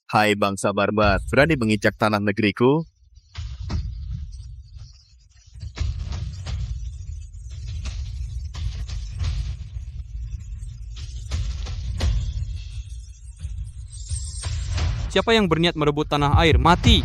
Hai bangsa barbar, berani menginjak tanah negeriku? Siapa yang berniat merebut tanah air, mati!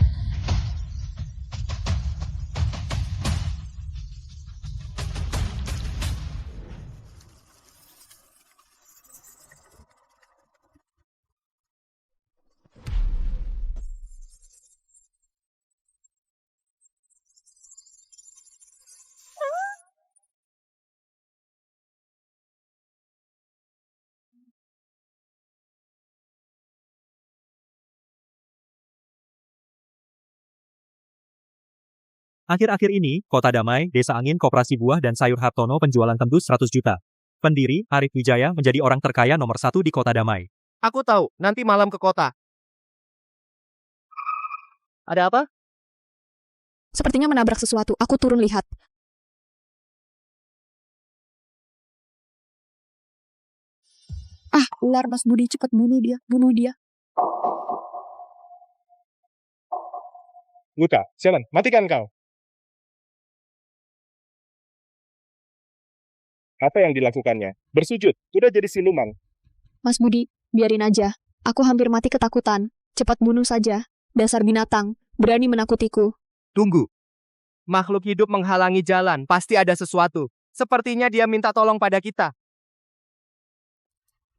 Akhir-akhir ini, Kota Damai, Desa Angin, Koperasi Buah dan Sayur Hartono penjualan tembus 100 juta. Pendiri, Arif Wijaya menjadi orang terkaya nomor 1 di Kota Damai. Aku tahu, nanti malam ke kota. Ada apa? Sepertinya menabrak sesuatu. Aku turun lihat. Ah, ular Mas Budi, cepat bunuh dia, bunuh dia. Luka, sialan, matikan kau. Apa yang dilakukannya? Bersujud, udah jadi siluman. Mas Budi, biarin aja. Aku hampir mati ketakutan. Cepat bunuh saja. Dasar binatang, berani menakutiku. Tunggu. Makhluk hidup menghalangi jalan, pasti ada sesuatu. Sepertinya dia minta tolong pada kita.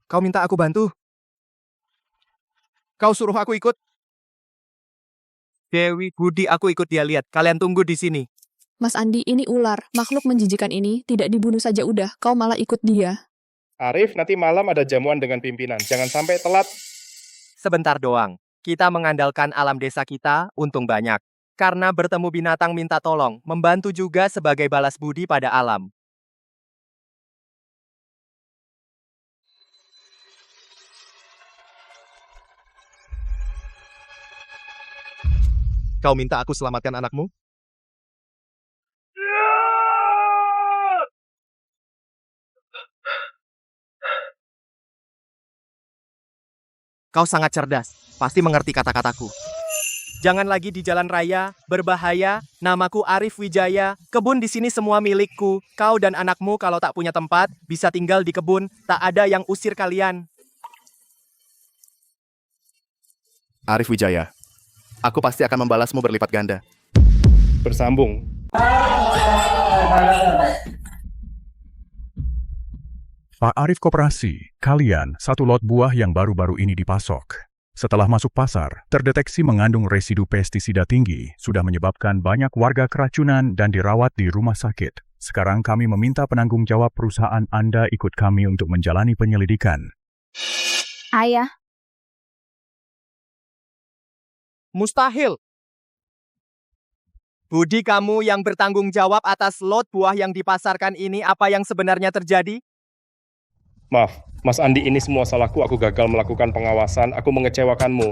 Kau minta aku bantu? Kau suruh aku ikut? Dewi, Budi, aku ikut dia lihat. Kalian tunggu di sini. Mas Andi, ini ular. Makhluk menjijikan ini tidak dibunuh saja udah. Kau malah ikut dia. Arif, nanti malam ada jamuan dengan pimpinan. Jangan sampai telat. Sebentar doang. Kita mengandalkan alam desa kita, untung banyak. Karena bertemu binatang minta tolong, membantu juga sebagai balas budi pada alam. Kau minta aku selamatkan anakmu? Kau sangat cerdas, pasti mengerti kata-kataku. Jangan lagi di jalan raya, berbahaya. Namaku Arif Wijaya, kebun di sini semua milikku. Kau dan anakmu kalau tak punya tempat, bisa tinggal di kebun. Tak ada yang usir kalian. Arif Wijaya, aku pasti akan membalasmu berlipat ganda. Bersambung. Pak Arif Koperasi, kalian satu lot buah yang baru-baru ini dipasok. Setelah masuk pasar, terdeteksi mengandung residu pestisida tinggi, sudah menyebabkan banyak warga keracunan dan dirawat di rumah sakit. Sekarang kami meminta penanggung jawab perusahaan Anda ikut kami untuk menjalani penyelidikan. Ayah, Mustahil. Budi, kamu yang bertanggung jawab atas lot buah yang dipasarkan ini, apa yang sebenarnya terjadi? Maaf, Mas Andi, ini semua salahku. Aku gagal melakukan pengawasan. Aku mengecewakanmu.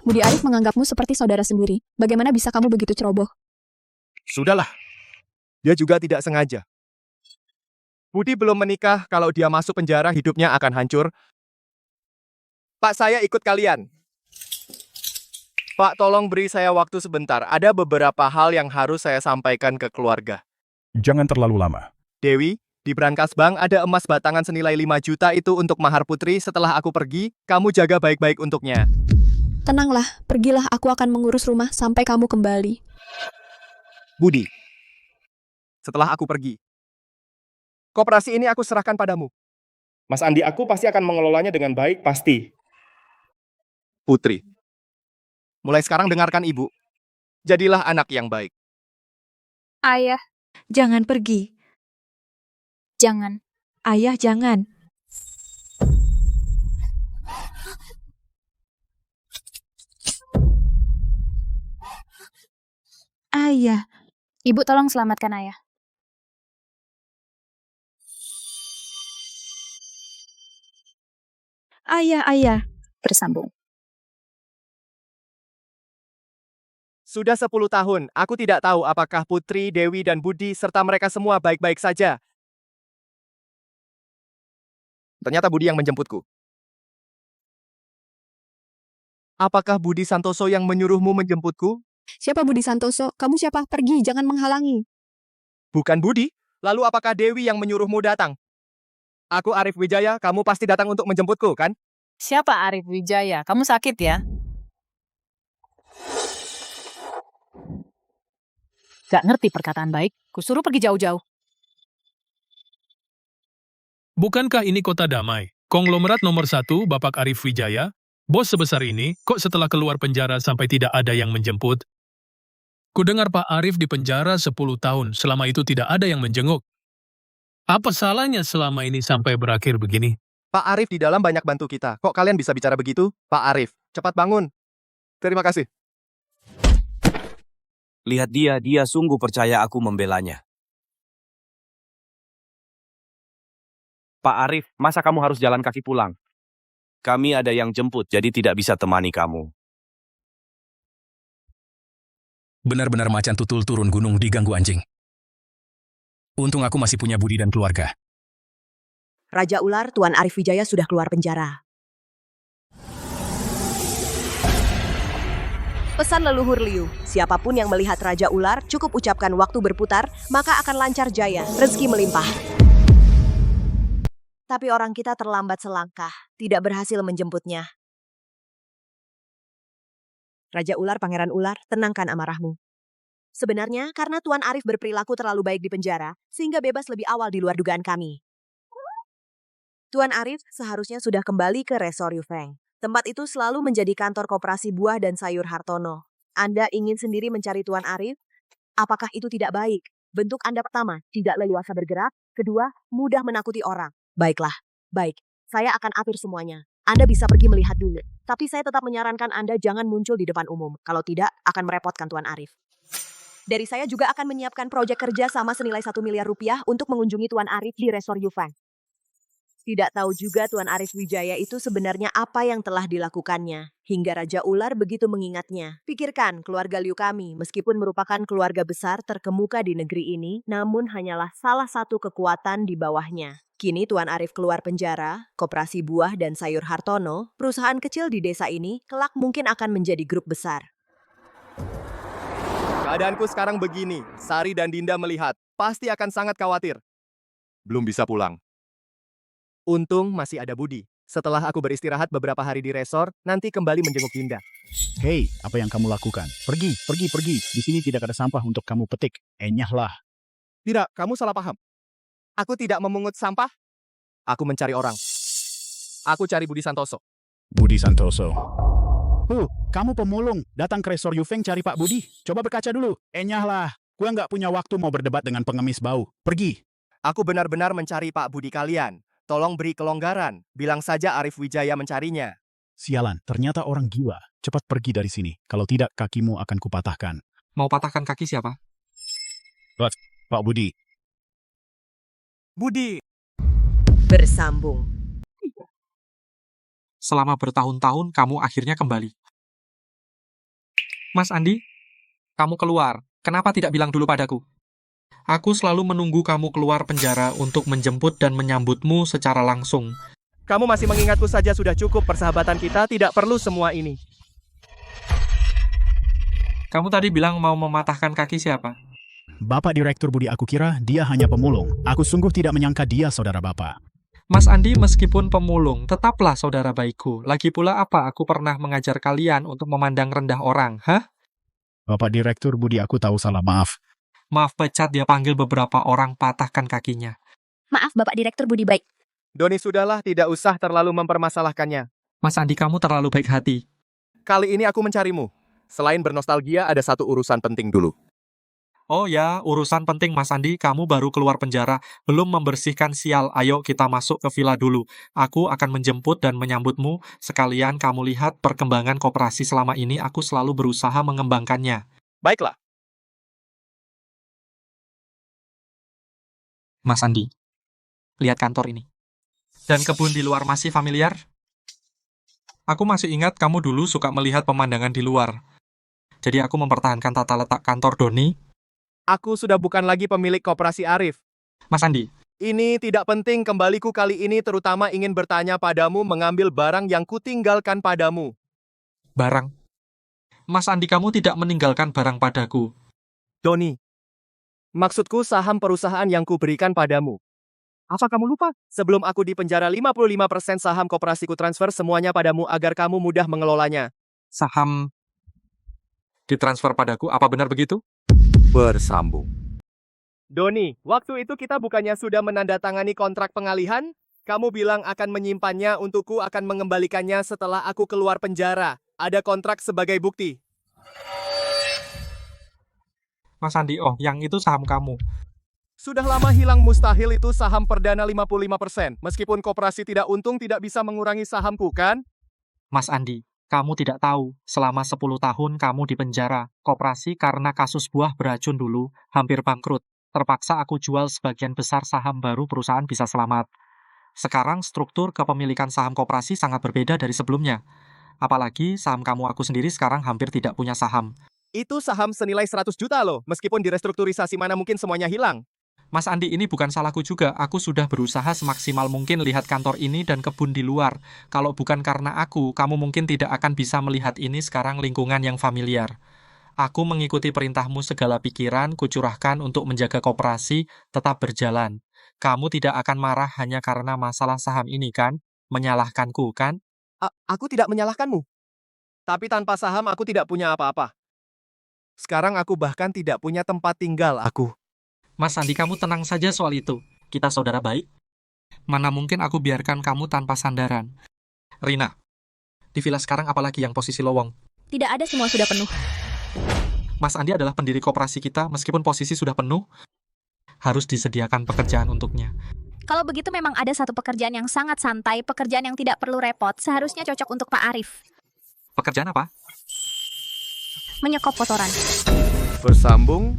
Budi Arif menganggapmu seperti saudara sendiri. Bagaimana bisa kamu begitu ceroboh? Sudahlah. Dia juga tidak sengaja. Budi belum menikah, kalau dia masuk penjara hidupnya akan hancur. Pak, saya ikut kalian. Pak, tolong beri saya waktu sebentar. Ada beberapa hal yang harus saya sampaikan ke keluarga. Jangan terlalu lama. Dewi, di brankas bank ada emas batangan senilai 5 juta itu untuk mahar putri. Setelah aku pergi, kamu jaga baik-baik untuknya. Tenanglah, pergilah, aku akan mengurus rumah sampai kamu kembali. Budi, setelah aku pergi, koperasi ini aku serahkan padamu. Mas Andi, aku pasti akan mengelolanya dengan baik, pasti. Putri, mulai sekarang dengarkan ibu. Jadilah anak yang baik. ayah, Jangan pergi. jangan. Ayah, jangan. Ayah, Ibu tolong selamatkan ayah. ayah. Bersambung. Sudah 10 tahun, aku tidak tahu apakah Putri, Dewi, dan Budi, serta mereka semua baik-baik saja. Ternyata Budi yang menjemputku. Apakah Budi Santoso yang menyuruhmu menjemputku? Siapa Budi Santoso? Kamu siapa? Pergi, jangan menghalangi. Bukan Budi. Lalu apakah Dewi yang menyuruhmu datang? Aku Arif Wijaya, kamu pasti datang untuk menjemputku, kan? Siapa Arif Wijaya? Kamu sakit ya? Gak ngerti perkataan baik. Kusuruh pergi jauh-jauh. Bukankah ini kota damai? Konglomerat nomor 1, Bapak Arif Wijaya? Bos sebesar ini, kok setelah keluar penjara sampai tidak ada yang menjemput? Kudengar Pak Arif di penjara 10 tahun, selama itu tidak ada yang menjenguk. Apa salahnya selama ini sampai berakhir begini? Pak Arif di dalam banyak bantu kita. Kok kalian bisa bicara begitu? Pak Arif, cepat bangun. Terima kasih. Lihat dia sungguh percaya aku membelanya. Pak Arif, masa kamu harus jalan kaki pulang? Kami ada yang jemput, jadi tidak bisa temani kamu. Benar-benar macan tutul turun gunung diganggu anjing. Untung aku masih punya budi dan keluarga. Raja Ular, Tuan Arif Wijaya sudah keluar penjara. Pesan leluhur Liu, siapapun yang melihat Raja Ular cukup ucapkan waktu berputar, maka akan lancar jaya, rezeki melimpah. Tapi orang kita terlambat selangkah, tidak berhasil menjemputnya. Raja Ular, Pangeran Ular, tenangkan amarahmu. Sebenarnya karena Tuan Arif berperilaku terlalu baik di penjara, sehingga bebas lebih awal di luar dugaan kami. Tuan Arif seharusnya sudah kembali ke Resor Yufeng. Tempat itu selalu menjadi kantor koperasi buah dan sayur Hartono. Anda ingin sendiri mencari Tuan Arif? Apakah itu tidak baik? Bentuk Anda pertama, tidak leluasa bergerak. Kedua, mudah menakuti orang. Baiklah, baik. Saya akan atur semuanya. Anda bisa pergi melihat dulu. Tapi saya tetap menyarankan Anda jangan muncul di depan umum. Kalau tidak, akan merepotkan Tuan Arif. Dari saya juga akan menyiapkan proyek kerja sama senilai 1 miliar rupiah untuk mengunjungi Tuan Arif di Resor Yufeng. Tidak tahu juga Tuan Arif Wijaya itu sebenarnya apa yang telah dilakukannya, hingga Raja Ular begitu mengingatnya. Pikirkan, keluarga Liu kami, meskipun merupakan keluarga besar terkemuka di negeri ini, namun hanyalah salah satu kekuatan di bawahnya. Kini Tuan Arif keluar penjara, koperasi buah dan sayur Hartono, perusahaan kecil di desa ini, kelak mungkin akan menjadi grup besar. Keadaanku sekarang begini, Sari dan Dinda melihat, pasti akan sangat khawatir. Belum bisa pulang. Untung masih ada Budi. Setelah aku beristirahat beberapa hari di resor, nanti kembali menjenguk Dinda. Hei, apa yang kamu lakukan? Pergi. Di sini tidak ada sampah untuk kamu petik. Enyahlah. Tidak, kamu salah paham. Aku tidak memungut sampah. Aku mencari orang. Aku cari Budi Santoso. Budi Santoso. Kamu pemulung. Datang ke Resor Yufeng cari Pak Budi. Coba berkaca dulu. Enyahlah. Gua nggak punya waktu mau berdebat dengan pengemis bau. Pergi. Aku benar-benar mencari Pak Budi kalian. Tolong beri kelonggaran. Bilang saja Arif Wijaya mencarinya. Sialan, ternyata orang gila. Cepat pergi dari sini. Kalau tidak, kakimu akan kupatahkan. Mau patahkan kaki siapa? Pak Budi. Budi. Bersambung. Selama bertahun-tahun kamu akhirnya kembali. Mas Andi, kamu keluar. Kenapa tidak bilang dulu padaku? Aku selalu menunggu kamu keluar penjara untuk menjemput dan menyambutmu secara langsung. Kamu masih mengingatku saja sudah cukup. Persahabatan kita tidak perlu semua ini. Kamu tadi bilang mau mematahkan kaki siapa? Bapak Direktur Budi, aku kira dia hanya pemulung. Aku sungguh tidak menyangka dia saudara Bapak. Mas Andi meskipun pemulung, tetaplah saudara baikku. Lagi pula apa aku pernah mengajar kalian untuk memandang rendah orang, hah? Bapak Direktur Budi, aku tahu salah, maaf. Maaf pecat, dia panggil beberapa orang patahkan kakinya. Maaf Bapak Direktur Budi baik. Doni, sudahlah, tidak usah terlalu mempermasalahkannya. Mas Andi, kamu terlalu baik hati. Kali ini aku mencarimu. Selain bernostalgia, ada satu urusan penting dulu. Oh ya, urusan penting Mas Andi, kamu baru keluar penjara, belum membersihkan sial. Ayo kita masuk ke villa dulu. Aku akan menjemput dan menyambutmu. Sekalian kamu lihat perkembangan koperasi selama ini, aku selalu berusaha mengembangkannya. Baiklah. Mas Andi, lihat kantor ini. Dan kebun di luar masih familiar? Aku masih ingat kamu dulu suka melihat pemandangan di luar. Jadi aku mempertahankan tata letak kantor Doni. Aku sudah bukan lagi pemilik koperasi Arif. Mas Andi. Ini tidak penting, kembaliku kali ini terutama ingin bertanya padamu mengambil barang yang kutinggalkan padamu. Barang. Mas Andi, kamu tidak meninggalkan barang padaku. Doni, maksudku saham perusahaan yang kuberikan padamu. Apa kamu lupa? Sebelum aku dipenjara 55% saham koperasiku transfer semuanya padamu agar kamu mudah mengelolanya. Saham ditransfer padaku, apa benar begitu? Bersambung. Doni, waktu itu kita bukannya sudah menandatangani kontrak pengalihan? Kamu bilang akan menyimpannya untukku akan mengembalikannya setelah aku keluar penjara. Ada kontrak sebagai bukti. Mas Andi, oh, yang itu saham kamu. Sudah lama hilang mustahil itu saham perdana 55%. Meskipun koperasi tidak untung tidak bisa mengurangi sahamku, kan? Mas Andi, kamu tidak tahu, selama 10 tahun kamu di penjara. Koperasi karena kasus buah beracun dulu, hampir bangkrut. Terpaksa aku jual sebagian besar saham baru perusahaan bisa selamat. Sekarang struktur kepemilikan saham koperasi sangat berbeda dari sebelumnya. Apalagi saham kamu aku sendiri sekarang hampir tidak punya saham. Itu saham senilai 100 juta loh, meskipun direstrukturisasi mana mungkin semuanya hilang. Mas Andi, ini bukan salahku juga. Aku sudah berusaha semaksimal mungkin lihat kantor ini dan kebun di luar. Kalau bukan karena aku, kamu mungkin tidak akan bisa melihat ini sekarang lingkungan yang familiar. Aku mengikuti perintahmu segala pikiran, kucurahkan untuk menjaga koperasi tetap berjalan. Kamu tidak akan marah hanya karena masalah saham ini, kan? Menyalahkanku, kan? Aku tidak menyalahkanmu. Tapi tanpa saham aku tidak punya apa-apa. Sekarang aku bahkan tidak punya tempat tinggal aku. Mas Andi, kamu tenang saja soal itu. Kita saudara baik. Mana mungkin aku biarkan kamu tanpa sandaran. Rina, di villa sekarang apalagi yang posisi lowong? Tidak ada, semua sudah penuh. Mas Andi adalah pendiri koperasi kita, meskipun posisi sudah penuh, harus disediakan pekerjaan untuknya. Kalau begitu memang ada satu pekerjaan yang sangat santai, pekerjaan yang tidak perlu repot, seharusnya cocok untuk Pak Arif. Pekerjaan apa? Menyekop kotoran. Bersambung.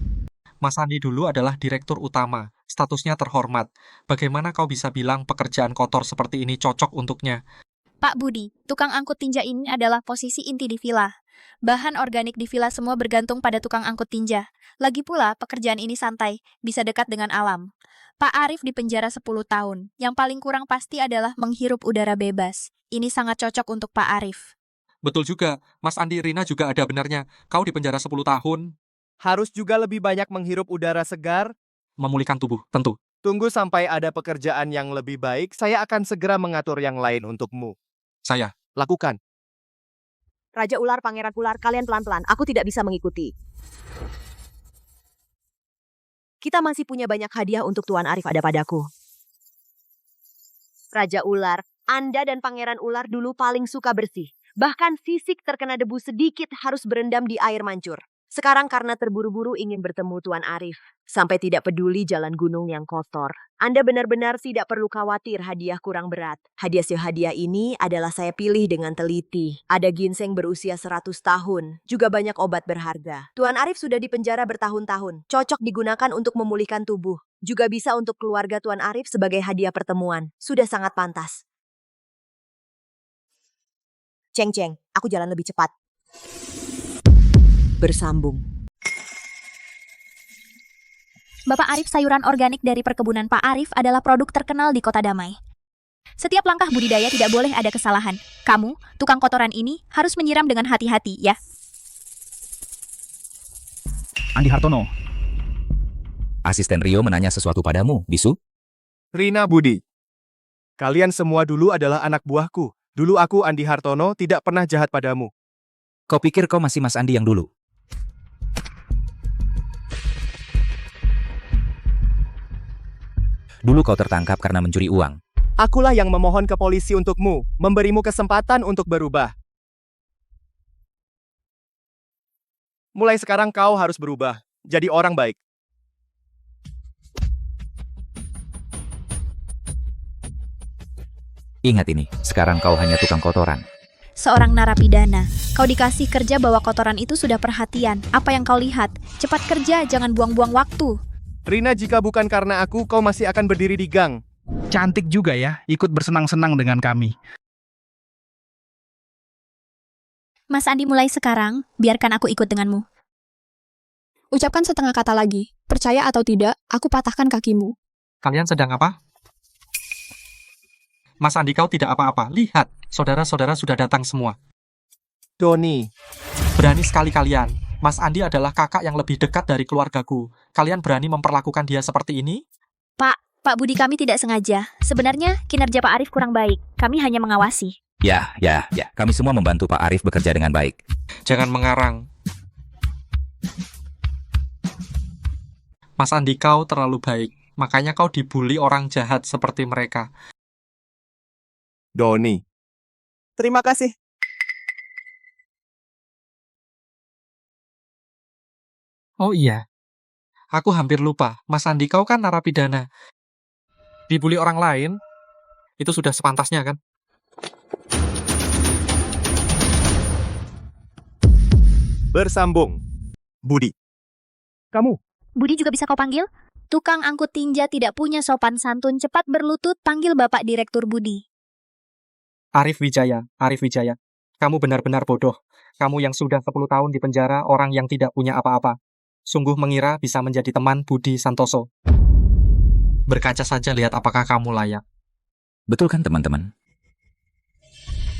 Mas Andi dulu adalah direktur utama, statusnya terhormat. Bagaimana kau bisa bilang pekerjaan kotor seperti ini cocok untuknya? Pak Budi, tukang angkut tinja ini adalah posisi inti di villa. Bahan organik di villa semua bergantung pada tukang angkut tinja. Lagi pula, pekerjaan ini santai, bisa dekat dengan alam. Pak Arif di penjara 10 tahun. Yang paling kurang pasti adalah menghirup udara bebas. Ini sangat cocok untuk Pak Arif. Betul juga, Mas Andi, Rina juga ada benarnya. Kau di penjara 10 tahun. Harus juga lebih banyak menghirup udara segar. Memulihkan tubuh, tentu. Tunggu sampai ada pekerjaan yang lebih baik, saya akan segera mengatur yang lain untukmu. Saya. Lakukan. Raja Ular, Pangeran Ular, kalian pelan-pelan. Aku tidak bisa mengikuti. Kita masih punya banyak hadiah untuk Tuan Arif ada padaku. Raja Ular, Anda dan Pangeran Ular dulu paling suka bersih. Bahkan sisik terkena debu sedikit harus berendam di air mancur. Sekarang karena terburu-buru ingin bertemu Tuan Arif. Sampai tidak peduli jalan gunung yang kotor. Anda benar-benar tidak perlu khawatir hadiah kurang berat. Hadiah ini adalah saya pilih dengan teliti. Ada ginseng berusia 100 tahun. Juga banyak obat berharga. Tuan Arif sudah dipenjara bertahun-tahun. Cocok digunakan untuk memulihkan tubuh. Juga bisa untuk keluarga Tuan Arif sebagai hadiah pertemuan. Sudah sangat pantas. Ceng-ceng, aku jalan lebih cepat. Bersambung. Bapak Arif, sayuran organik dari perkebunan Pak Arif adalah produk terkenal di Kota Damai. Setiap langkah budidaya tidak boleh ada kesalahan. Kamu, tukang kotoran ini, harus menyiram dengan hati-hati, ya. Andi Hartono. Asisten Rio menanya sesuatu padamu, Bisu. Rina Budi. Kalian semua dulu adalah anak buahku. Dulu aku, Andi Hartono, tidak pernah jahat padamu. Kau pikir kau masih Mas Andi yang dulu? Dulu kau tertangkap karena mencuri uang. Akulah yang memohon ke polisi untukmu, memberimu kesempatan untuk berubah. Mulai sekarang kau harus berubah, jadi orang baik. Ingat ini, sekarang kau hanya tukang kotoran. Seorang narapidana, kau dikasih kerja bawa kotoran itu sudah perhatian. Apa yang kau lihat? Cepat kerja, jangan buang-buang waktu. Rina, jika bukan karena aku, kau masih akan berdiri di gang. Cantik juga ya, ikut bersenang-senang dengan kami. Mas Andi, mulai sekarang, biarkan aku ikut denganmu. Ucapkan setengah kata lagi. Percaya atau tidak, aku patahkan kakimu. Kalian sedang apa? Mas Andi, kau tidak apa-apa. Lihat, saudara-saudara sudah datang semua. Doni, Berani sekali kalian. Mas Andi adalah kakak yang lebih dekat dari keluargaku. Kalian berani memperlakukan dia seperti ini? Pak Budi, kami tidak sengaja. Sebenarnya kinerja Pak Arif kurang baik. Kami hanya mengawasi. Ya. Kami semua membantu Pak Arif bekerja dengan baik. Jangan mengarang. Mas Andi, kau terlalu baik. Makanya kau dibully orang jahat seperti mereka. Doni. Terima kasih. Oh iya, aku hampir lupa. Mas Andi, kau kan narapidana. Dibully orang lain, itu sudah sepantasnya kan? Bersambung. Budi. Kamu. Budi juga bisa kau panggil? Tukang angkut tinja tidak punya sopan santun, cepat berlutut, panggil Bapak Direktur Budi. Arif Wijaya. Kamu benar-benar bodoh. Kamu yang sudah 10 tahun di penjara, orang yang tidak punya apa-apa. Sungguh mengira bisa menjadi teman Budi Santoso. Berkaca saja lihat apakah kamu layak. Betul kan teman-teman?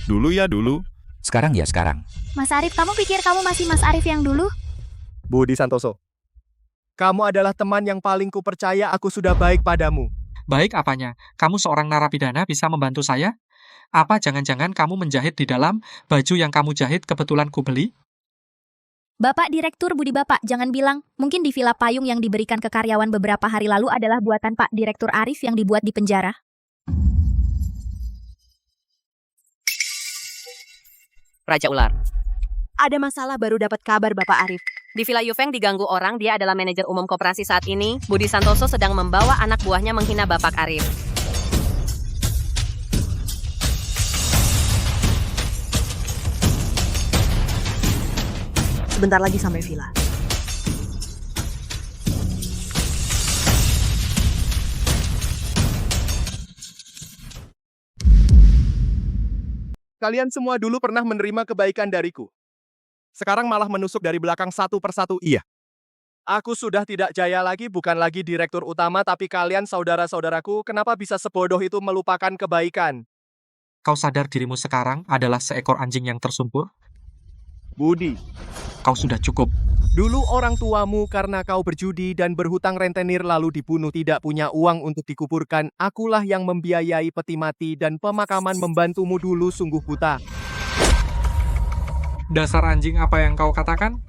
Dulu ya dulu. Sekarang ya sekarang. Mas Arif, kamu pikir kamu masih Mas Arif yang dulu? Budi Santoso. Kamu adalah teman yang paling kupercaya, aku sudah baik padamu. Baik apanya? Kamu seorang narapidana bisa membantu saya? Apa jangan-jangan kamu menjahit di dalam baju yang kamu jahit kebetulan ku beli? Bapak Direktur Budi, Bapak, jangan bilang, mungkin di villa payung yang diberikan ke karyawan beberapa hari lalu adalah buatan Pak Direktur Arif yang dibuat di penjara. Raja Ular. Ada masalah, baru dapat kabar Bapak Arif. Di Villa Yufeng diganggu orang, dia adalah manajer umum koperasi saat ini. Budi Santoso sedang membawa anak buahnya menghina Bapak Arif. Sebentar lagi sampai villa. Kalian semua dulu pernah menerima kebaikan dariku. Sekarang malah menusuk dari belakang satu persatu. Iya. Aku sudah tidak jaya lagi, bukan lagi direktur utama, tapi kalian saudara-saudaraku, kenapa bisa sebodoh itu melupakan kebaikan? Kau sadar dirimu sekarang adalah seekor anjing yang tersungkur? Budi. Kau sudah cukup. Dulu orang tuamu karena kau berjudi dan berhutang rentenir lalu dibunuh, tidak punya uang untuk dikuburkan. Akulah yang membiayai peti mati dan pemakaman membantumu dulu, sungguh buta. Dasar anjing, apa yang kau katakan?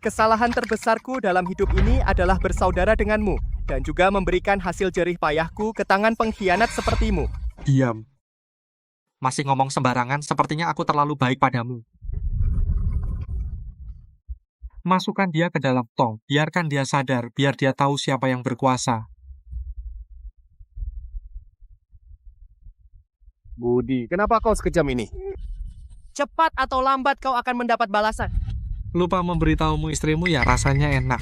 Kesalahan terbesarku dalam hidup ini adalah bersaudara denganmu dan juga memberikan hasil jerih payahku ke tangan pengkhianat sepertimu. Diam. Masih ngomong sembarangan, sepertinya aku terlalu baik padamu. Masukkan dia ke dalam tong, biarkan dia sadar, biar dia tahu siapa yang berkuasa. Budi, kenapa kau sekejam ini? Cepat atau lambat kau akan mendapat balasan. Lupa memberitahumu istrimu ya, rasanya enak.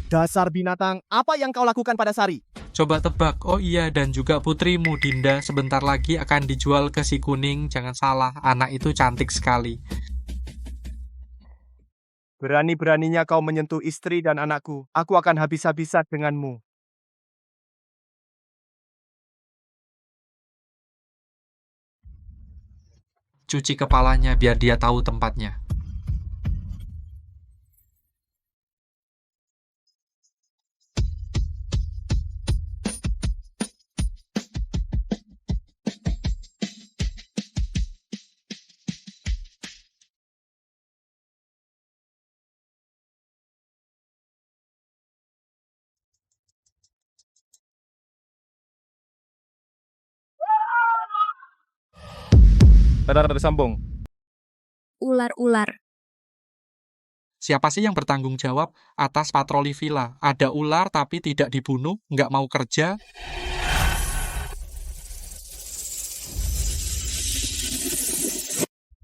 Dasar binatang, apa yang kau lakukan pada Sari? Coba tebak, oh iya, dan juga putrimu Dinda sebentar lagi akan dijual ke si kuning, jangan salah, anak itu cantik sekali. Berani-beraninya kau menyentuh istri dan anakku. Aku akan habis-habisan denganmu. Cuci kepalanya biar dia tahu tempatnya. Bersambung. Ular-ular. Siapa sih yang bertanggung jawab atas patroli villa? Ada ular tapi tidak dibunuh, nggak mau kerja.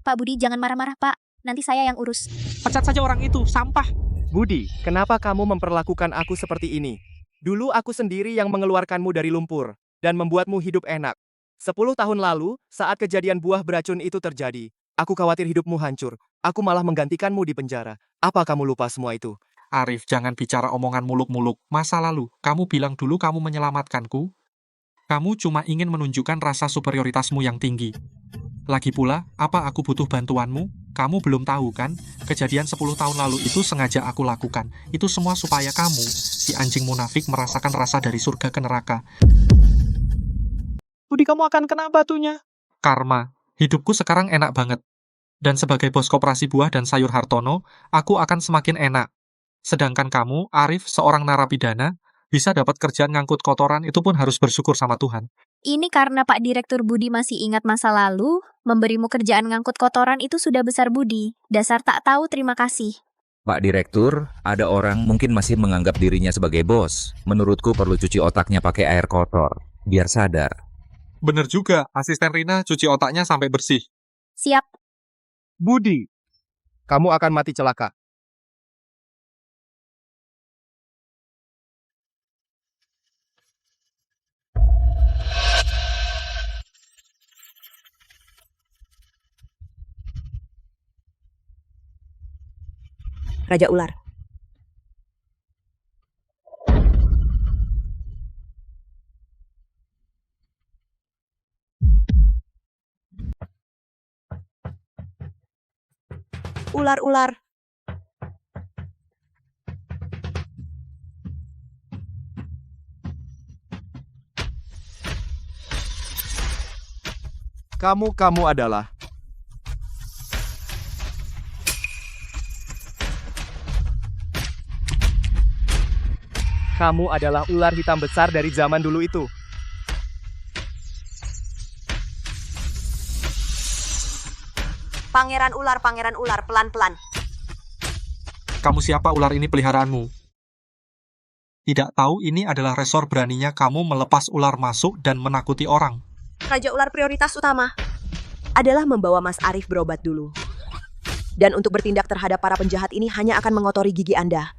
Pak Budi, jangan marah-marah, Pak. Nanti saya yang urus. Pecat saja orang itu, sampah. Budi, kenapa kamu memperlakukan aku seperti ini? Dulu aku sendiri yang mengeluarkanmu dari lumpur dan membuatmu hidup enak. 10 tahun lalu, saat kejadian buah beracun itu terjadi, aku khawatir hidupmu hancur. Aku malah menggantikanmu di penjara. Apa kamu lupa semua itu? Arif, jangan bicara omongan muluk-muluk. Masa lalu, kamu bilang dulu kamu menyelamatkanku. Kamu cuma ingin menunjukkan rasa superioritasmu yang tinggi. Lagi pula, apa aku butuh bantuanmu? Kamu belum tahu kan? Kejadian 10 tahun lalu itu sengaja aku lakukan. Itu semua supaya kamu, si anjing munafik, merasakan rasa dari surga ke neraka. Budi, kamu akan kena batunya. Karma. Hidupku sekarang enak banget. Dan sebagai bos koperasi buah dan sayur Hartono, aku akan semakin enak. Sedangkan kamu, Arif, seorang narapidana, bisa dapat kerjaan ngangkut kotoran, itu pun harus bersyukur sama Tuhan. Ini karena Pak Direktur Budi masih ingat masa lalu, memberimu kerjaan ngangkut kotoran itu sudah besar budi. Dasar tak tahu terima kasih. Pak Direktur, ada orang mungkin masih menganggap dirinya sebagai bos. Menurutku perlu cuci otaknya pakai air kotor, biar sadar. Bener juga, asisten Rina cuci otaknya sampai bersih. Siap. Budi, kamu akan mati celaka. Raja Ular. Ular-ular. Kamu adalah ular hitam besar dari zaman dulu itu. Pangeran ular, pelan-pelan. Kamu siapa ular ini peliharaanmu? Tidak tahu ini adalah resor beraninya kamu melepas ular masuk dan menakuti orang. Raja Ular prioritas utama adalah membawa Mas Arif berobat dulu. Dan untuk bertindak terhadap para penjahat ini hanya akan mengotori gigi Anda.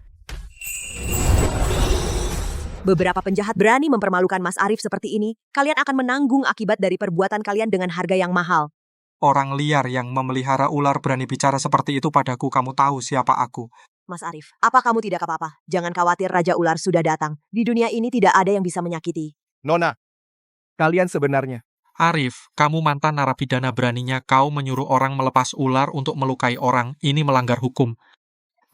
Beberapa penjahat berani mempermalukan Mas Arif seperti ini, kalian akan menanggung akibat dari perbuatan kalian dengan harga yang mahal. Orang liar yang memelihara ular berani bicara seperti itu padaku, kamu tahu siapa aku. Mas Arif, apa kamu tidak apa-apa? Jangan khawatir, Raja Ular sudah datang. Di dunia ini tidak ada yang bisa menyakiti. Nona, kalian sebenarnya. Arif, kamu mantan narapidana, beraninya kau menyuruh orang melepas ular untuk melukai orang. Ini melanggar hukum.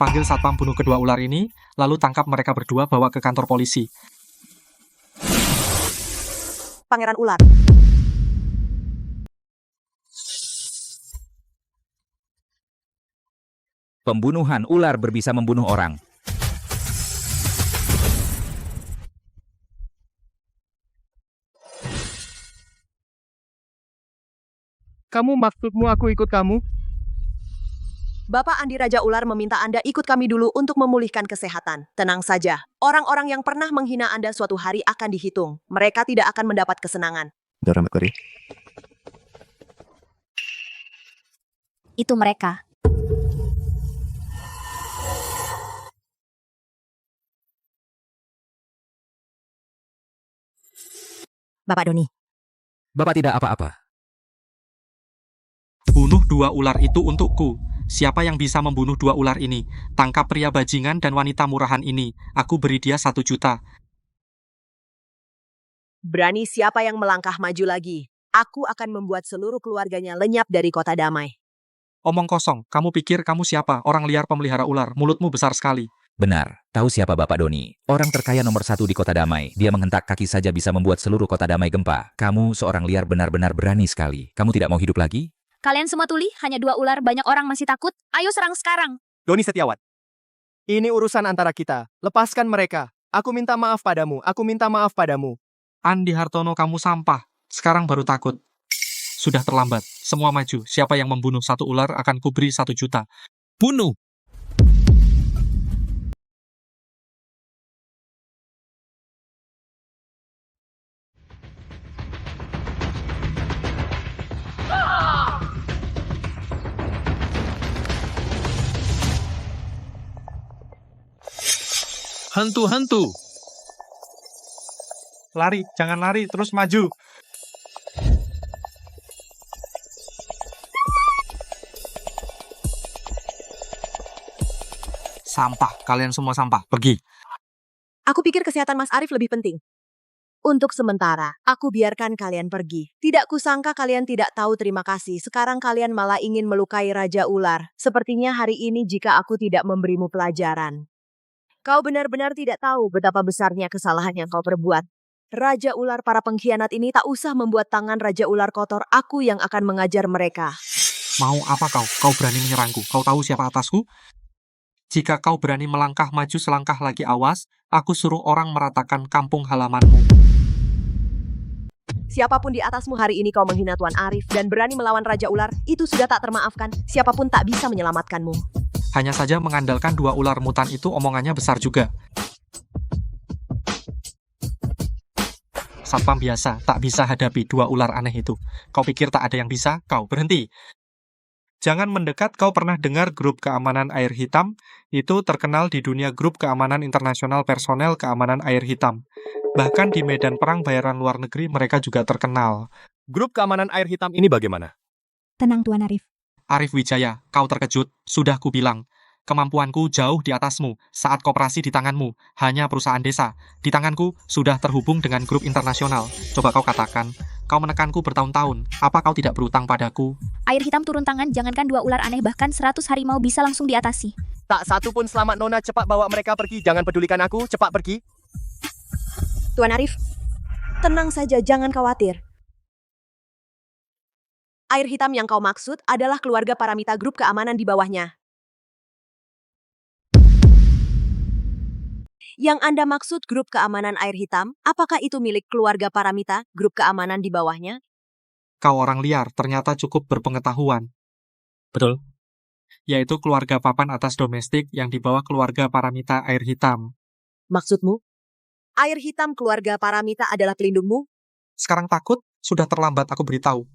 Panggil satpam bunuh kedua ular ini, lalu tangkap mereka berdua, bawa ke kantor polisi. Pangeran Ular. Pembunuhan ular berbisa membunuh orang. Maksudmu aku ikut kamu? Bapak Andi Raja Ular meminta Anda ikut kami dulu untuk memulihkan kesehatan. Tenang saja, orang-orang yang pernah menghina Anda suatu hari akan dihitung. Mereka tidak akan mendapat kesenangan. Itu mereka. Bapak Doni. Bapak tidak apa-apa. Bunuh dua ular itu untukku. Siapa yang bisa membunuh dua ular ini? Tangkap pria bajingan dan wanita murahan ini. Aku beri dia 1 juta. Berani siapa yang melangkah maju lagi? Aku akan membuat seluruh keluarganya lenyap dari kota damai. Omong kosong, kamu pikir kamu siapa? Orang liar pemelihara ular, mulutmu besar sekali. Benar, tahu siapa Bapak Doni? Orang terkaya nomor 1 di kota damai. Dia menghentak kaki saja bisa membuat seluruh kota damai gempa. Kamu seorang liar benar-benar berani sekali. Kamu tidak mau hidup lagi? Kalian semua tuli, hanya 2 ular, banyak orang masih takut. Ayo serang sekarang. Doni Setiawan. Ini urusan antara kita. Lepaskan mereka. Aku minta maaf padamu. Andi Hartono, kamu sampah. Sekarang baru takut. Sudah terlambat. Semua maju. Siapa yang membunuh 1 ular akan kuberi 1 juta. Bunuh! Hantu-hantu! Lari, jangan lari, terus maju. Sampah, kalian semua sampah. Pergi. Aku pikir kesehatan Mas Arif lebih penting. Untuk sementara, aku biarkan kalian pergi. Tidak kusangka kalian tidak tahu terima kasih. Sekarang kalian malah ingin melukai Raja Ular. Sepertinya hari ini jika aku tidak memberimu pelajaran. Kau benar-benar tidak tahu betapa besarnya kesalahan yang kau perbuat. Raja Ular para pengkhianat ini tak usah membuat tangan Raja Ular kotor. Aku yang akan mengajar mereka. Mau apa kau? Kau berani menyerangku? Kau tahu siapa atasku? Jika kau berani melangkah maju selangkah lagi, awas, aku suruh orang meratakan kampung halamanmu. Siapapun di atasmu hari ini kau menghina Tuan Arif dan berani melawan Raja Ular, itu sudah tak termaafkan. Siapapun tak bisa menyelamatkanmu. Hanya saja mengandalkan 2 ular mutan itu omongannya besar juga. Satpam biasa, tak bisa hadapi 2 ular aneh itu. Kau pikir tak ada yang bisa? Kau berhenti. Jangan mendekat. Kau pernah dengar grup keamanan air hitam? Itu terkenal di dunia grup keamanan internasional personel keamanan air hitam. Bahkan di medan perang bayaran luar negeri mereka juga terkenal. Grup keamanan air hitam ini bagaimana? Tenang Tuan Arif. Arif Wijaya, kau terkejut. Sudah kubilang. Kemampuanku jauh di atasmu. Saat koperasi di tanganmu, hanya perusahaan desa. Di tanganku, sudah terhubung dengan grup internasional. Coba kau katakan, kau menekanku bertahun-tahun. Apa kau tidak berutang padaku? Air hitam turun tangan, jangankan 2 ular aneh, bahkan 100 harimau bisa langsung diatasi. Tak satu pun selamat Nona, cepat bawa mereka pergi. Jangan pedulikan aku, cepat pergi. Tuan Arif, tenang saja, jangan khawatir. Air hitam yang kau maksud adalah keluarga Paramita grup keamanan di bawahnya. Yang Anda maksud grup keamanan air hitam, apakah itu milik keluarga Paramita grup keamanan di bawahnya? Kau orang liar, ternyata cukup berpengetahuan. Betul. Yaitu keluarga papan atas domestik yang di bawah keluarga Paramita air hitam. Maksudmu? Air hitam keluarga Paramita adalah pelindungmu? Sekarang takut? Sudah terlambat aku beritahu.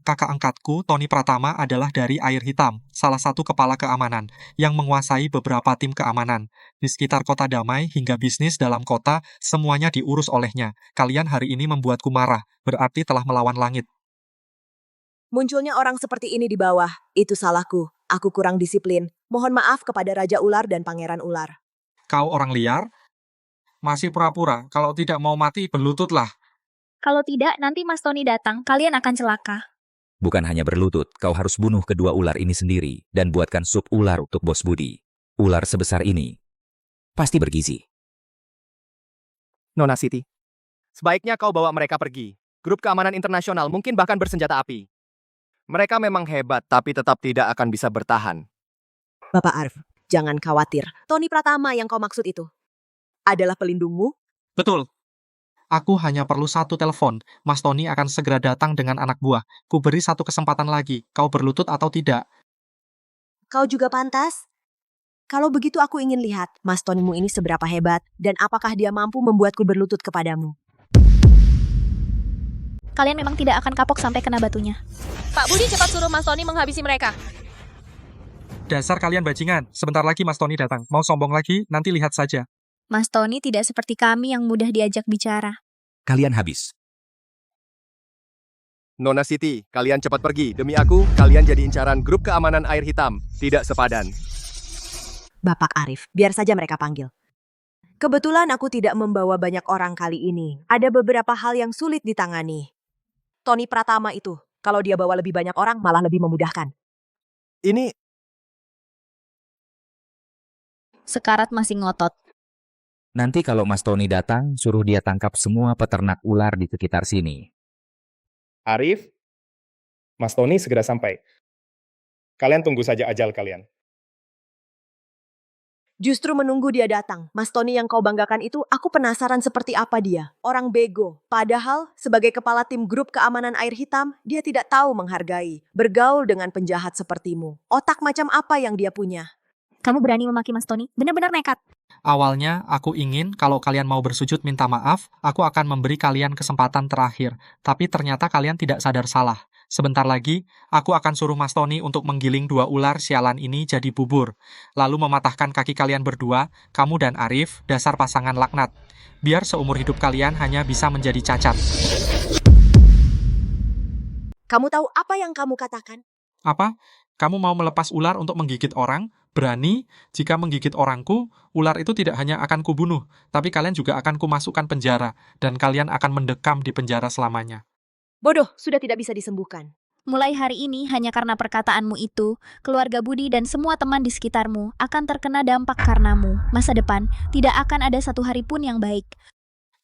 Kakak angkatku, Tony Pratama, adalah dari air hitam, salah satu kepala keamanan, yang menguasai beberapa tim keamanan. Di sekitar kota damai hingga bisnis dalam kota, semuanya diurus olehnya. Kalian hari ini membuatku marah, berarti telah melawan langit. Munculnya orang seperti ini di bawah, itu salahku. Aku kurang disiplin. Mohon maaf kepada Raja Ular dan Pangeran Ular. Kau orang liar? Masih pura-pura, kalau tidak mau mati, berlututlah. Kalau tidak, nanti Mas Tony datang, kalian akan celaka. Bukan hanya berlutut, kau harus bunuh kedua ular ini sendiri dan buatkan sup ular untuk Bos Budi. Ular sebesar ini pasti bergizi. Nona Siti, sebaiknya kau bawa mereka pergi. Grup keamanan internasional mungkin bahkan bersenjata api. Mereka memang hebat, tapi tetap tidak akan bisa bertahan. Bapak Arif, jangan khawatir. Tony Pratama yang kau maksud itu adalah pelindungmu? Betul. Aku hanya perlu 1 telepon. Mas Tony akan segera datang dengan anak buah. Ku beri 1 kesempatan lagi. Kau berlutut atau tidak? Kau juga pantas. Kalau begitu aku ingin lihat Mas Tonymu ini seberapa hebat dan apakah dia mampu membuatku berlutut kepadamu. Kalian memang tidak akan kapok sampai kena batunya. Pak Budi, cepat suruh Mas Tony menghabisi mereka. Dasar kalian bajingan. Sebentar lagi Mas Tony datang. Mau sombong lagi? Nanti lihat saja. Mas Tony tidak seperti kami yang mudah diajak bicara. Kalian habis. Nona Siti, kalian cepat pergi. Demi aku, kalian jadi incaran grup keamanan air hitam. Tidak sepadan. Bapak Arif, biar saja mereka panggil. Kebetulan aku tidak membawa banyak orang kali ini. Ada beberapa hal yang sulit ditangani. Tony Pratama itu, kalau dia bawa lebih banyak orang malah lebih memudahkan. Ini... Sekarat masih ngotot. Nanti kalau Mas Tony datang, suruh dia tangkap semua peternak ular di sekitar sini. Arif, Mas Tony segera sampai. Kalian tunggu saja ajal kalian. Justru menunggu dia datang. Mas Tony yang kau banggakan itu, aku penasaran seperti apa dia. Orang bego. Padahal, sebagai kepala tim grup keamanan air hitam, dia tidak tahu menghargai. Bergaul dengan penjahat sepertimu. Otak macam apa yang dia punya? Kamu berani memaki Mas Tony? Benar-benar nekat. Awalnya, aku ingin kalau kalian mau bersujud minta maaf, aku akan memberi kalian kesempatan terakhir. Tapi ternyata kalian tidak sadar salah. Sebentar lagi, aku akan suruh Mas Tony untuk menggiling 2 ular sialan ini jadi bubur. Lalu mematahkan kaki kalian berdua, kamu dan Arif, dasar pasangan laknat. Biar seumur hidup kalian hanya bisa menjadi cacat. Kamu tahu apa yang kamu katakan? Apa? Kamu mau melepas ular untuk menggigit orang? Berani, jika menggigit orangku, ular itu tidak hanya akan kubunuh, tapi kalian juga akan kumasukkan penjara, dan kalian akan mendekam di penjara selamanya. Bodoh, sudah tidak bisa disembuhkan. Mulai hari ini, hanya karena perkataanmu itu, keluarga Budi dan semua teman di sekitarmu akan terkena dampak karenamu. Masa depan, tidak akan ada satu hari pun yang baik.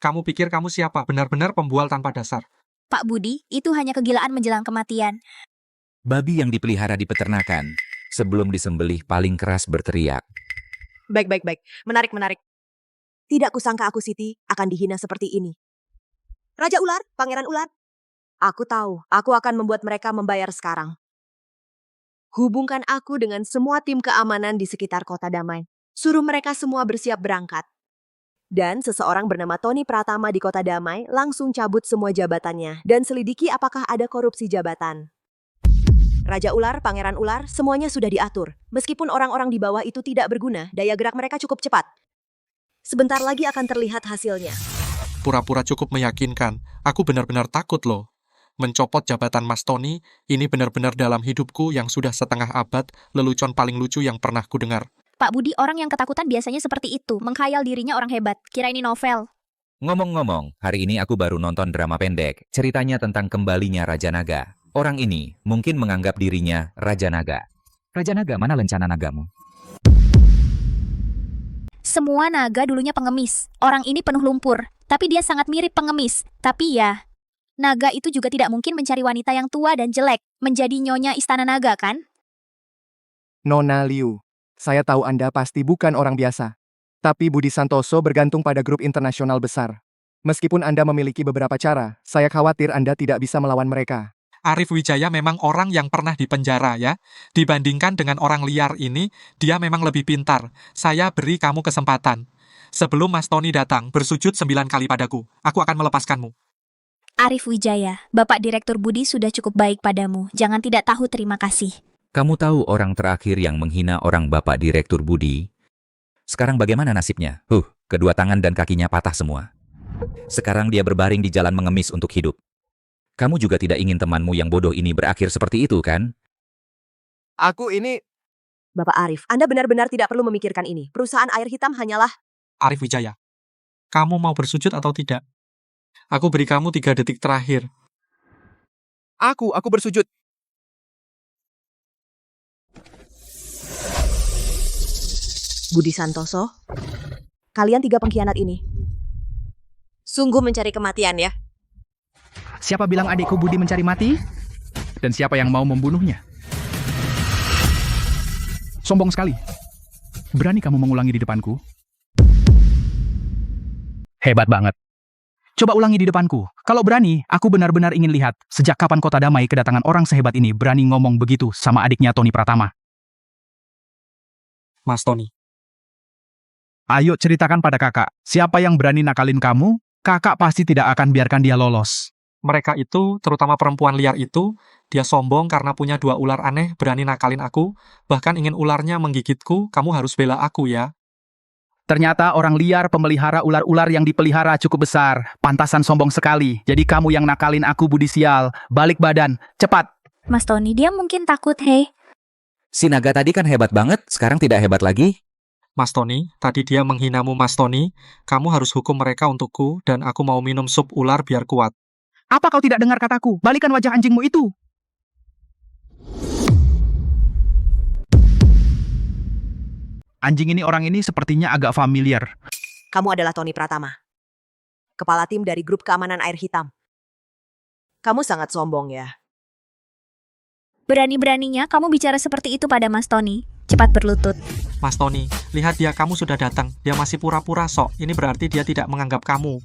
Kamu pikir kamu siapa? Benar-benar pembual tanpa dasar. Pak Budi, itu hanya kegilaan menjelang kematian. Babi yang dipelihara di peternakan, sebelum disembelih paling keras berteriak. Baik. Menarik. Tidak kusangka aku Siti akan dihina seperti ini. Raja Ular, Pangeran Ular. Aku tahu, aku akan membuat mereka membayar sekarang. Hubungkan aku dengan semua tim keamanan di sekitar Kota Damai. Suruh mereka semua bersiap berangkat. Dan seseorang bernama Tony Pratama di Kota Damai langsung cabut semua jabatannya dan selidiki apakah ada korupsi jabatan. Raja Ular, Pangeran Ular, semuanya sudah diatur. Meskipun orang-orang di bawah itu tidak berguna, daya gerak mereka cukup cepat. Sebentar lagi akan terlihat hasilnya. Pura-pura cukup meyakinkan. Aku benar-benar takut loh. Mencopot jabatan Mas Tony, ini benar-benar dalam hidupku yang sudah setengah abad, lelucon paling lucu yang pernah kudengar. Pak Budi, orang yang ketakutan biasanya seperti itu, mengkhayal dirinya orang hebat. Kira ini novel. Ngomong-ngomong, hari ini aku baru nonton drama pendek, ceritanya tentang kembalinya Raja Naga. Orang ini mungkin menganggap dirinya Raja Naga. Raja Naga, mana lencana nagamu? Semua naga dulunya pengemis. Orang ini penuh lumpur, tapi dia sangat mirip pengemis. Tapi ya, naga itu juga tidak mungkin mencari wanita yang tua dan jelek, menjadi nyonya istana naga, kan? Nona Liu, saya tahu Anda pasti bukan orang biasa. Tapi Budi Santoso bergantung pada grup internasional besar. Meskipun Anda memiliki beberapa cara, saya khawatir Anda tidak bisa melawan mereka. Arif Wijaya memang orang yang pernah dipenjara ya. Dibandingkan dengan orang liar ini, dia memang lebih pintar. Saya beri kamu kesempatan. Sebelum Mas Tony datang, bersujud 9 kali padaku. Aku akan melepaskanmu. Arif Wijaya, Bapak Direktur Budi sudah cukup baik padamu. Jangan tidak tahu terima kasih. Kamu tahu orang terakhir yang menghina orang Bapak Direktur Budi? Sekarang bagaimana nasibnya? Kedua tangan dan kakinya patah semua. Sekarang dia berbaring di jalan mengemis untuk hidup. Kamu juga tidak ingin temanmu yang bodoh ini berakhir seperti itu, kan? Aku ini... Bapak Arif, Anda benar-benar tidak perlu memikirkan ini. Perusahaan air hitam hanyalah... Arif Wijaya, kamu mau bersujud atau tidak? Aku beri kamu 3 detik terakhir. Aku bersujud. Budi Santoso, kalian 3 pengkhianat ini. Sungguh mencari kematian ya. Siapa bilang adikku Budi mencari mati? Dan siapa yang mau membunuhnya? Sombong sekali. Berani kamu mengulangi di depanku? Hebat banget. Coba ulangi di depanku. Kalau berani, aku benar-benar ingin lihat sejak kapan Kota Damai kedatangan orang sehebat ini berani ngomong begitu sama adiknya Tony Pratama. Mas Tony. Ayo ceritakan pada kakak, siapa yang berani nakalin kamu? Kakak pasti tidak akan biarkan dia lolos. Mereka itu, terutama perempuan liar itu, dia sombong karena punya 2 ular aneh, berani nakalin aku, bahkan ingin ularnya menggigitku, kamu harus bela aku ya. Ternyata orang liar pemelihara ular-ular yang dipelihara cukup besar. Pantasan sombong sekali. Jadi kamu yang nakalin aku Budi sial. Balik badan, cepat. Mas Tony, dia mungkin takut, hei. Si naga tadi kan hebat banget, sekarang tidak hebat lagi. Mas Tony, tadi dia menghinamu Mas Tony, kamu harus hukum mereka untukku, dan aku mau minum sup ular biar kuat. Apa kau tidak dengar kataku? Balikan wajah anjingmu itu. Anjing ini orang ini sepertinya agak familiar. Kamu adalah Tony Pratama, kepala tim dari grup keamanan air hitam. Kamu sangat sombong ya. Berani-beraninya kamu bicara seperti itu pada Mas Tony. Cepat berlutut. Mas Tony, lihat dia, kamu sudah datang. Dia masih pura-pura sok. Ini berarti dia tidak menganggap kamu.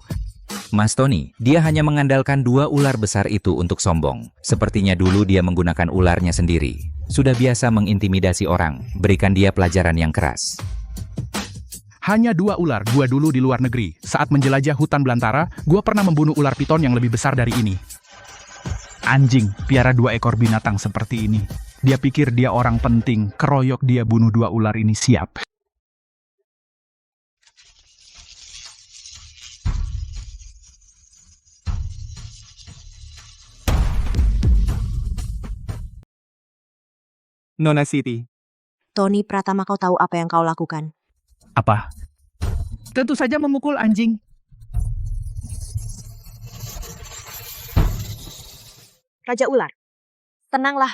Mas Tony, dia hanya mengandalkan 2 ular besar itu untuk sombong. Sepertinya dulu dia menggunakan ularnya sendiri. Sudah biasa mengintimidasi orang. Berikan dia pelajaran yang keras. Hanya 2 ular, gua dulu di luar negeri. Saat menjelajah hutan belantara, gua pernah membunuh ular piton yang lebih besar dari ini. Anjing, piara 2 ekor binatang seperti ini. Dia pikir dia orang penting, keroyok dia bunuh 2 ular ini siap. Nona Siti, Tony Pratama, kau tahu apa yang kau lakukan? Apa? Tentu saja memukul anjing. Raja Ular, tenanglah.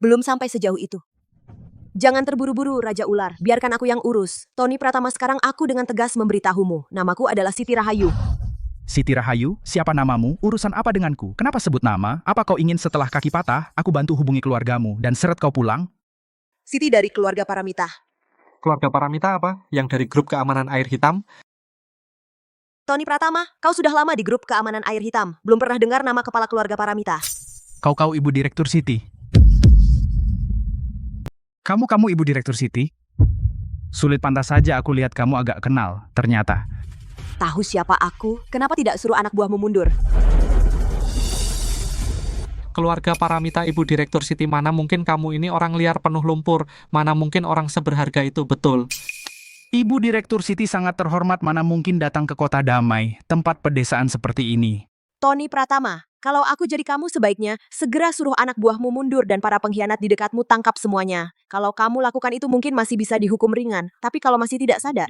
Belum sampai sejauh itu. Jangan terburu-buru, Raja Ular. Biarkan aku yang urus. Tony Pratama, sekarang aku dengan tegas memberitahumu. Namaku adalah Siti Rahayu. Siti Rahayu, siapa namamu? Urusan apa denganku? Kenapa sebut nama? Apa kau ingin setelah kaki patah, aku bantu hubungi keluargamu dan seret kau pulang? Siti dari keluarga Paramita. Keluarga Paramita apa? Yang dari grup keamanan air hitam? Tony Pratama, kau sudah lama di grup keamanan air hitam. Belum pernah dengar nama kepala keluarga Paramita. Kau Ibu Direktur Siti. Kamu Ibu Direktur Siti? Sulit pantas saja aku lihat kamu agak kenal, ternyata. Tahu siapa aku? Kenapa tidak suruh anak buahmu mundur? Keluarga Paramita Ibu Direktur Siti, mana mungkin kamu ini orang liar penuh lumpur. Mana mungkin orang seberharga itu, betul. Ibu Direktur Siti sangat terhormat, mana mungkin datang ke kota damai, tempat pedesaan seperti ini. Tony Pratama, kalau aku jadi kamu sebaiknya segera suruh anak buahmu mundur dan para pengkhianat di dekatmu tangkap semuanya. Kalau kamu lakukan itu mungkin masih bisa dihukum ringan, tapi kalau masih tidak sadar,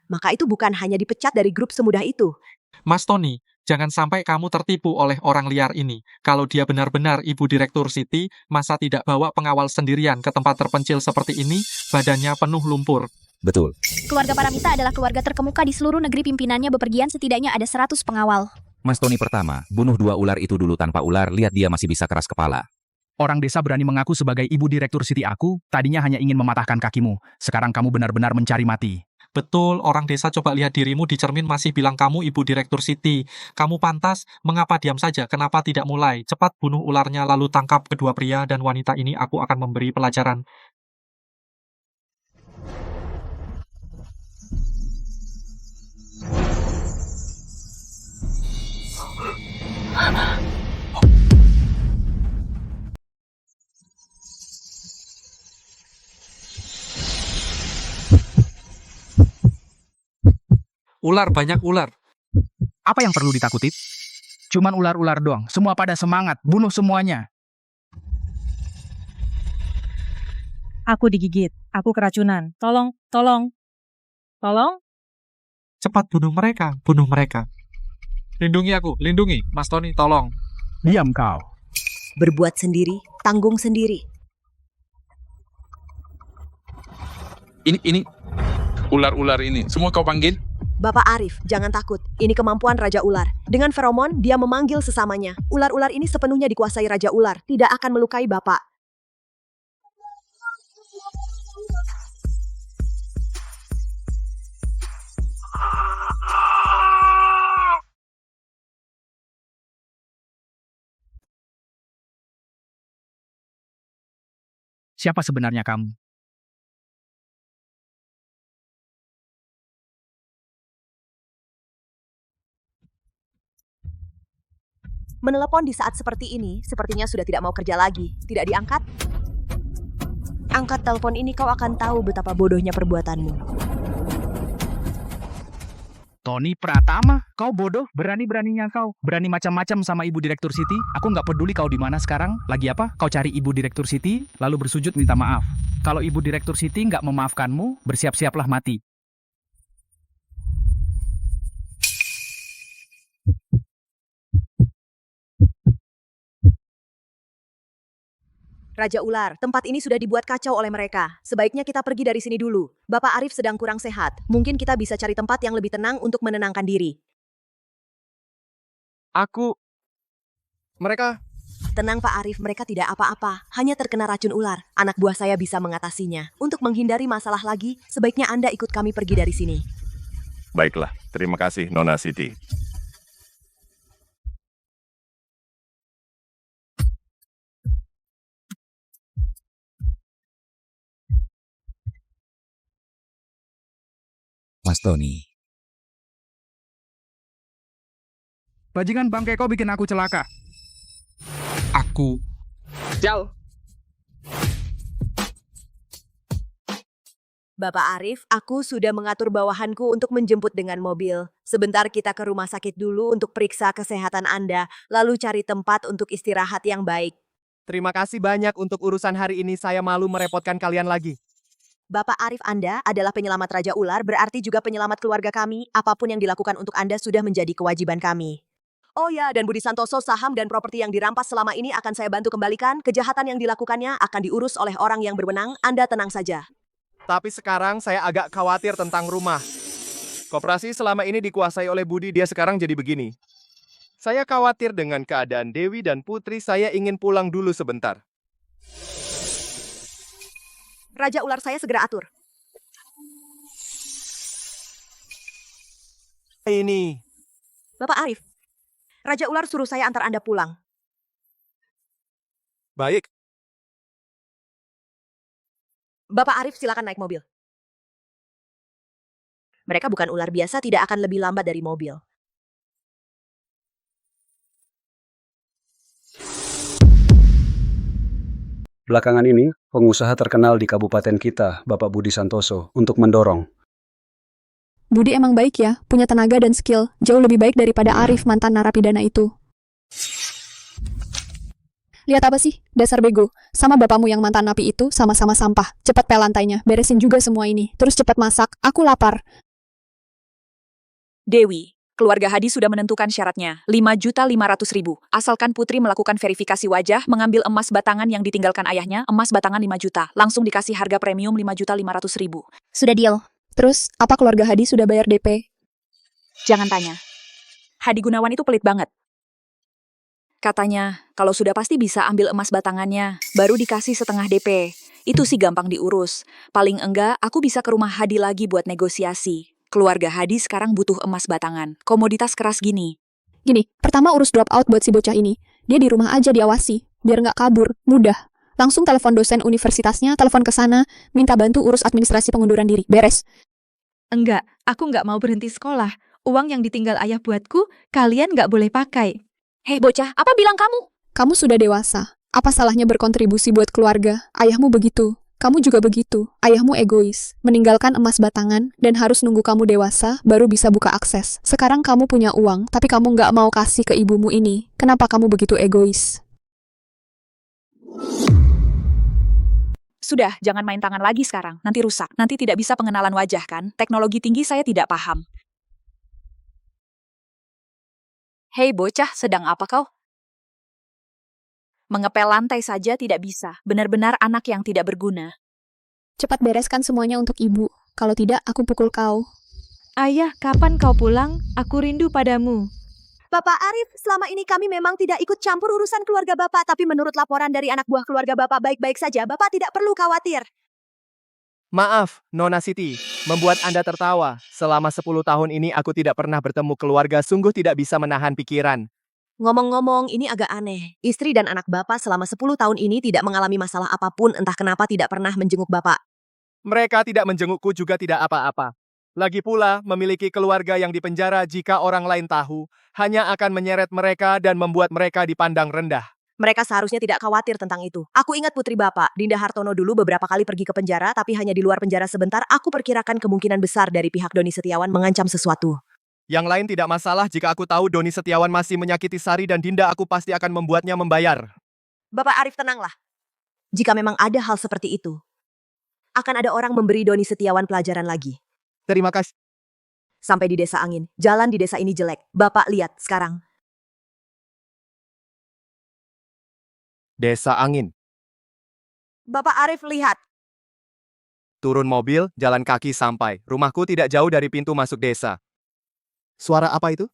maka itu bukan hanya dipecat dari grup semudah itu. Mas Tony, jangan sampai kamu tertipu oleh orang liar ini. Kalau dia benar-benar Ibu Direktur Siti, masa tidak bawa pengawal sendirian ke tempat terpencil seperti ini, badannya penuh lumpur. Betul. Keluarga Paramita adalah keluarga terkemuka di seluruh negeri, pimpinannya bepergian setidaknya ada 100 pengawal. Mas Tony pertama, bunuh 2 ular itu dulu tanpa ular, lihat dia masih bisa keras kepala. Orang desa berani mengaku sebagai Ibu Direktur Siti aku, tadinya hanya ingin mematahkan kakimu. Sekarang kamu benar-benar mencari mati. Betul, orang desa coba lihat dirimu di cermin masih bilang kamu Ibu Direktur Siti. Kamu pantas, mengapa diam saja? Kenapa tidak mulai? Cepat bunuh ularnya lalu tangkap kedua pria dan wanita ini, aku akan memberi pelajaran. Ular, banyak ular. Apa yang perlu ditakuti? Cuman ular-ular doang, semua pada semangat, bunuh semuanya. Aku digigit. Aku keracunan. Tolong, tolong. Tolong? Cepat bunuh mereka, bunuh mereka. Lindungi aku, lindungi. Mas Tony, tolong. Diam kau. Berbuat sendiri, tanggung sendiri. Ini ular-ular ini, semua kau panggil? Bapak Arif, jangan takut. Ini kemampuan Raja Ular. Dengan feromon, dia memanggil sesamanya. Ular-ular ini sepenuhnya dikuasai Raja Ular. Tidak akan melukai Bapak. Siapa sebenarnya kamu? Menelepon di saat seperti ini, sepertinya sudah tidak mau kerja lagi. Tidak diangkat? Angkat telepon ini, kau akan tahu betapa bodohnya perbuatanmu. Tony Pratama, kau bodoh, berani-beraninya kau. Berani macam-macam sama Ibu Direktur Siti. Aku nggak peduli kau di mana sekarang. Lagi apa? Kau cari Ibu Direktur Siti, lalu bersujud minta maaf. Kalau Ibu Direktur Siti nggak memaafkanmu, bersiap-siaplah mati. Raja Ular, tempat ini sudah dibuat kacau oleh mereka. Sebaiknya kita pergi dari sini dulu. Bapak Arif sedang kurang sehat. Mungkin kita bisa cari tempat yang lebih tenang untuk menenangkan diri. Mereka... Tenang Pak Arif, mereka tidak apa-apa. Hanya terkena racun ular. Anak buah saya bisa mengatasinya. Untuk menghindari masalah lagi, sebaiknya Anda ikut kami pergi dari sini. Baiklah, terima kasih Nona Siti. Mas Tony. Bajingan bangke kau bikin aku celaka. Aku. Jal. Bapak Arif, aku sudah mengatur bawahanku untuk menjemput dengan mobil. Sebentar kita ke rumah sakit dulu untuk periksa kesehatan Anda, lalu cari tempat untuk istirahat yang baik. Terima kasih banyak untuk urusan hari ini. Saya malu merepotkan kalian lagi. Bapak Arif, Anda adalah penyelamat Raja Ular, berarti juga penyelamat keluarga kami. Apapun yang dilakukan untuk Anda sudah menjadi kewajiban kami. Oh ya, dan Budi Santoso, saham dan properti yang dirampas selama ini akan saya bantu kembalikan. Kejahatan yang dilakukannya akan diurus oleh orang yang berwenang. Anda tenang saja. Tapi sekarang saya agak khawatir tentang rumah. Koperasi selama ini dikuasai oleh Budi, dia sekarang jadi begini. Saya khawatir dengan keadaan Dewi dan Putri, saya ingin pulang dulu sebentar. Raja Ular, saya segera atur. Ini. Bapak Arif, Raja Ular suruh saya antar Anda pulang. Baik. Bapak Arif, silakan naik mobil. Mereka bukan ular biasa, tidak akan lebih lambat dari mobil. Belakangan ini, pengusaha terkenal di kabupaten kita, Bapak Budi Santoso, untuk mendorong. Budi emang baik ya, punya tenaga dan skill. Jauh lebih baik daripada Arif, mantan narapidana itu. Lihat apa sih? Dasar bego. Sama bapakmu yang mantan napi itu, sama-sama sampah. Cepat pel lantainya, beresin juga semua ini. Terus cepat masak, aku lapar. Dewi, keluarga Hadi sudah menentukan syaratnya, 5.500.000. Asalkan Putri melakukan verifikasi wajah, mengambil emas batangan yang ditinggalkan ayahnya, emas batangan 5 juta. Langsung dikasih harga premium 5.500.000. Sudah deal. Terus, apa keluarga Hadi sudah bayar DP? Jangan tanya. Hadi Gunawan itu pelit banget. Katanya, kalau sudah pasti bisa ambil emas batangannya, baru dikasih setengah DP. Itu sih gampang diurus. Paling enggak, aku bisa ke rumah Hadi lagi buat negosiasi. Keluarga Hadi sekarang butuh emas batangan. Komoditas keras gini. Gini, pertama urus drop out buat si bocah ini. Dia di rumah aja diawasi, biar nggak kabur, mudah. Langsung telepon dosen universitasnya, telepon ke sana, minta bantu urus administrasi pengunduran diri. Beres. Enggak, aku nggak mau berhenti sekolah. Uang yang ditinggal ayah buatku, kalian nggak boleh pakai. Hei bocah, apa bilang kamu? Kamu sudah dewasa. Apa salahnya berkontribusi buat keluarga? Ayahmu begitu. Kamu juga begitu. Ayahmu egois, meninggalkan emas batangan, dan harus nunggu kamu dewasa, baru bisa buka akses. Sekarang kamu punya uang, tapi kamu nggak mau kasih ke ibumu ini. Kenapa kamu begitu egois? Sudah, jangan main tangan lagi sekarang. Nanti rusak. Nanti tidak bisa pengenalan wajah kan? Teknologi tinggi saya tidak paham. Hei bocah, sedang apa kau? Mengepel lantai saja tidak bisa. Benar-benar anak yang tidak berguna. Cepat bereskan semuanya untuk ibu. Kalau tidak, aku pukul kau. Ayah, kapan kau pulang? Aku rindu padamu. Bapak Arif, selama ini kami memang tidak ikut campur urusan keluarga Bapak, tapi menurut laporan dari anak buah keluarga Bapak baik-baik saja. Bapak tidak perlu khawatir. Maaf, Nona Siti, membuat Anda tertawa. Selama 10 tahun ini aku tidak pernah bertemu keluarga, sungguh tidak bisa menahan pikiran. Ngomong-ngomong, ini agak aneh. Istri dan anak Bapak selama 10 tahun ini tidak mengalami masalah apapun, entah kenapa tidak pernah menjenguk Bapak. Mereka tidak menjengukku juga tidak apa-apa. Lagi pula, memiliki keluarga yang dipenjara jika orang lain tahu, hanya akan menyeret mereka dan membuat mereka dipandang rendah. Mereka seharusnya tidak khawatir tentang itu. Aku ingat putri Bapak, Dinda Hartono dulu beberapa kali pergi ke penjara, tapi hanya di luar penjara sebentar. Aku perkirakan kemungkinan besar dari pihak Doni Setiawan mengancam sesuatu. Yang lain tidak masalah jika aku tahu Doni Setiawan masih menyakiti Sari dan Dinda, aku pasti akan membuatnya membayar. Bapak Arif, tenanglah. Jika memang ada hal seperti itu, akan ada orang memberi Doni Setiawan pelajaran lagi. Terima kasih. Sampai di Desa Angin. Jalan di desa ini jelek. Bapak lihat sekarang. Desa Angin. Bapak Arif lihat. Turun mobil, jalan kaki sampai. Rumahku tidak jauh dari pintu masuk desa. Suara apa itu?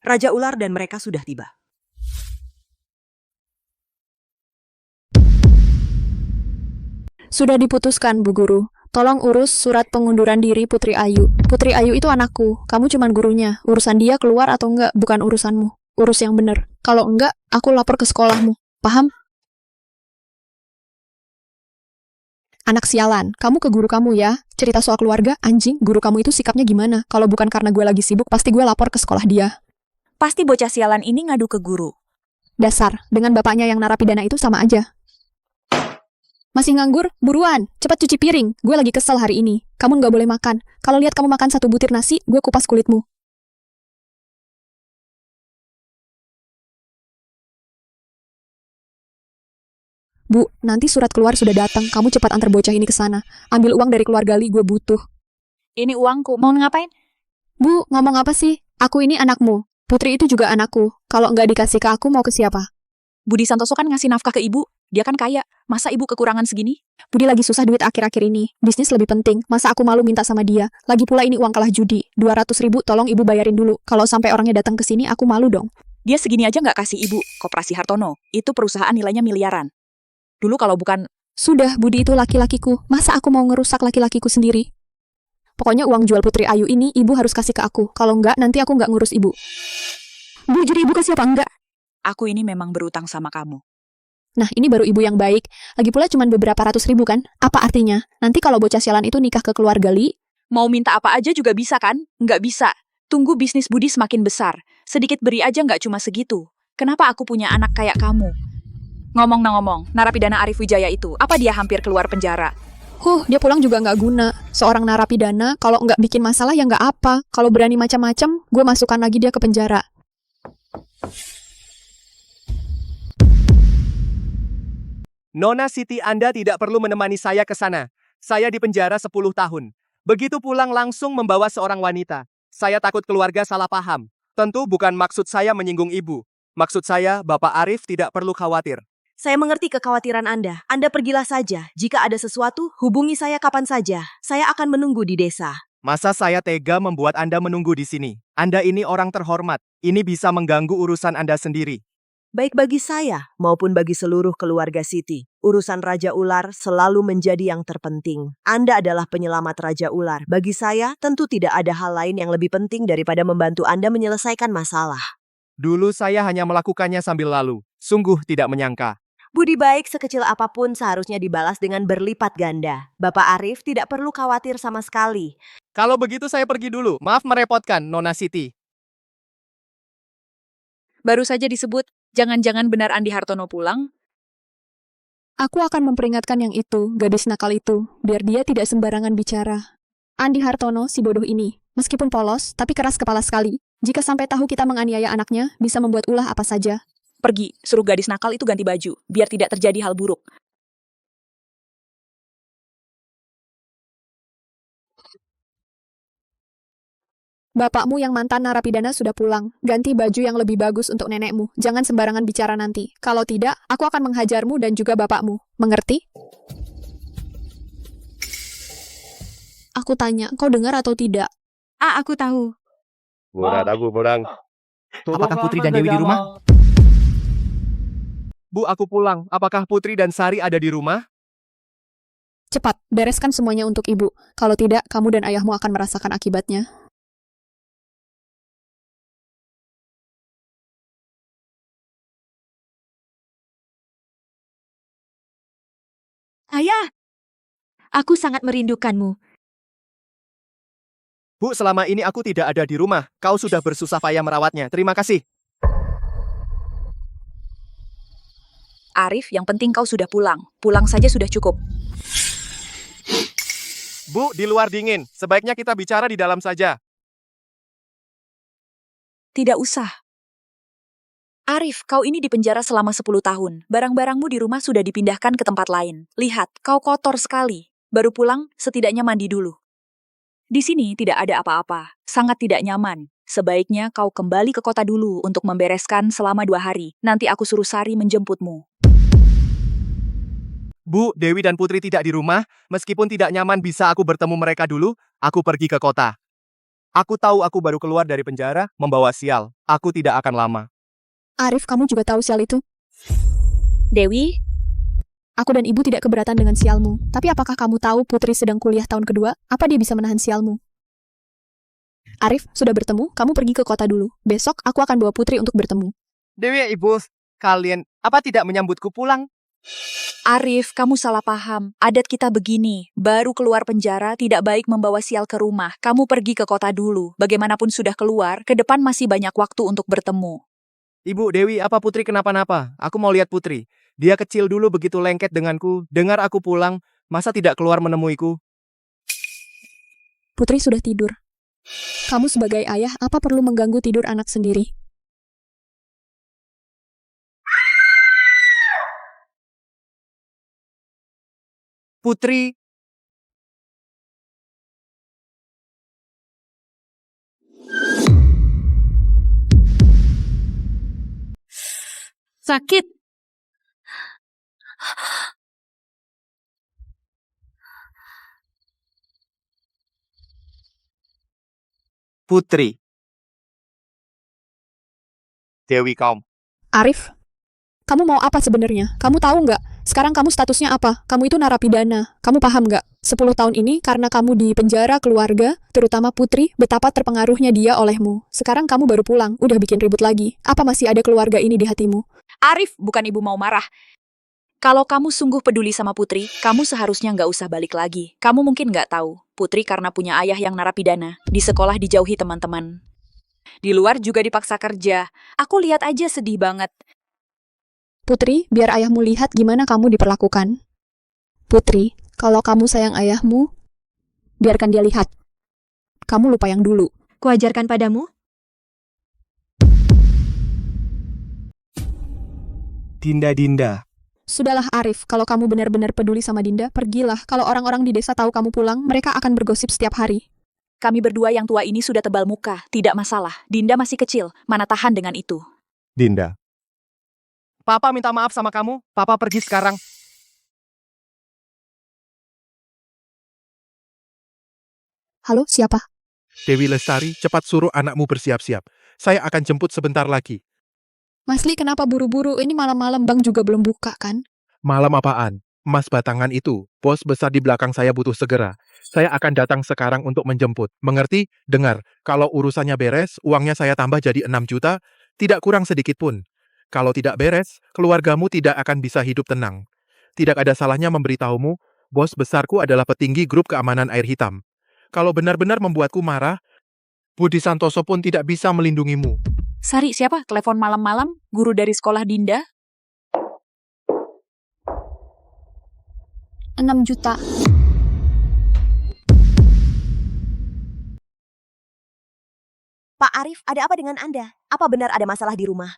Raja Ular dan mereka sudah tiba. Sudah diputuskan, Bu Guru. Tolong urus surat pengunduran diri Putri Ayu. Putri Ayu itu anakku. Kamu cuman gurunya. Urusan dia keluar atau enggak bukan urusanmu. Urus yang benar. Kalau enggak, aku lapor ke sekolahmu. Paham? Anak sialan, kamu ke guru kamu ya. Cerita soal keluarga, anjing, guru kamu itu sikapnya gimana? Kalau bukan karena gue lagi sibuk, pasti gue lapor ke sekolah dia. Pasti bocah sialan ini ngadu ke guru. Dasar, dengan bapaknya yang narapidana itu sama aja. Masih nganggur? Buruan, cepat cuci piring. Gue lagi kesel hari ini. Kamu nggak boleh makan. Kalau lihat kamu makan 1 butir nasi, gue kupas kulitmu. Bu, nanti surat keluar sudah datang. Kamu cepat antar bocah ini ke sana. Ambil uang dari keluarga Li, gue butuh. Ini uangku, mau ngapain? Bu, ngomong apa sih? Aku ini anakmu. Putri itu juga anakku. Kalau nggak dikasih ke aku, mau ke siapa? Budi Santoso kan ngasih nafkah ke ibu. Dia kan kaya. Masa ibu kekurangan segini? Budi lagi susah duit akhir-akhir ini. Bisnis lebih penting. Masa aku malu minta sama dia? Lagi pula ini uang kalah judi. 200.000 tolong ibu bayarin dulu. Kalau sampai orangnya datang ke sini, aku malu dong. Dia segini aja nggak kasih ibu. Koperasi Hartono. Itu perusahaan nilainya miliaran. Dulu kalau bukan... Sudah, Budi itu laki-lakiku. Masa aku mau ngerusak laki-lakiku sendiri? Pokoknya uang jual Putri Ayu ini ibu harus kasih ke aku. Kalau enggak, nanti aku nggak ngurus ibu. Bu, jadi ibu kasih apa enggak? Aku ini memang berutang sama kamu. Nah, ini baru ibu yang baik. Lagi pula cuma beberapa ratus ribu kan? Apa artinya? Nanti kalau bocah sialan itu nikah ke keluarga Li? Mau minta apa aja juga bisa kan? Nggak bisa. Tunggu bisnis Budi semakin besar. Sedikit beri aja nggak cuma segitu. Kenapa aku punya anak kayak kamu? Ngomong-ngomong, narapidana Arif Wijaya itu, apa dia hampir keluar penjara? Dia pulang juga nggak guna. Seorang narapidana, kalau nggak bikin masalah ya nggak apa. Kalau berani macam-macam, gue masukkan lagi dia ke penjara. Nona Siti, Anda tidak perlu menemani saya ke sana. Saya di penjara 10 tahun. Begitu pulang langsung membawa seorang wanita. Saya takut keluarga salah paham. Tentu bukan maksud saya menyinggung ibu. Maksud saya, Bapak Arif tidak perlu khawatir. Saya mengerti kekhawatiran Anda. Anda pergilah saja. Jika ada sesuatu, hubungi saya kapan saja. Saya akan menunggu di desa. Masa saya tega membuat Anda menunggu di sini? Anda ini orang terhormat. Ini bisa mengganggu urusan Anda sendiri. Baik bagi saya maupun bagi seluruh keluarga Siti, urusan Raja Ular selalu menjadi yang terpenting. Anda adalah penyelamat Raja Ular. Bagi saya, tentu tidak ada hal lain yang lebih penting daripada membantu Anda menyelesaikan masalah. Dulu saya hanya melakukannya sambil lalu. Sungguh tidak menyangka. Budi baik sekecil apapun seharusnya dibalas dengan berlipat ganda. Bapak Arif tidak perlu khawatir sama sekali. Kalau begitu saya pergi dulu. Maaf merepotkan, Nona Siti. Baru saja disebut, jangan-jangan benar Andi Hartono pulang? Aku akan memperingatkan yang itu, gadis nakal itu, biar dia tidak sembarangan bicara. Andi Hartono, si bodoh ini, meskipun polos, tapi keras kepala sekali. Jika sampai tahu kita menganiaya anaknya, bisa membuat ulah apa saja. Pergi, suruh gadis nakal itu ganti baju, biar tidak terjadi hal buruk. Bapakmu yang mantan narapidana sudah pulang. Ganti baju yang lebih bagus untuk nenekmu. Jangan sembarangan bicara nanti. Kalau tidak, aku akan menghajarmu dan juga bapakmu. Mengerti? Aku tanya, kau dengar atau tidak? Aku tahu. Burang. Apakah Putri dan Dewi di rumah? Bu, aku pulang. Apakah Putri dan Sari ada di rumah? Cepat, bereskan semuanya untuk ibu. Kalau tidak, kamu dan ayahmu akan merasakan akibatnya. Ayah, aku sangat merindukanmu. Bu, selama ini aku tidak ada di rumah. Kau sudah bersusah payah merawatnya. Terima kasih. Arif, yang penting kau sudah pulang. Pulang saja sudah cukup. Bu, di luar dingin. Sebaiknya kita bicara di dalam saja. Tidak usah. Arif, kau ini dipenjara selama 10 tahun. Barang-barangmu di rumah sudah dipindahkan ke tempat lain. Lihat, kau kotor sekali. Baru pulang, setidaknya mandi dulu. Di sini tidak ada apa-apa. Sangat tidak nyaman. Sebaiknya kau kembali ke kota dulu untuk membereskan selama 2 hari. Nanti aku suruh Sari menjemputmu. Bu, Dewi dan Putri tidak di rumah. Meskipun tidak nyaman bisa aku bertemu mereka dulu, aku pergi ke kota. Aku tahu aku baru keluar dari penjara, membawa sial. Aku tidak akan lama. Arif, kamu juga tahu sial itu? Dewi? Aku dan ibu tidak keberatan dengan sialmu. Tapi apakah kamu tahu Putri sedang kuliah tahun kedua? Apa dia bisa menahan sialmu? Arif, sudah bertemu? Kamu pergi ke kota dulu. Besok aku akan bawa Putri untuk bertemu. Dewi, ibu, kalian apa tidak menyambutku pulang? Arif, kamu salah paham. Adat kita begini. Baru keluar penjara, tidak baik membawa sial ke rumah. Kamu pergi ke kota dulu. Bagaimanapun sudah keluar, ke depan masih banyak waktu untuk bertemu. Ibu Dewi, apa Putri kenapa-napa? Aku mau lihat Putri. Dia kecil dulu begitu lengket denganku. Dengar aku pulang, masa tidak keluar menemuiku? Putri sudah tidur. Kamu sebagai ayah, apa perlu mengganggu tidur anak sendiri? Putri, Sakit. Putri. Dewi kaum. Arif, kamu mau apa sebenarnya? Kamu tahu nggak? Sekarang kamu statusnya apa? Kamu itu narapidana. Kamu paham nggak? 10 tahun ini karena kamu di penjara keluarga, terutama Putri, betapa terpengaruhnya dia olehmu. Sekarang kamu baru pulang, udah bikin ribut lagi. Apa masih ada keluarga ini di hatimu? Arif, bukan ibu mau marah. Kalau kamu sungguh peduli sama Putri, kamu seharusnya nggak usah balik lagi. Kamu mungkin nggak tahu, Putri karena punya ayah yang narapidana, di sekolah dijauhi teman-teman. Di luar juga dipaksa kerja. Aku lihat aja sedih banget. Putri, biar ayahmu lihat gimana kamu diperlakukan. Putri, kalau kamu sayang ayahmu, biarkan dia lihat. Kamu lupa yang dulu. Kuajarkan padamu? Dinda. Sudahlah Arif, kalau kamu benar-benar peduli sama Dinda, pergilah. Kalau orang-orang di desa tahu kamu pulang, mereka akan bergosip setiap hari. Kami berdua yang tua ini sudah tebal muka, tidak masalah. Dinda masih kecil, mana tahan dengan itu. Dinda. Papa minta maaf sama kamu. Papa pergi sekarang. Halo, siapa? Dewi Lestari, cepat suruh anakmu bersiap-siap. Saya akan jemput sebentar lagi. Mas Li, kenapa buru-buru? Ini malam-malam bank juga belum buka, kan? Malam apaan? Emas batangan itu, bos besar di belakang saya butuh segera. Saya akan datang sekarang untuk menjemput. Mengerti? Dengar, kalau urusannya beres, uangnya saya tambah jadi 6 juta, tidak kurang sedikit pun. Kalau tidak beres, keluargamu tidak akan bisa hidup tenang. Tidak ada salahnya memberitahumu, bos besarku adalah petinggi grup keamanan air hitam. Kalau benar-benar membuatku marah, Budi Santoso pun tidak bisa melindungimu. Sari, siapa? Telepon malam-malam? Guru dari sekolah Dinda? 6 juta. Pak Arif, ada apa dengan Anda? Apa benar ada masalah di rumah?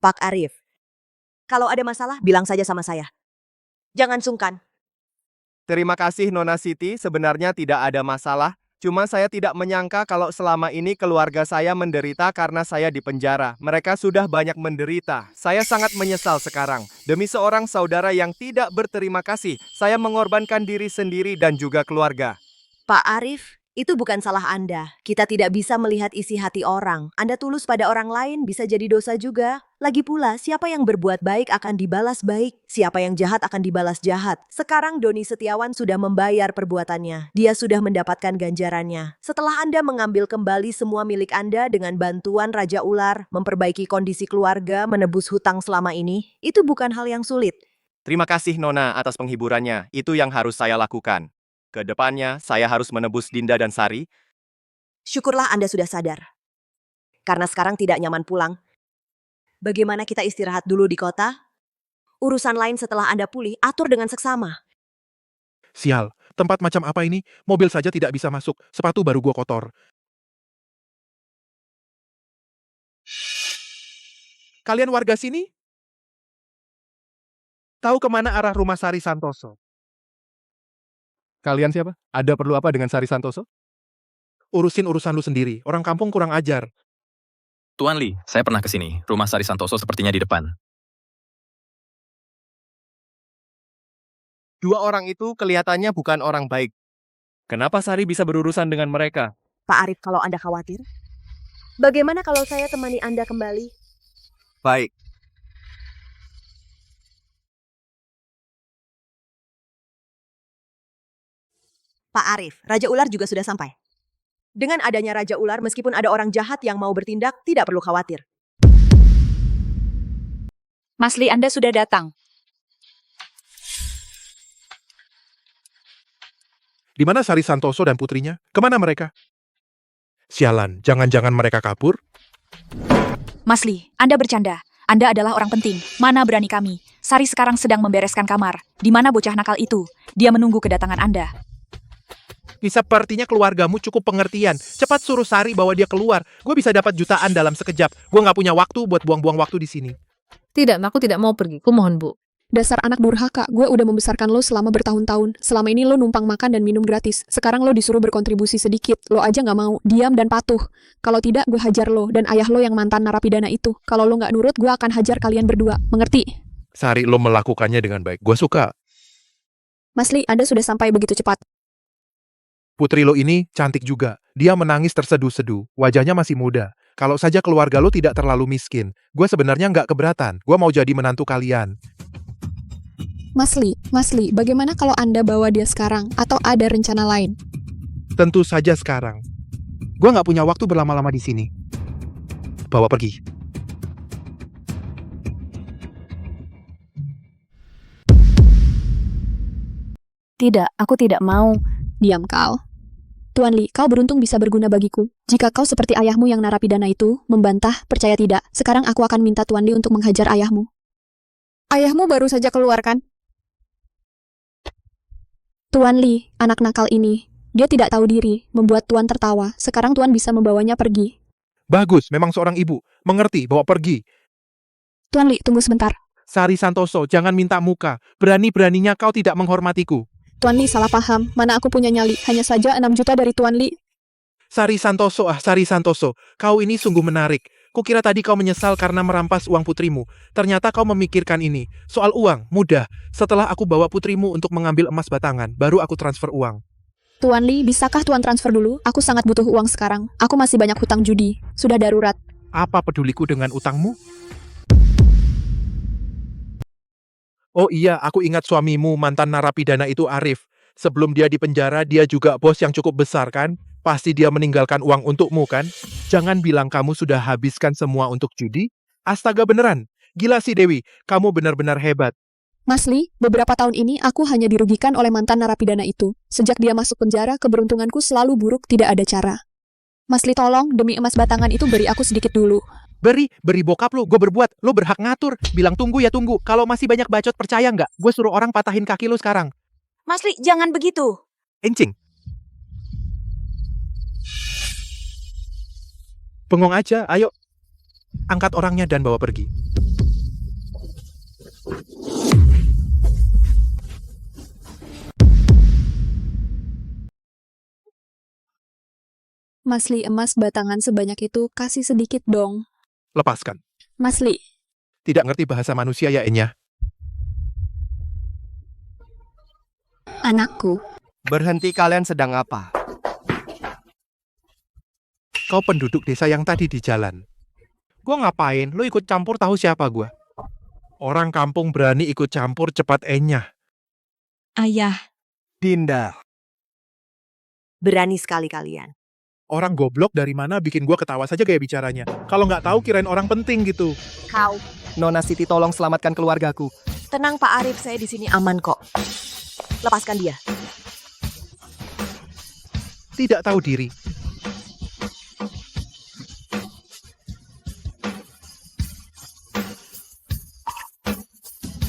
Pak Arif, kalau ada masalah, bilang saja sama saya. Jangan sungkan. Terima kasih Nona Siti, sebenarnya tidak ada masalah. Cuma saya tidak menyangka kalau selama ini keluarga saya menderita karena saya di penjara. Mereka sudah banyak menderita. Saya sangat menyesal sekarang. Demi seorang saudara yang tidak berterima kasih, saya mengorbankan diri sendiri dan juga keluarga. Pak Arif, itu bukan salah Anda. Kita tidak bisa melihat isi hati orang. Anda tulus pada orang lain bisa jadi dosa juga. Lagi pula, siapa yang berbuat baik akan dibalas baik. Siapa yang jahat akan dibalas jahat. Sekarang Doni Setiawan sudah membayar perbuatannya. Dia sudah mendapatkan ganjarannya. Setelah Anda mengambil kembali semua milik Anda dengan bantuan Raja Ular, memperbaiki kondisi keluarga, menebus hutang selama ini, itu bukan hal yang sulit. Terima kasih Nona atas penghiburannya. Itu yang harus saya lakukan. Kedepannya, saya harus menebus Dinda dan Sari. Syukurlah Anda sudah sadar. Karena sekarang tidak nyaman pulang. Bagaimana kita istirahat dulu di kota? Urusan lain setelah Anda pulih, atur dengan seksama. Sial, tempat macam apa ini? Mobil saja tidak bisa masuk, sepatu baru gua kotor. Kalian warga sini? Tahu kemana arah rumah Sari Santoso? Kalian siapa? Ada perlu apa dengan Sari Santoso? Urusin urusan lu sendiri, orang kampung kurang ajar. Tuan Li, saya pernah ke sini. Rumah Sari Santoso sepertinya di depan. Dua orang itu kelihatannya bukan orang baik. Kenapa Sari bisa berurusan dengan mereka? Pak Arif, kalau Anda khawatir, bagaimana kalau saya temani Anda kembali? Baik. Pak Arif, Raja Ular juga sudah sampai. Dengan adanya Raja Ular, meskipun ada orang jahat yang mau bertindak, tidak perlu khawatir. Mas Li, Anda sudah datang. Di mana Sari Santoso dan putrinya? Kemana mereka? Sialan, jangan-jangan mereka kabur? Masli, Anda bercanda. Anda adalah orang penting. Mana berani kami? Sari sekarang sedang membereskan kamar. Di mana bocah nakal itu? Dia menunggu kedatangan Anda. Sepertinya keluargamu cukup pengertian. Cepat suruh Sari bawa dia keluar. Gue bisa dapat jutaan dalam sekejap. Gue nggak punya waktu buat buang-buang waktu di sini. Tidak, aku tidak mau pergi. Kumohon, Bu. Dasar anak durhaka, gue udah membesarkan lo selama bertahun-tahun. Selama ini lo numpang makan dan minum gratis. Sekarang lo disuruh berkontribusi sedikit. Lo aja nggak mau, diam dan patuh. Kalau tidak, gue hajar lo dan ayah lo yang mantan narapidana itu. Kalau lo nggak nurut, gue akan hajar kalian berdua. Mengerti? Sari, lo melakukannya dengan baik. Gue suka. Masli, Anda sudah sampai begitu cepat. Putri lo ini cantik juga. Dia menangis terseduh-seduh. Wajahnya masih muda. Kalau saja keluarga lo tidak terlalu miskin. Gue sebenarnya nggak keberatan. Gue mau jadi menantu kalian. Masli, bagaimana kalau Anda bawa dia sekarang? Atau ada rencana lain? Tentu saja sekarang. Gue nggak punya waktu berlama-lama di sini. Bawa pergi. Tidak, aku tidak mau. Diam kau. Tuan Li, kau beruntung bisa berguna bagiku. Jika kau seperti ayahmu yang narapidana itu, membantah, percaya tidak, sekarang aku akan minta Tuan Li untuk menghajar ayahmu. Ayahmu baru saja keluar kan? Tuan Li, anak nakal ini, dia tidak tahu diri, membuat Tuan tertawa. Sekarang Tuan bisa membawanya pergi. Bagus, memang seorang ibu. Mengerti, bawa pergi. Tuan Li, tunggu sebentar. Sari Santoso, jangan minta muka. Berani-beraninya kau tidak menghormatiku. Tuan Li salah paham, mana aku punya nyali, hanya saja 6 juta dari Tuan Li. Sari Santoso, kau ini sungguh menarik. Kukira tadi kau menyesal karena merampas uang putrimu. Ternyata kau memikirkan ini. Soal uang, mudah. Setelah aku bawa putrimu untuk mengambil emas batangan, baru aku transfer uang. Tuan Li, bisakah Tuan transfer dulu? Aku sangat butuh uang sekarang. Aku masih banyak hutang judi. Sudah darurat. Apa peduliku dengan utangmu? Oh iya, aku ingat suamimu, mantan narapidana itu Arif. Sebelum dia di penjara, dia juga bos yang cukup besar kan? Pasti dia meninggalkan uang untukmu kan? Jangan bilang kamu sudah habiskan semua untuk judi. Astaga beneran. Gila sih Dewi, kamu benar-benar hebat. Mas Li, beberapa tahun ini aku hanya dirugikan oleh mantan narapidana itu. Sejak dia masuk penjara, keberuntunganku selalu buruk, tidak ada cara. Mas Li tolong, demi emas batangan itu beri aku sedikit dulu. Beri bokap lo, gue berbuat. Lo berhak ngatur. Bilang tunggu ya tunggu. Kalau masih banyak bacot percaya nggak? Gue suruh orang patahin kaki lo sekarang. Mas Li, jangan begitu. Encing. Bengong aja, ayo. Angkat orangnya dan bawa pergi. Mas Li, emas batangan sebanyak itu kasih sedikit dong. Lepaskan. Mas Li. Tidak ngerti bahasa manusia ya, Enya? Anakku. Berhenti, kalian sedang apa? Kau penduduk desa yang tadi di jalan. Gua ngapain? Lu ikut campur tahu siapa gua? Orang kampung berani ikut campur cepat Enya. Ayah. Dinda. Berani sekali kalian. Orang goblok dari mana bikin gua ketawa saja kayak bicaranya. Kalau nggak tahu kirain orang penting gitu. Kau. Nona Siti tolong selamatkan keluargaku. Tenang Pak Arif, saya di sini aman kok. Lepaskan dia. Tidak tahu diri.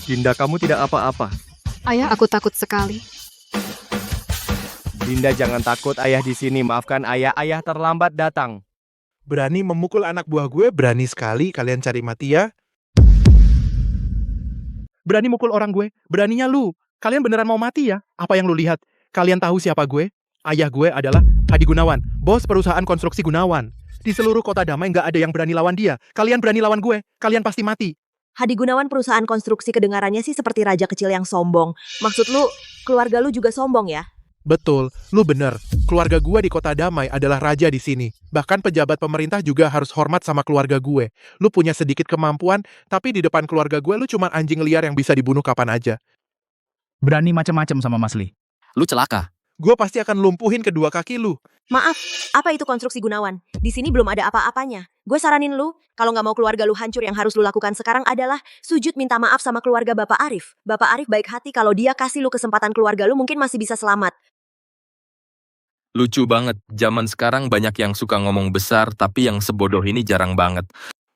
Dinda, kamu tidak apa-apa. Ayah, aku takut sekali. Dinda, jangan takut, ayah di sini. Maafkan ayah, ayah terlambat datang. Berani memukul anak buah gue, berani sekali kalian cari mati ya. Berani mukul orang gue, beraninya lu. Kalian beneran mau mati ya? Apa yang lu lihat? Kalian tahu siapa gue? Ayah gue adalah Hadi Gunawan, bos perusahaan konstruksi Gunawan. Di seluruh kota Damai nggak ada yang berani lawan dia. Kalian berani lawan gue, kalian pasti mati. Hadi Gunawan perusahaan konstruksi, kedengarannya sih seperti raja kecil yang sombong. Maksud lu, keluarga lu juga sombong ya? Betul, lu bener. Keluarga gue di kota Damai adalah raja di sini. Bahkan pejabat pemerintah juga harus hormat sama keluarga gue. Lu punya sedikit kemampuan, tapi di depan keluarga gue lu cuma anjing liar yang bisa dibunuh kapan aja. Berani macam-macam sama Mas Li. Lu celaka. Gue pasti akan lumpuhin kedua kaki lu. Maaf, apa itu konstruksi Gunawan? Di sini belum ada apa-apanya. Gue saranin lu, kalau nggak mau keluarga lu hancur, yang harus lu lakukan sekarang adalah sujud minta maaf sama keluarga Bapak Arif. Bapak Arif baik hati, kalau dia kasih lu kesempatan keluarga lu mungkin masih bisa selamat. Lucu banget, zaman sekarang banyak yang suka ngomong besar, tapi yang sebodoh ini jarang banget.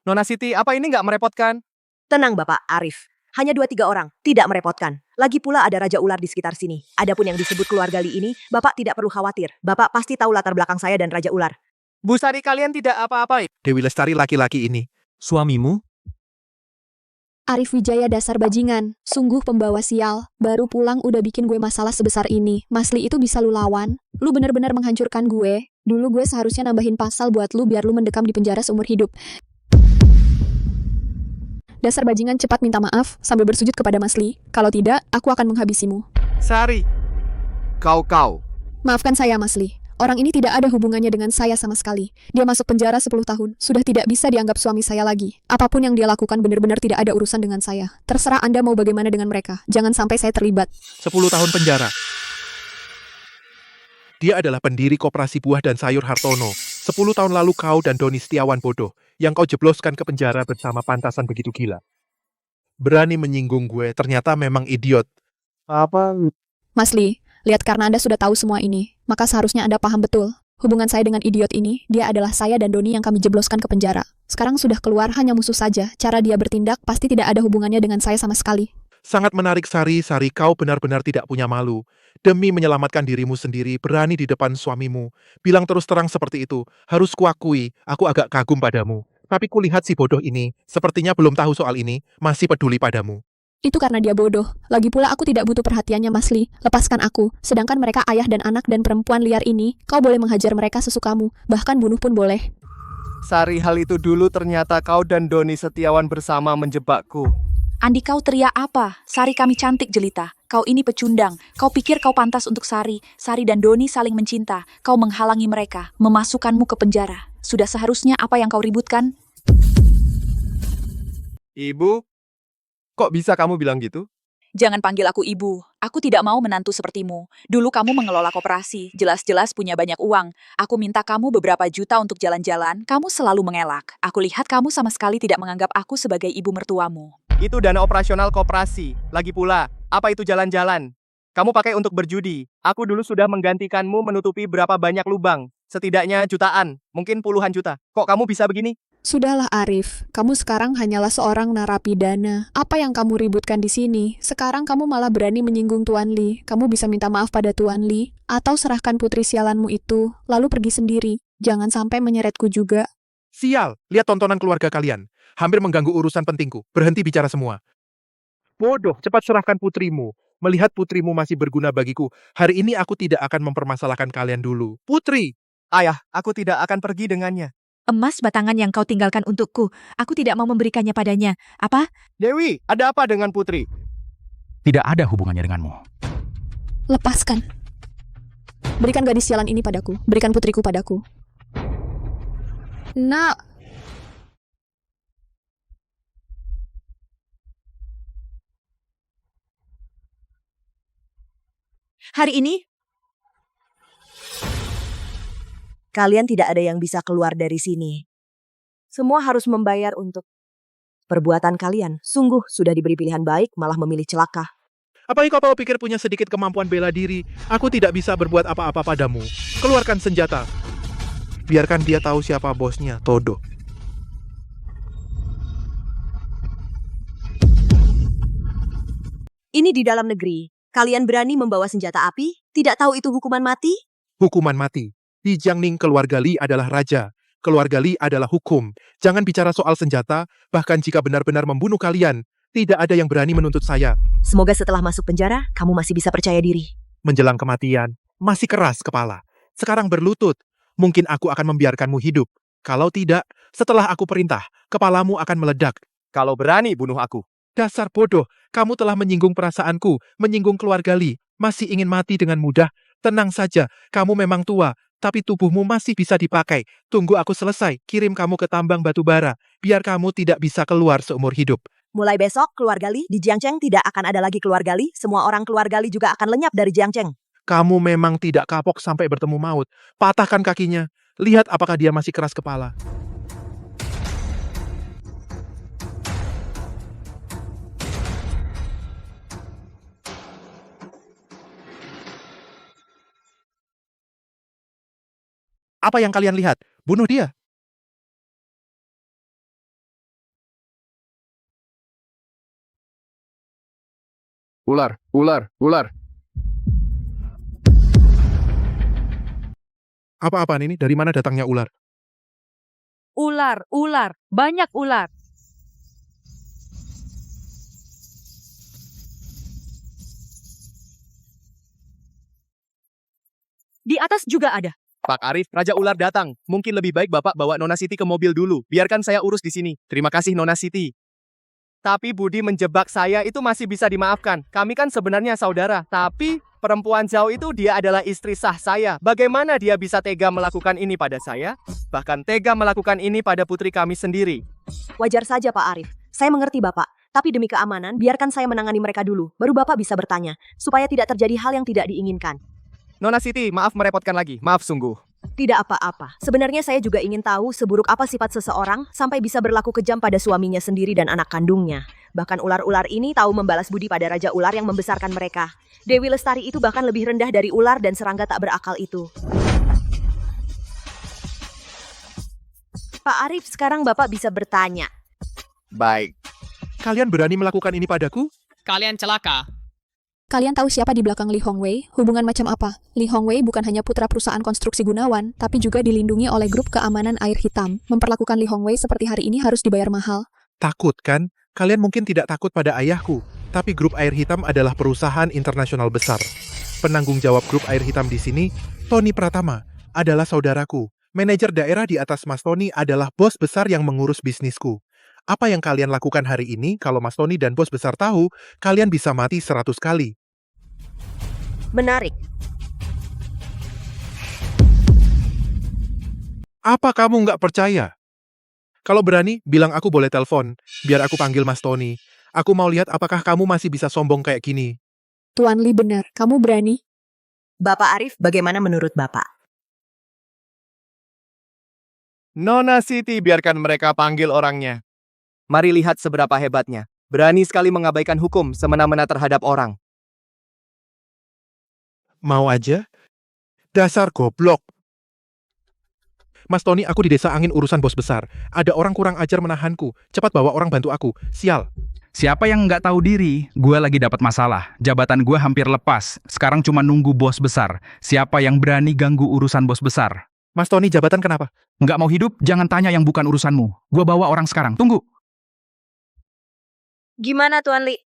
Nona Siti, apa ini nggak merepotkan? Tenang Bapak Arif, hanya 2-3 orang, tidak merepotkan. Lagi pula ada Raja Ular di sekitar sini. Adapun yang disebut keluarga Li ini, Bapak tidak perlu khawatir. Bapak pasti tahu latar belakang saya dan Raja Ular. Bu Sari, kalian tidak apa-apa. Dewi Lestari laki-laki ini. Suamimu? Arif Wijaya dasar bajingan, sungguh pembawa sial. Baru pulang udah bikin gue masalah sebesar ini. Masli itu bisa lu lawan? Lu bener-bener menghancurkan gue. Dulu gue seharusnya nambahin pasal buat lu biar lu mendekam di penjara seumur hidup. Dasar bajingan, cepat minta maaf sambil bersujud kepada Masli. Kalau tidak, aku akan menghabisimu. Sari. Kau. Maafkan saya, Masli. Orang ini tidak ada hubungannya dengan saya sama sekali. Dia masuk penjara 10 tahun, sudah tidak bisa dianggap suami saya lagi. Apapun yang dia lakukan benar-benar tidak ada urusan dengan saya. Terserah Anda mau bagaimana dengan mereka. Jangan sampai saya terlibat. 10 tahun penjara. Dia adalah pendiri Koperasi Buah dan Sayur Hartono. 10 tahun lalu kau dan Doni Setiawan bodoh, yang kau jebloskan ke penjara bersama Pantasan begitu gila. Berani menyinggung gue, ternyata memang idiot. Apa? Masli, lihat karena Anda sudah tahu semua ini, maka seharusnya Anda paham betul. Hubungan saya dengan idiot ini, dia adalah saya dan Doni yang kami jebloskan ke penjara. Sekarang sudah keluar hanya musuh saja, cara dia bertindak pasti tidak ada hubungannya dengan saya sama sekali. Sangat menarik Sari, kau benar-benar tidak punya malu. Demi menyelamatkan dirimu sendiri, berani di depan suamimu. Bilang terus terang seperti itu, harus kuakui, aku agak kagum padamu. Tapi kulihat si bodoh ini, sepertinya belum tahu soal ini, masih peduli padamu. Itu karena dia bodoh. Lagi pula aku tidak butuh perhatiannya, Masli. Lepaskan aku. Sedangkan mereka ayah dan anak dan perempuan liar ini, kau boleh menghajar mereka sesukamu. Bahkan bunuh pun boleh. Sari, hal itu dulu ternyata kau dan Doni Setiawan bersama menjebakku. Andi, kau teriak apa? Sari kami cantik jelita. Kau ini pecundang. Kau pikir kau pantas untuk Sari. Sari dan Doni saling mencinta. Kau menghalangi mereka, memasukkanmu ke penjara. Sudah seharusnya apa yang kau ributkan? Ibu, kok bisa kamu bilang gitu? Jangan panggil aku ibu. Aku tidak mau menantu sepertimu. Dulu kamu mengelola koperasi, jelas-jelas punya banyak uang. Aku minta kamu beberapa juta untuk jalan-jalan, kamu selalu mengelak. Aku lihat kamu sama sekali tidak menganggap aku sebagai ibu mertuamu. Itu dana operasional koperasi. Lagi pula, apa itu jalan-jalan? Kamu pakai untuk berjudi. Aku dulu sudah menggantikanmu menutupi berapa banyak lubang. Setidaknya jutaan, mungkin puluhan juta. Kok kamu bisa begini? Sudahlah Arif, kamu sekarang hanyalah seorang narapidana. Apa yang kamu ributkan di sini? Sekarang kamu malah berani menyinggung Tuan Li. Kamu bisa minta maaf pada Tuan Li, atau serahkan putri sialanmu itu, lalu pergi sendiri. Jangan sampai menyeretku juga. Sial, lihat tontonan keluarga kalian. Hampir mengganggu urusan pentingku. Berhenti bicara semua. Bodoh, cepat serahkan putrimu. Melihat putrimu masih berguna bagiku, hari ini aku tidak akan mempermasalahkan kalian dulu. Putri! Ayah, aku tidak akan pergi dengannya. Emas batangan yang kau tinggalkan untukku, aku tidak mau memberikannya padanya. Apa? Dewi, ada apa dengan putri? Tidak ada hubungannya denganmu. Lepaskan. Berikan gadis sialan ini padaku. Berikan putriku padaku. Nak. Hari ini, kalian tidak ada yang bisa keluar dari sini. Semua harus membayar untuk perbuatan kalian. Sungguh sudah diberi pilihan baik, malah memilih celaka. Apa kau pikir punya sedikit kemampuan bela diri? Aku tidak bisa berbuat apa-apa padamu. Keluarkan senjata. Biarkan dia tahu siapa bosnya, Todo. Ini di dalam negeri. Kalian berani membawa senjata api? Tidak tahu itu hukuman mati? Hukuman mati. Di Jiangning keluarga Li adalah raja. Keluarga Li adalah hukum. Jangan bicara soal senjata, bahkan jika benar-benar membunuh kalian, tidak ada yang berani menuntut saya. Semoga setelah masuk penjara, kamu masih bisa percaya diri. Menjelang kematian, masih keras kepala. Sekarang berlutut. Mungkin aku akan membiarkanmu hidup. Kalau tidak, setelah aku perintah, kepalamu akan meledak. Kalau berani bunuh aku. Dasar bodoh, kamu telah menyinggung perasaanku, menyinggung keluarga Li. Masih ingin mati dengan mudah? Tenang saja, kamu memang tua, tapi tubuhmu masih bisa dipakai. Tunggu aku selesai, kirim kamu ke tambang batu bara, biar kamu tidak bisa keluar seumur hidup. Mulai besok, keluarga Li di Jiangcheng tidak akan ada lagi keluarga Li. Semua orang keluarga Li juga akan lenyap dari Jiangcheng. Kamu memang tidak kapok sampai bertemu maut. Patahkan kakinya, lihat apakah dia masih keras kepala. Apa yang kalian lihat? Bunuh dia. Ular, ular, ular. Apa-apaan ini? Dari mana datangnya ular? Ular, ular, banyak ular. Di atas juga ada. Pak Arif, Raja Ular datang. Mungkin lebih baik Bapak bawa Nona Siti ke mobil dulu. Biarkan saya urus di sini. Terima kasih Nona Siti. Tapi Budi menjebak saya itu masih bisa dimaafkan. Kami kan sebenarnya saudara. Tapi perempuan jauh itu dia adalah istri sah saya. Bagaimana dia bisa tega melakukan ini pada saya? Bahkan tega melakukan ini pada putri kami sendiri. Wajar saja Pak Arif. Saya mengerti Bapak. Tapi demi keamanan, biarkan saya menangani mereka dulu. Baru Bapak bisa bertanya. Supaya tidak terjadi hal yang tidak diinginkan. Nona Siti, maaf merepotkan lagi. Maaf sungguh. Tidak apa-apa. Sebenarnya saya juga ingin tahu seburuk apa sifat seseorang sampai bisa berlaku kejam pada suaminya sendiri dan anak kandungnya. Bahkan ular-ular ini tahu membalas budi pada Raja Ular yang membesarkan mereka. Dewi Lestari itu bahkan lebih rendah dari ular dan serangga tak berakal itu. Pak Arif, sekarang Bapak bisa bertanya. Baik. Kalian berani melakukan ini padaku? Kalian celaka. Kalian tahu siapa di belakang Li Hongwei? Hubungan macam apa? Li Hongwei bukan hanya putra perusahaan konstruksi Gunawan, tapi juga dilindungi oleh grup keamanan air hitam. Memperlakukan Li Hongwei seperti hari ini harus dibayar mahal. Takut kan? Kalian mungkin tidak takut pada ayahku, tapi grup air hitam adalah perusahaan internasional besar. Penanggung jawab grup air hitam di sini, Tony Pratama, adalah saudaraku. Manajer daerah di atas Mas Tony adalah bos besar yang mengurus bisnisku. Apa yang kalian lakukan hari ini, kalau Mas Tony dan bos besar tahu, kalian bisa mati 100 kali. Menarik. Apa kamu nggak percaya? Kalau berani, bilang aku boleh telepon, biar aku panggil Mas Tony. Aku mau lihat apakah kamu masih bisa sombong kayak gini. Tuan Li benar, kamu berani? Bapak Arif, bagaimana menurut Bapak? Nona Siti, biarkan mereka panggil orangnya. Mari lihat seberapa hebatnya. Berani sekali mengabaikan hukum semena-mena terhadap orang. Mau aja? Dasar goblok. Mas Tony, aku di desa angin urusan bos besar. Ada orang kurang ajar menahanku. Cepat bawa orang bantu aku. Sial. Siapa yang nggak tahu diri? Gue lagi dapat masalah. Jabatan gue hampir lepas. Sekarang cuma nunggu bos besar. Siapa yang berani ganggu urusan bos besar? Mas Tony, jabatan kenapa? Nggak mau hidup? Jangan tanya yang bukan urusanmu. Gue bawa orang sekarang. Tunggu. Gimana Tuan Li?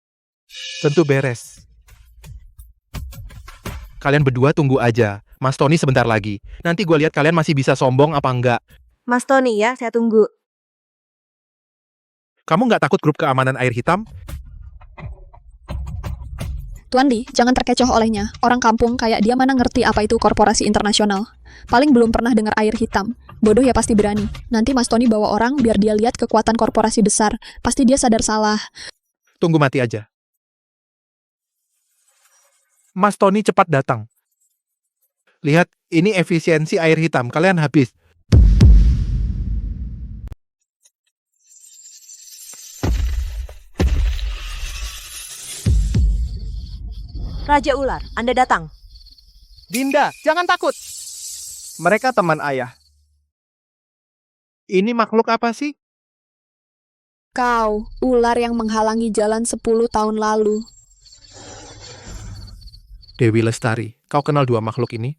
Tentu beres. Kalian berdua tunggu aja. Mas Tony sebentar lagi. Nanti gue lihat kalian masih bisa sombong apa enggak. Mas Tony ya, saya tunggu. Kamu nggak takut grup keamanan air hitam? Tuan Li, jangan terkecoh olehnya. Orang kampung kayak dia mana ngerti apa itu korporasi internasional. Paling belum pernah dengar air hitam. Bodoh ya pasti berani. Nanti Mas Tony bawa orang biar dia lihat kekuatan korporasi besar. Pasti dia sadar salah. Tunggu mati aja. Mas Tony cepat datang. Lihat, ini efisiensi air hitam. Kalian habis. Raja Ular, Anda datang. Dinda, jangan takut. Mereka teman ayah. Ini makhluk apa sih? Kau, ular yang menghalangi jalan 10 tahun lalu. Dewi Lestari, kau kenal dua makhluk ini?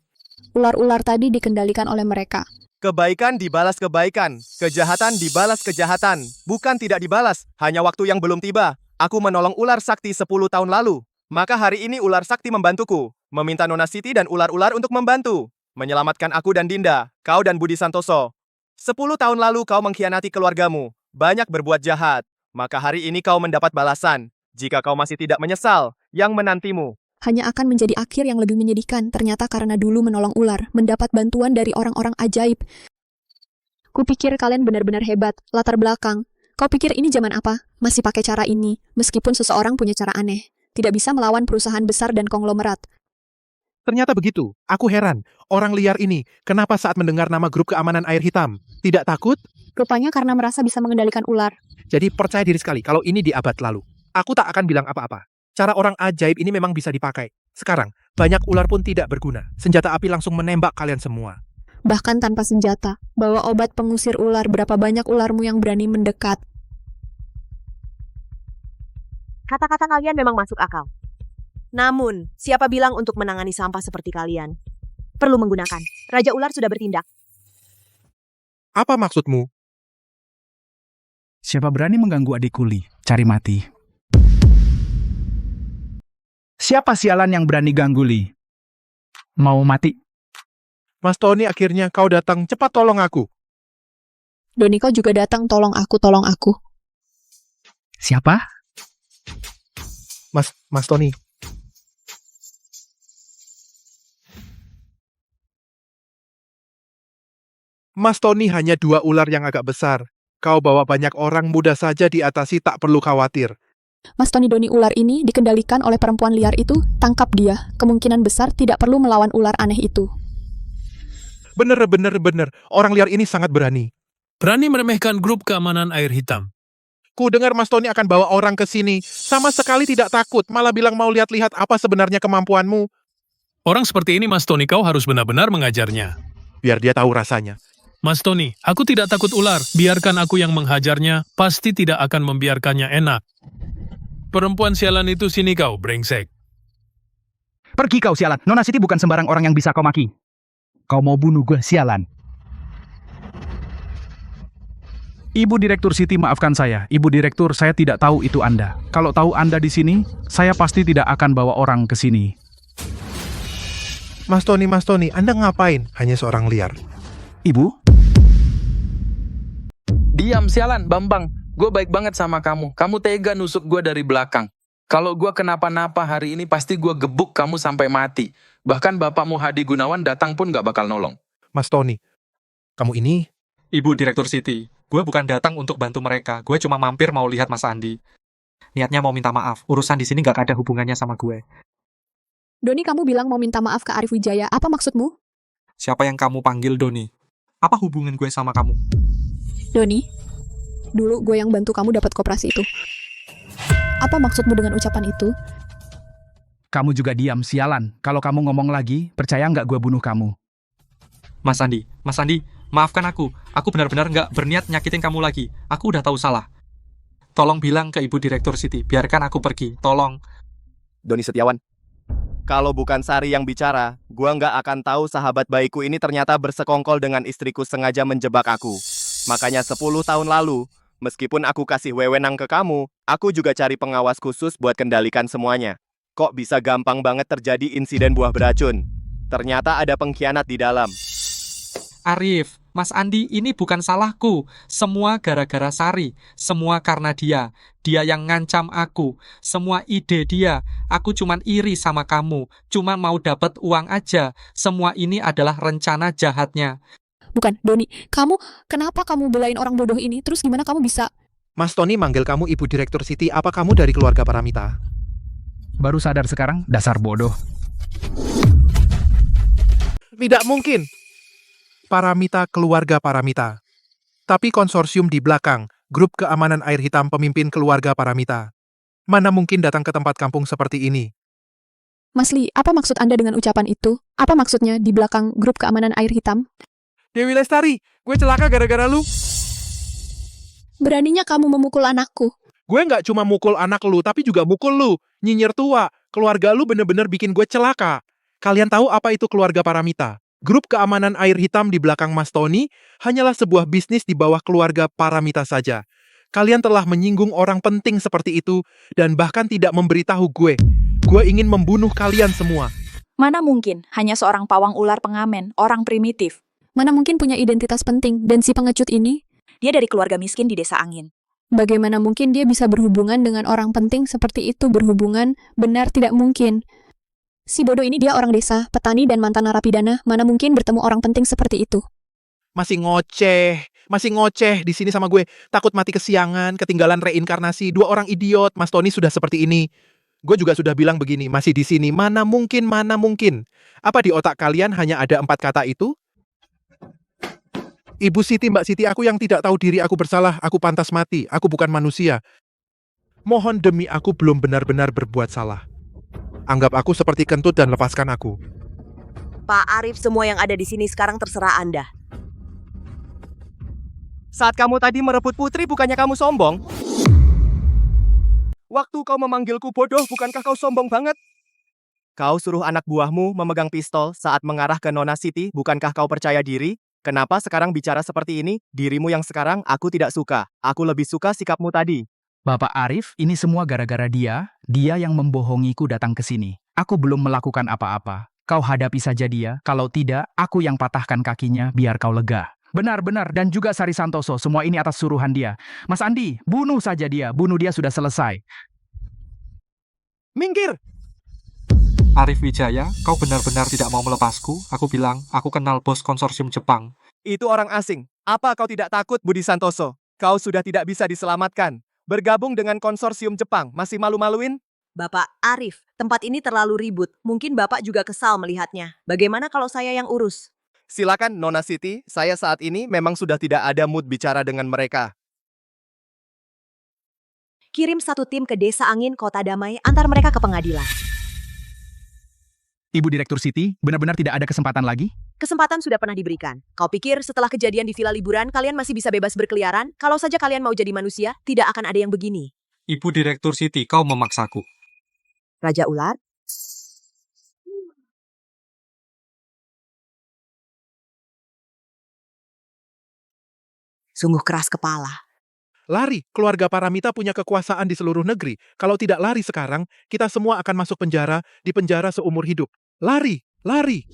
Ular-ular tadi dikendalikan oleh mereka. Kebaikan dibalas kebaikan. Kejahatan dibalas kejahatan. Bukan tidak dibalas, hanya waktu yang belum tiba. Aku menolong ular sakti 10 tahun lalu. Maka hari ini ular sakti membantuku. Meminta Nona Siti dan ular-ular untuk membantu. Menyelamatkan aku dan Dinda, kau dan Budi Santoso. 10 tahun lalu kau mengkhianati keluargamu. Banyak berbuat jahat. Maka hari ini kau mendapat balasan. Jika kau masih tidak menyesal, yang menantimu. Hanya akan menjadi akhir yang lebih menyedihkan. Ternyata karena dulu menolong ular, mendapat bantuan dari orang-orang ajaib. Kupikir kalian benar-benar hebat. Latar belakang. Kau pikir ini zaman apa? Masih pakai cara ini. Meskipun seseorang punya cara aneh. Tidak bisa melawan perusahaan besar dan konglomerat. Ternyata begitu. Aku heran. Orang liar ini, kenapa saat mendengar nama grup keamanan air hitam? Tidak takut? Rupanya karena merasa bisa mengendalikan ular. Jadi percaya diri sekali kalau ini di abad lalu. Aku tak akan bilang apa-apa. Cara orang ajaib ini memang bisa dipakai. Sekarang, banyak ular pun tidak berguna. Senjata api langsung menembak kalian semua. Bahkan tanpa senjata. Bawa obat pengusir ular, berapa banyak ularmu yang berani mendekat. Kata-kata kalian memang masuk akal. Namun, siapa bilang untuk menangani sampah seperti kalian? Perlu menggunakan. Raja Ular sudah bertindak. Apa maksudmu? Siapa berani mengganggu adikku Li? Cari mati. Siapa sialan yang berani ganggu Li? Mau mati? Mas Tony, akhirnya kau datang. Cepat tolong aku. Doni, kau juga datang, tolong aku, tolong aku. Siapa? Mas Tony. Mas Tony hanya 2 ular yang agak besar. Kau bawa banyak orang, mudah saja diatasi, tak perlu khawatir. Mas Tony, Doni ular ini dikendalikan oleh perempuan liar itu, tangkap dia. Kemungkinan besar tidak perlu melawan ular aneh itu. Bener. Orang liar ini sangat berani. Berani meremehkan grup keamanan air hitam. Ku dengar Mas Tony akan bawa orang ke sini. Sama sekali tidak takut, malah bilang mau lihat-lihat apa sebenarnya kemampuanmu. Orang seperti ini, Mas Tony, kau harus benar-benar mengajarnya. Biar dia tahu rasanya. Mas Tony, aku tidak takut ular. Biarkan aku yang menghajarnya, pasti tidak akan membiarkannya enak. Perempuan sialan itu, sini kau, brengsek. Pergi kau sialan. Nona Siti bukan sembarang orang yang bisa kau maki. Kau mau bunuh gue, sialan. Ibu Direktur Siti, maafkan saya. Ibu Direktur, saya tidak tahu itu Anda. Kalau tahu Anda di sini, saya pasti tidak akan bawa orang ke sini. Mas Tony, Anda ngapain? Hanya seorang liar. Ibu? Diam, sialan, Bambang. Gue baik banget sama kamu. Kamu tega nusuk gue dari belakang. Kalau gue kenapa-napa hari ini pasti gue gebuk kamu sampai mati. Bahkan bapakmu Hadi Gunawan datang pun gak bakal nolong. Mas Tony, kamu ini... Ibu Direktur Siti, gue bukan datang untuk bantu mereka. Gue cuma mampir mau lihat Mas Andi. Niatnya mau minta maaf. Urusan di sini gak ada hubungannya sama gue. Doni, kamu bilang mau minta maaf ke Arif Wijaya. Apa maksudmu? Siapa yang kamu panggil Doni? Apa hubungan gue sama kamu? Doni, dulu gue yang bantu kamu dapat koperasi itu. Apa maksudmu dengan ucapan itu? Kamu juga diam, sialan. Kalau kamu ngomong lagi, percaya nggak gue bunuh kamu? Mas Andi, maafkan aku. Aku benar-benar nggak berniat nyakitin kamu lagi. Aku udah tahu salah. Tolong bilang ke Ibu Direktur Siti, biarkan aku pergi. Tolong. Doni Setiawan. Kalau bukan Sari yang bicara, gua nggak akan tahu sahabat baikku ini ternyata bersekongkol dengan istriku sengaja menjebak aku. Makanya 10 tahun lalu, meskipun aku kasih wewenang ke kamu, aku juga cari pengawas khusus buat kendalikan semuanya. Kok bisa gampang banget terjadi insiden buah beracun? Ternyata ada pengkhianat di dalam. Arif, Mas Andi, ini bukan salahku. Semua gara-gara Sari. Semua karena dia. Dia yang ngancam aku. Semua ide dia. Aku cuman iri sama kamu. Cuman mau dapat uang aja. Semua ini adalah rencana jahatnya. Bukan, Doni. Kenapa kamu belain orang bodoh ini? Terus gimana kamu bisa... Mas Tony manggil kamu Ibu Direktur Siti. Apa kamu dari keluarga Paramita? Baru sadar sekarang, dasar bodoh. Tidak mungkin. Paramita keluarga Paramita. Tapi konsorsium di belakang, grup keamanan air hitam pemimpin keluarga Paramita. Mana mungkin datang ke tempat kampung seperti ini? Mas Li, apa maksud Anda dengan ucapan itu? Apa maksudnya di belakang grup keamanan air hitam? Dewi Lestari, gue celaka gara-gara lu. Beraninya kamu memukul anakku. Gue nggak cuma mukul anak lu, tapi juga mukul lu. Nyinyir tua, keluarga lu bener-bener bikin gue celaka. Kalian tahu apa itu keluarga Paramita? Grup keamanan air hitam di belakang Mas Tony hanyalah sebuah bisnis di bawah keluarga Paramita saja. Kalian telah menyinggung orang penting seperti itu dan bahkan tidak memberitahu gue. Gue ingin membunuh kalian semua. Mana mungkin, hanya seorang pawang ular pengamen, orang primitif. Mana mungkin punya identitas penting, dan si pengecut ini? Dia dari keluarga miskin di Desa Angin. Bagaimana mungkin dia bisa berhubungan dengan orang penting seperti itu? Berhubungan? Benar tidak mungkin. Si bodoh ini dia orang desa, petani dan mantan narapidana, mana mungkin bertemu orang penting seperti itu. Masih ngoceh di sini sama gue. Takut mati kesiangan, ketinggalan reinkarnasi, 2 orang idiot, Mas Tony sudah seperti ini. Gue juga sudah bilang begini, masih di sini, mana mungkin. Apa di otak kalian hanya ada 4 kata itu? Ibu Siti, Mbak Siti, aku yang tidak tahu diri aku bersalah, aku pantas mati, aku bukan manusia. Mohon demi aku belum benar-benar berbuat salah. Anggap aku seperti kentut dan lepaskan aku. Pak Arif, semua yang ada di sini sekarang terserah Anda. Saat kamu tadi merebut putri, bukannya kamu sombong? Waktu kau memanggilku bodoh, bukankah kau sombong banget? Kau suruh anak buahmu memegang pistol saat mengarah ke Nona Siti, bukankah kau percaya diri? Kenapa sekarang bicara seperti ini? Dirimu yang sekarang aku tidak suka. Aku lebih suka sikapmu tadi. Bapak Arif, ini semua gara-gara dia yang membohongiku datang ke sini. Aku belum melakukan apa-apa. Kau hadapi saja dia, kalau tidak, aku yang patahkan kakinya biar kau lega. Benar-benar, dan juga Sari Santoso, semua ini atas suruhan dia. Mas Andi, bunuh saja dia, bunuh dia sudah selesai. Minggir! Arif Wijaya, kau benar-benar tidak mau melepasku? Aku bilang, aku kenal bos konsorsium Jepang. Itu orang asing. Apa kau tidak takut, Budi Santoso? Kau sudah tidak bisa diselamatkan. Bergabung dengan konsorsium Jepang, masih malu-maluin? Bapak Arif, tempat ini terlalu ribut. Mungkin Bapak juga kesal melihatnya. Bagaimana kalau saya yang urus? Silakan, Nona Siti. Saya saat ini memang sudah tidak ada mood bicara dengan mereka. Kirim satu tim ke Desa Angin Kota Damai, antar mereka ke pengadilan. Ibu Direktur Siti, benar-benar tidak ada kesempatan lagi? Kesempatan sudah pernah diberikan. Kau pikir setelah kejadian di villa liburan, kalian masih bisa bebas berkeliaran? Kalau saja kalian mau jadi manusia, tidak akan ada yang begini. Ibu Direktur Siti, kau memaksaku. Raja Ular? Sungguh keras kepala. Lari, keluarga Paramita punya kekuasaan di seluruh negeri. Kalau tidak lari sekarang, kita semua akan masuk penjara, di penjara seumur hidup. Lari, lari!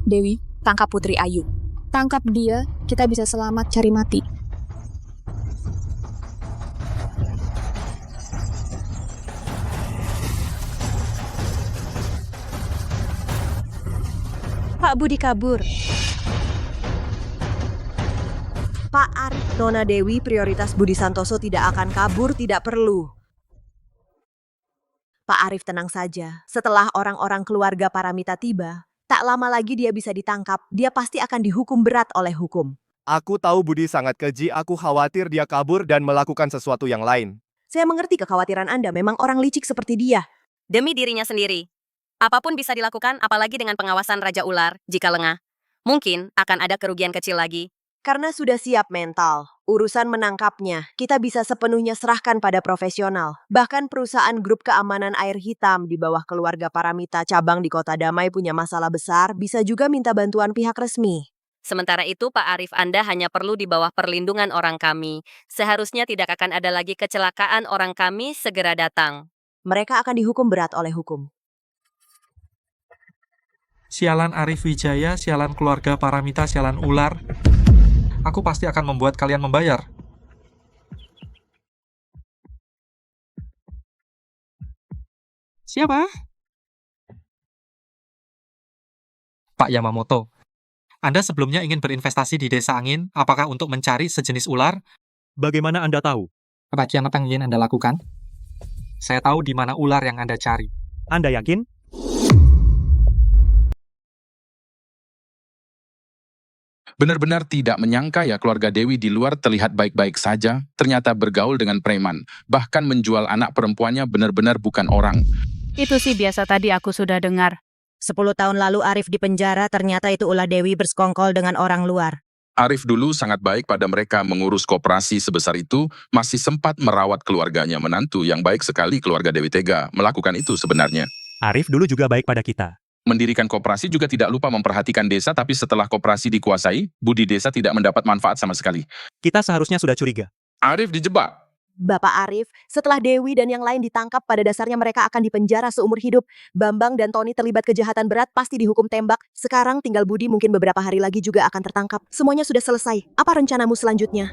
Dewi, tangkap Putri Ayu. Tangkap dia, kita bisa selamat cari mati. Pak Budi kabur. Pak Arif, Nona Dewi, prioritas Budi Santoso tidak akan kabur, tidak perlu. Pak Arif tenang saja. Setelah orang-orang keluarga Paramita tiba, tak lama lagi dia bisa ditangkap. Dia pasti akan dihukum berat oleh hukum. Aku tahu Budi sangat keji, aku khawatir dia kabur dan melakukan sesuatu yang lain. Saya mengerti kekhawatiran Anda, memang orang licik seperti dia. Demi dirinya sendiri. Apapun bisa dilakukan, apalagi dengan pengawasan Raja Ular, jika lengah. Mungkin akan ada kerugian kecil lagi. Karena sudah siap mental, urusan menangkapnya, kita bisa sepenuhnya serahkan pada profesional. Bahkan perusahaan grup keamanan air hitam di bawah keluarga Paramita cabang di Kota Damai punya masalah besar, bisa juga minta bantuan pihak resmi. Sementara itu, Pak Arif, Anda hanya perlu di bawah perlindungan orang kami. Seharusnya tidak akan ada lagi kecelakaan, orang kami segera datang. Mereka akan dihukum berat oleh hukum. Sialan Arif Wijaya, sialan keluarga Paramita, sialan ular. Aku pasti akan membuat kalian membayar. Siapa? Pak Yamamoto. Anda sebelumnya ingin berinvestasi di Desa Angin, apakah untuk mencari sejenis ular? Bagaimana Anda tahu? Bagian apa yang ingin Anda lakukan? Saya tahu di mana ular yang Anda cari. Anda yakin? Benar-benar tidak menyangka ya keluarga Dewi di luar terlihat baik-baik saja, ternyata bergaul dengan preman, bahkan menjual anak perempuannya benar-benar bukan orang. Itu sih biasa tadi aku sudah dengar. 10 tahun lalu Arif di penjara, ternyata itu ulah Dewi bersekongkol dengan orang luar. Arif dulu sangat baik pada mereka mengurus koperasi sebesar itu, masih sempat merawat keluarganya menantu yang baik sekali keluarga Dewi Tega melakukan itu sebenarnya. Arif dulu juga baik pada kita. Mendirikan koperasi juga tidak lupa memperhatikan desa, tapi setelah koperasi dikuasai, budi desa tidak mendapat manfaat sama sekali. Kita seharusnya sudah curiga. Arif dijebak. Bapak Arif, setelah Dewi dan yang lain ditangkap, pada dasarnya mereka akan dipenjara seumur hidup. Bambang dan Tony terlibat kejahatan berat, pasti dihukum tembak. Sekarang tinggal Budi, mungkin beberapa hari lagi juga akan tertangkap. Semuanya sudah selesai. Apa rencanamu selanjutnya?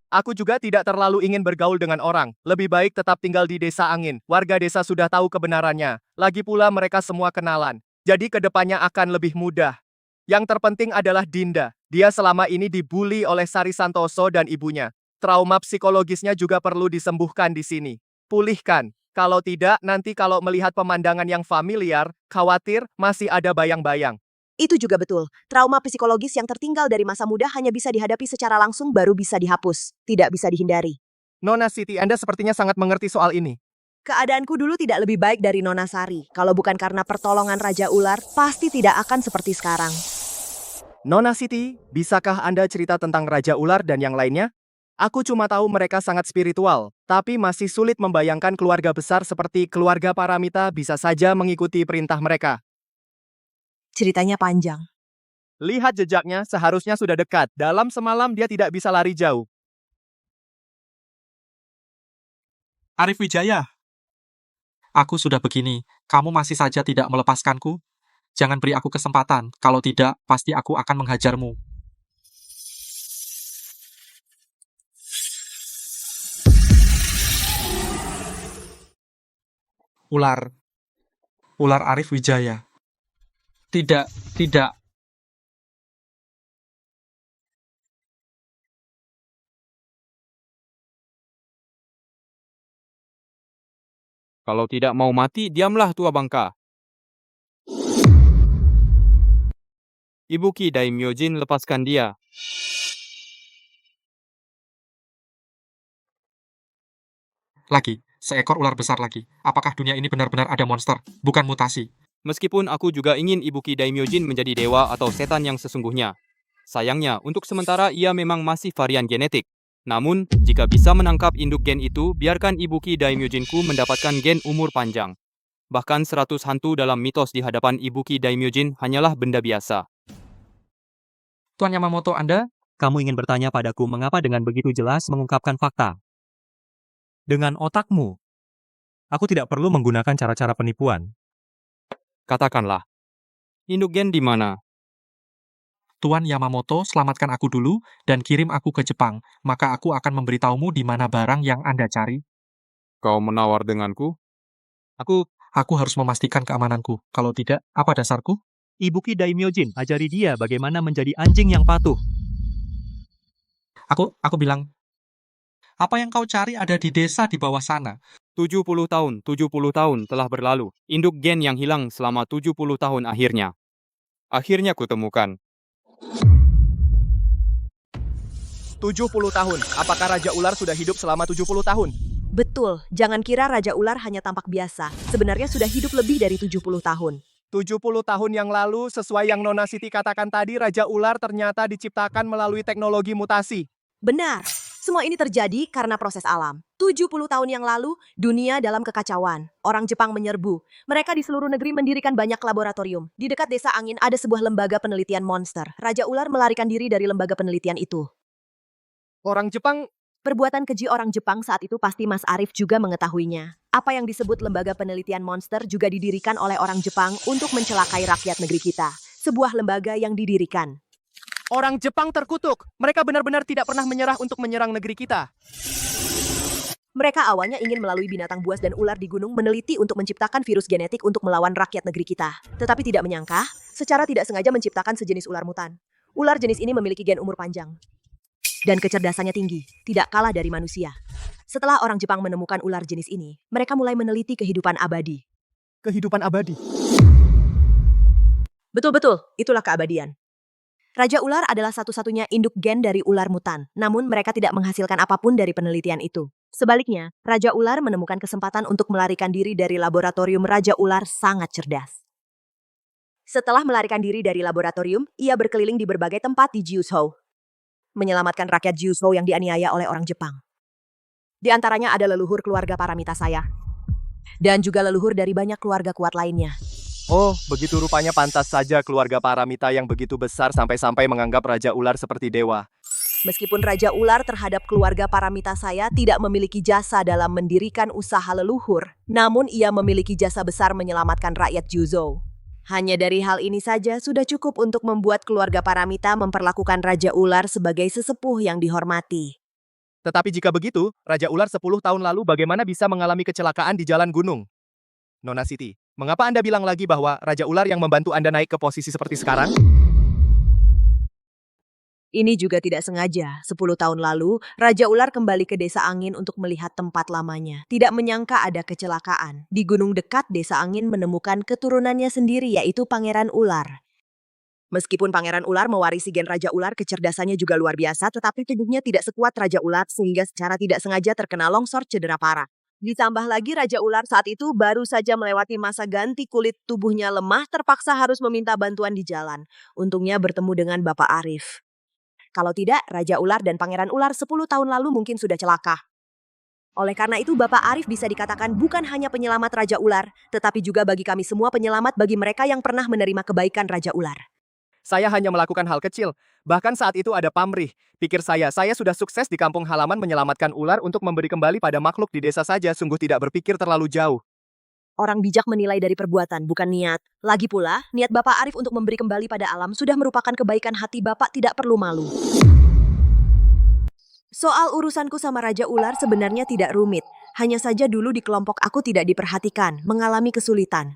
Aku juga tidak terlalu ingin bergaul dengan orang. Lebih baik tetap tinggal di Desa Angin. Warga desa sudah tahu kebenarannya. Lagi pula mereka semua kenalan. Jadi kedepannya akan lebih mudah. Yang terpenting adalah Dinda. Dia selama ini dibully oleh Sari Santoso dan ibunya. Trauma psikologisnya juga perlu disembuhkan di sini. Pulihkan. Kalau tidak, nanti kalau melihat pemandangan yang familiar, khawatir masih ada bayang-bayang. Itu juga betul. Trauma psikologis yang tertinggal dari masa muda hanya bisa dihadapi secara langsung, baru bisa dihapus. Tidak bisa dihindari. Nona Siti, Anda sepertinya sangat mengerti soal ini. Keadaanku dulu tidak lebih baik dari Nona Sari. Kalau bukan karena pertolongan Raja Ular, pasti tidak akan seperti sekarang. Nona Siti, bisakah Anda cerita tentang Raja Ular dan yang lainnya? Aku cuma tahu mereka sangat spiritual, tapi masih sulit membayangkan keluarga besar seperti keluarga Paramita bisa saja mengikuti perintah mereka. Ceritanya panjang. Lihat jejaknya, seharusnya sudah dekat. Dalam semalam dia tidak bisa lari jauh. Arif Wijaya. Aku sudah begini, kamu masih saja tidak melepaskanku? Jangan beri aku kesempatan, kalau tidak, pasti aku akan menghajarmu. Ular. Ular Arif Wijaya. Tidak, tidak. Kalau tidak mau mati, diamlah tua bangka. Ibuki Daimyojin, lepaskan dia. Lagi, seekor ular besar lagi. Apakah dunia ini benar-benar ada monster, bukan mutasi? Meskipun aku juga ingin Ibuki Daimyojin menjadi dewa atau setan yang sesungguhnya. Sayangnya, untuk sementara ia memang masih varian genetik. Namun, jika bisa menangkap induk gen itu, biarkan Ibuki Daimyojinku mendapatkan gen umur panjang. Bahkan 100 hantu dalam mitos di hadapan Ibuki Daimyojin hanyalah benda biasa. Tuan Yamamoto, Anda? Kamu ingin bertanya padaku mengapa dengan begitu jelas mengungkapkan fakta? Dengan otakmu. Aku tidak perlu menggunakan cara-cara penipuan. Katakanlah, induk gen di mana? Tuan Yamamoto, selamatkan aku dulu dan kirim aku ke Jepang, maka aku akan memberitahumu di mana barang yang Anda cari. Kau menawar denganku? Aku harus memastikan keamananku. Kalau tidak, apa dasarku? Ibuki Daimyojin, ajari dia bagaimana menjadi anjing yang patuh. Aku bilang, apa yang kau cari ada di desa di bawah sana. 70 tahun telah berlalu. Induk gen yang hilang selama 70 tahun akhirnya. Akhirnya kutemukan. 70 tahun. Apakah Raja Ular sudah hidup selama 70 tahun? Betul, jangan kira Raja Ular hanya tampak biasa. Sebenarnya sudah hidup lebih dari 70 tahun. 70 tahun yang lalu, sesuai yang Nona Siti katakan tadi, Raja Ular ternyata diciptakan melalui teknologi mutasi. Benar, semua ini terjadi karena proses alam. 70 tahun yang lalu, dunia dalam kekacauan. Orang Jepang menyerbu. Mereka di seluruh negeri mendirikan banyak laboratorium. Di dekat desa angin ada sebuah lembaga penelitian monster. Raja Ular melarikan diri dari lembaga penelitian itu. Orang Jepang... Perbuatan keji orang Jepang saat itu pasti Mas Arif juga mengetahuinya. Apa yang disebut lembaga penelitian monster juga didirikan oleh orang Jepang untuk mencelakai rakyat negeri kita. Sebuah lembaga yang didirikan. Orang Jepang terkutuk. Mereka benar-benar tidak pernah menyerah untuk menyerang negeri kita. Mereka awalnya ingin melalui binatang buas dan ular di gunung meneliti untuk menciptakan virus genetik untuk melawan rakyat negeri kita. Tetapi tidak menyangka, secara tidak sengaja menciptakan sejenis ular mutan. Ular jenis ini memiliki gen umur panjang. Dan kecerdasannya tinggi, tidak kalah dari manusia. Setelah orang Jepang menemukan ular jenis ini, mereka mulai meneliti kehidupan abadi. Kehidupan abadi? Betul-betul, itulah keabadian. Raja Ular adalah satu-satunya induk gen dari ular mutan, namun mereka tidak menghasilkan apapun dari penelitian itu. Sebaliknya, Raja Ular menemukan kesempatan untuk melarikan diri dari laboratorium. Raja Ular sangat cerdas. Setelah melarikan diri dari laboratorium, ia berkeliling di berbagai tempat di Jiuzhou, menyelamatkan rakyat Jiuzhou yang dianiaya oleh orang Jepang. Di antaranya ada leluhur keluarga Paramita saya, dan juga leluhur dari banyak keluarga kuat lainnya. Oh, begitu rupanya pantas saja keluarga Paramita yang begitu besar sampai-sampai menganggap Raja Ular seperti dewa. Meskipun Raja Ular terhadap keluarga Paramita saya tidak memiliki jasa dalam mendirikan usaha leluhur, namun ia memiliki jasa besar menyelamatkan rakyat Jiuzhou. Hanya dari hal ini saja sudah cukup untuk membuat keluarga Paramita memperlakukan Raja Ular sebagai sesepuh yang dihormati. Tetapi jika begitu, Raja Ular 10 tahun lalu bagaimana bisa mengalami kecelakaan di jalan gunung? Nona Siti, mengapa Anda bilang lagi bahwa Raja Ular yang membantu Anda naik ke posisi seperti sekarang? Ini juga tidak sengaja. 10 tahun lalu, Raja Ular kembali ke Desa Angin untuk melihat tempat lamanya. Tidak menyangka ada kecelakaan. Di gunung dekat Desa Angin menemukan keturunannya sendiri, yaitu Pangeran Ular. Meskipun Pangeran Ular mewarisi gen Raja Ular, kecerdasannya juga luar biasa, tetapi tubuhnya tidak sekuat Raja Ular sehingga secara tidak sengaja terkena longsor cedera parah. Ditambah lagi Raja Ular saat itu baru saja melewati masa ganti kulit, tubuhnya lemah, terpaksa harus meminta bantuan di jalan. Untungnya bertemu dengan Bapak Arif. Kalau tidak, Raja Ular dan Pangeran Ular 10 tahun lalu mungkin sudah celaka. Oleh karena itu, Bapak Arif bisa dikatakan bukan hanya penyelamat Raja Ular, tetapi juga bagi kami semua penyelamat bagi mereka yang pernah menerima kebaikan Raja Ular. Saya hanya melakukan hal kecil. Bahkan saat itu ada pamrih. Pikir saya sudah sukses di kampung halaman menyelamatkan ular untuk memberi kembali pada makhluk di desa saja, sungguh tidak berpikir terlalu jauh. Orang bijak menilai dari perbuatan, bukan niat. Lagi pula, niat Bapak Arif untuk memberi kembali pada alam sudah merupakan kebaikan hati Bapak, tidak perlu malu. Soal urusanku sama Raja Ular sebenarnya tidak rumit. Hanya saja dulu di kelompok aku tidak diperhatikan, mengalami kesulitan.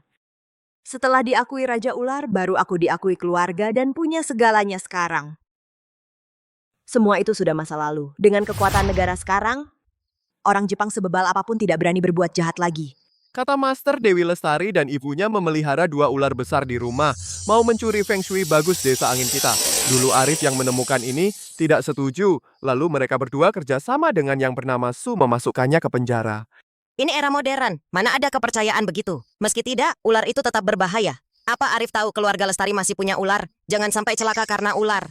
Setelah diakui Raja Ular, baru aku diakui keluarga dan punya segalanya sekarang. Semua itu sudah masa lalu. Dengan kekuatan negara sekarang, orang Jepang sebebal apapun tidak berani berbuat jahat lagi. Kata Master Dewi Lestari dan ibunya memelihara 2 ular besar di rumah, mau mencuri feng shui bagus desa angin kita. Dulu Arif yang menemukan ini tidak setuju, lalu mereka berdua kerjasama dengan yang bernama Su memasukkannya ke penjara. Ini era modern, mana ada kepercayaan begitu? Meski tidak, ular itu tetap berbahaya. Apa Arif tahu keluarga Lestari masih punya ular? Jangan sampai celaka karena ular.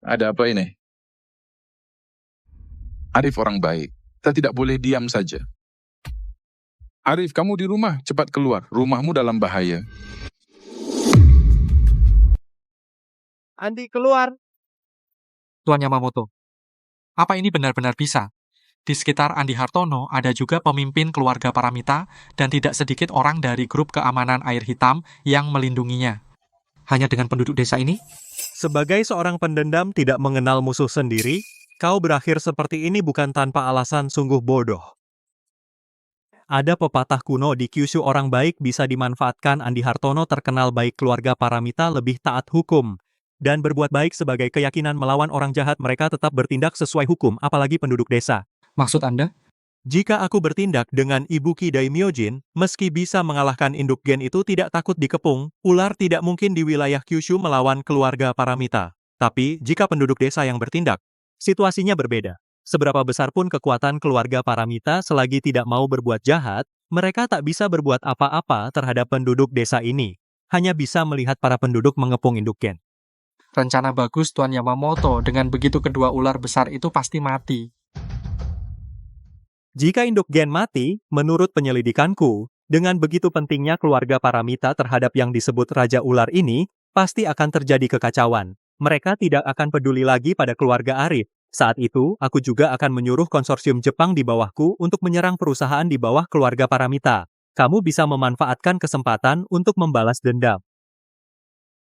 Ada apa ini? Arif orang baik. Kita tidak boleh diam saja. Arif, kamu di rumah, cepat keluar. Rumahmu dalam bahaya. Andi, keluar. Tuan Yamamoto, apa ini benar-benar bisa? Di sekitar Andi Hartono ada juga pemimpin keluarga Paramita dan tidak sedikit orang dari grup keamanan air hitam yang melindunginya. Hanya dengan penduduk desa ini? Sebagai seorang pendendam tidak mengenal musuh sendiri, kau berakhir seperti ini bukan tanpa alasan, sungguh bodoh. Ada pepatah kuno di Kyushu, orang baik bisa dimanfaatkan. Andi Hartono terkenal baik, keluarga Paramita lebih taat hukum. Dan berbuat baik sebagai keyakinan melawan orang jahat, mereka tetap bertindak sesuai hukum, apalagi penduduk desa. Maksud Anda? Jika aku bertindak dengan Ibuki Daimyojin, meski bisa mengalahkan induk gen itu tidak takut dikepung, ular tidak mungkin di wilayah Kyushu melawan keluarga Paramita. Tapi, jika penduduk desa yang bertindak, situasinya berbeda. Seberapa besar pun kekuatan keluarga Paramita, selagi tidak mau berbuat jahat, mereka tak bisa berbuat apa-apa terhadap penduduk desa ini. Hanya bisa melihat para penduduk mengepung induk gen. Rencana bagus Tuan Yamamoto, dengan begitu kedua ular besar itu pasti mati. Jika induk gen mati, menurut penyelidikanku, dengan begitu pentingnya keluarga Paramita terhadap yang disebut Raja Ular ini, pasti akan terjadi kekacauan. Mereka tidak akan peduli lagi pada keluarga Arif. Saat itu, aku juga akan menyuruh konsorsium Jepang di bawahku untuk menyerang perusahaan di bawah keluarga Paramita. Kamu bisa memanfaatkan kesempatan untuk membalas dendam.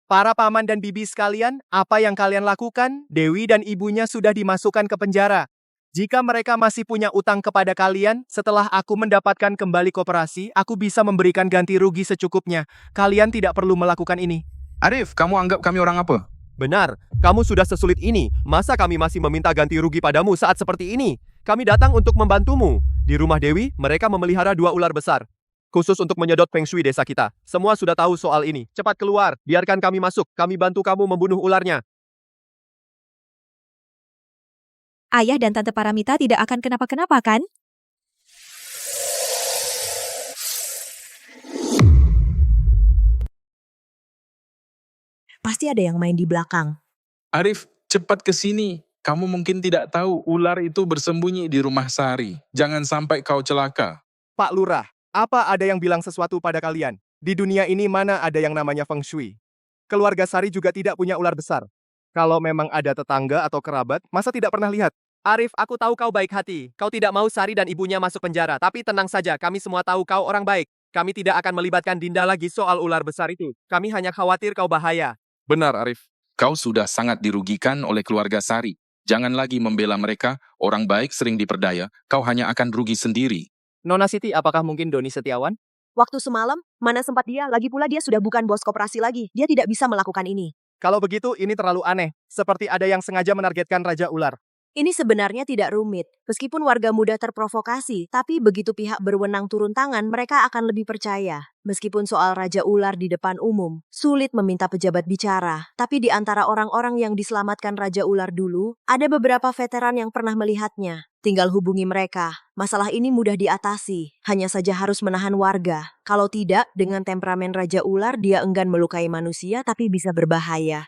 Para paman dan bibi sekalian, apa yang kalian lakukan? Dewi dan ibunya sudah dimasukkan ke penjara. Jika mereka masih punya utang kepada kalian, setelah aku mendapatkan kembali koperasi, aku bisa memberikan ganti rugi secukupnya. Kalian tidak perlu melakukan ini. Arif, kamu anggap kami orang apa? Benar, kamu sudah sesulit ini. Masa kami masih meminta ganti rugi padamu saat seperti ini? Kami datang untuk membantumu. Di rumah Dewi, mereka memelihara 2 ular besar. Khusus untuk menyedot feng shui desa kita. Semua sudah tahu soal ini. Cepat keluar, biarkan kami masuk. Kami bantu kamu membunuh ularnya. Ayah dan Tante Paramita tidak akan kenapa-kenapa, kan? Pasti ada yang main di belakang. Arif, cepat ke sini. Kamu mungkin tidak tahu ular itu bersembunyi di rumah Sari. Jangan sampai kau celaka. Pak Lurah, apa ada yang bilang sesuatu pada kalian? Di dunia ini mana ada yang namanya feng shui? Keluarga Sari juga tidak punya ular besar. Kalau memang ada tetangga atau kerabat, masa tidak pernah lihat? Arif, aku tahu kau baik hati. Kau tidak mau Sari dan ibunya masuk penjara. Tapi tenang saja, kami semua tahu kau orang baik. Kami tidak akan melibatkan Dinda lagi soal ular besar itu. Kami hanya khawatir kau bahaya. Benar, Arif. Kau sudah sangat dirugikan oleh keluarga Sari. Jangan lagi membela mereka. Orang baik sering diperdaya. Kau hanya akan rugi sendiri. Nona Siti, apakah mungkin Doni Setiawan? Waktu semalam, mana sempat dia? Lagi pula dia sudah bukan bos koperasi lagi. Dia tidak bisa melakukan ini. Kalau begitu, ini terlalu aneh. Seperti ada yang sengaja menargetkan Raja Ular. Ini sebenarnya tidak rumit. Meskipun warga mudah terprovokasi, tapi begitu pihak berwenang turun tangan, mereka akan lebih percaya. Meskipun soal Raja Ular di depan umum, sulit meminta pejabat bicara. Tapi di antara orang-orang yang diselamatkan Raja Ular dulu, ada beberapa veteran yang pernah melihatnya. Tinggal hubungi mereka. Masalah ini mudah diatasi. Hanya saja harus menahan warga. Kalau tidak, dengan temperamen Raja Ular, dia enggan melukai manusia tapi bisa berbahaya.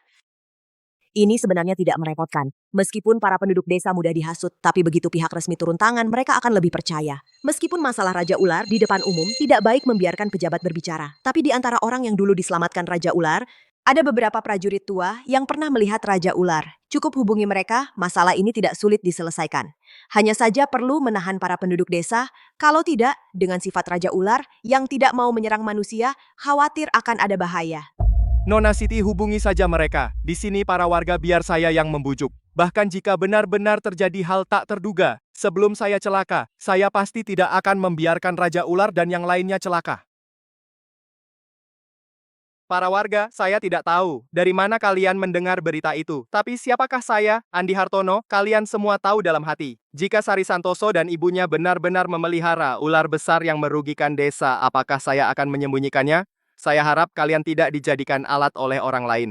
Ini sebenarnya tidak merepotkan. Meskipun para penduduk desa mudah dihasut, tapi begitu pihak resmi turun tangan, mereka akan lebih percaya. Meskipun masalah Raja Ular di depan umum tidak baik membiarkan pejabat berbicara. Tapi di antara orang yang dulu diselamatkan Raja Ular, ada beberapa prajurit tua yang pernah melihat Raja Ular. Cukup hubungi mereka, masalah ini tidak sulit diselesaikan. Hanya saja perlu menahan para penduduk desa, kalau tidak, dengan sifat Raja Ular yang tidak mau menyerang manusia, khawatir akan ada bahaya. Nona Siti, hubungi saja mereka. Di sini para warga biar saya yang membujuk. Bahkan jika benar-benar terjadi hal tak terduga, sebelum saya celaka, saya pasti tidak akan membiarkan Raja Ular dan yang lainnya celaka. Para warga, saya tidak tahu dari mana kalian mendengar berita itu. Tapi siapakah saya, Andi Hartono? Kalian semua tahu dalam hati. Jika Sari Santoso dan ibunya benar-benar memelihara ular besar yang merugikan desa, apakah saya akan menyembunyikannya? Saya harap kalian tidak dijadikan alat oleh orang lain.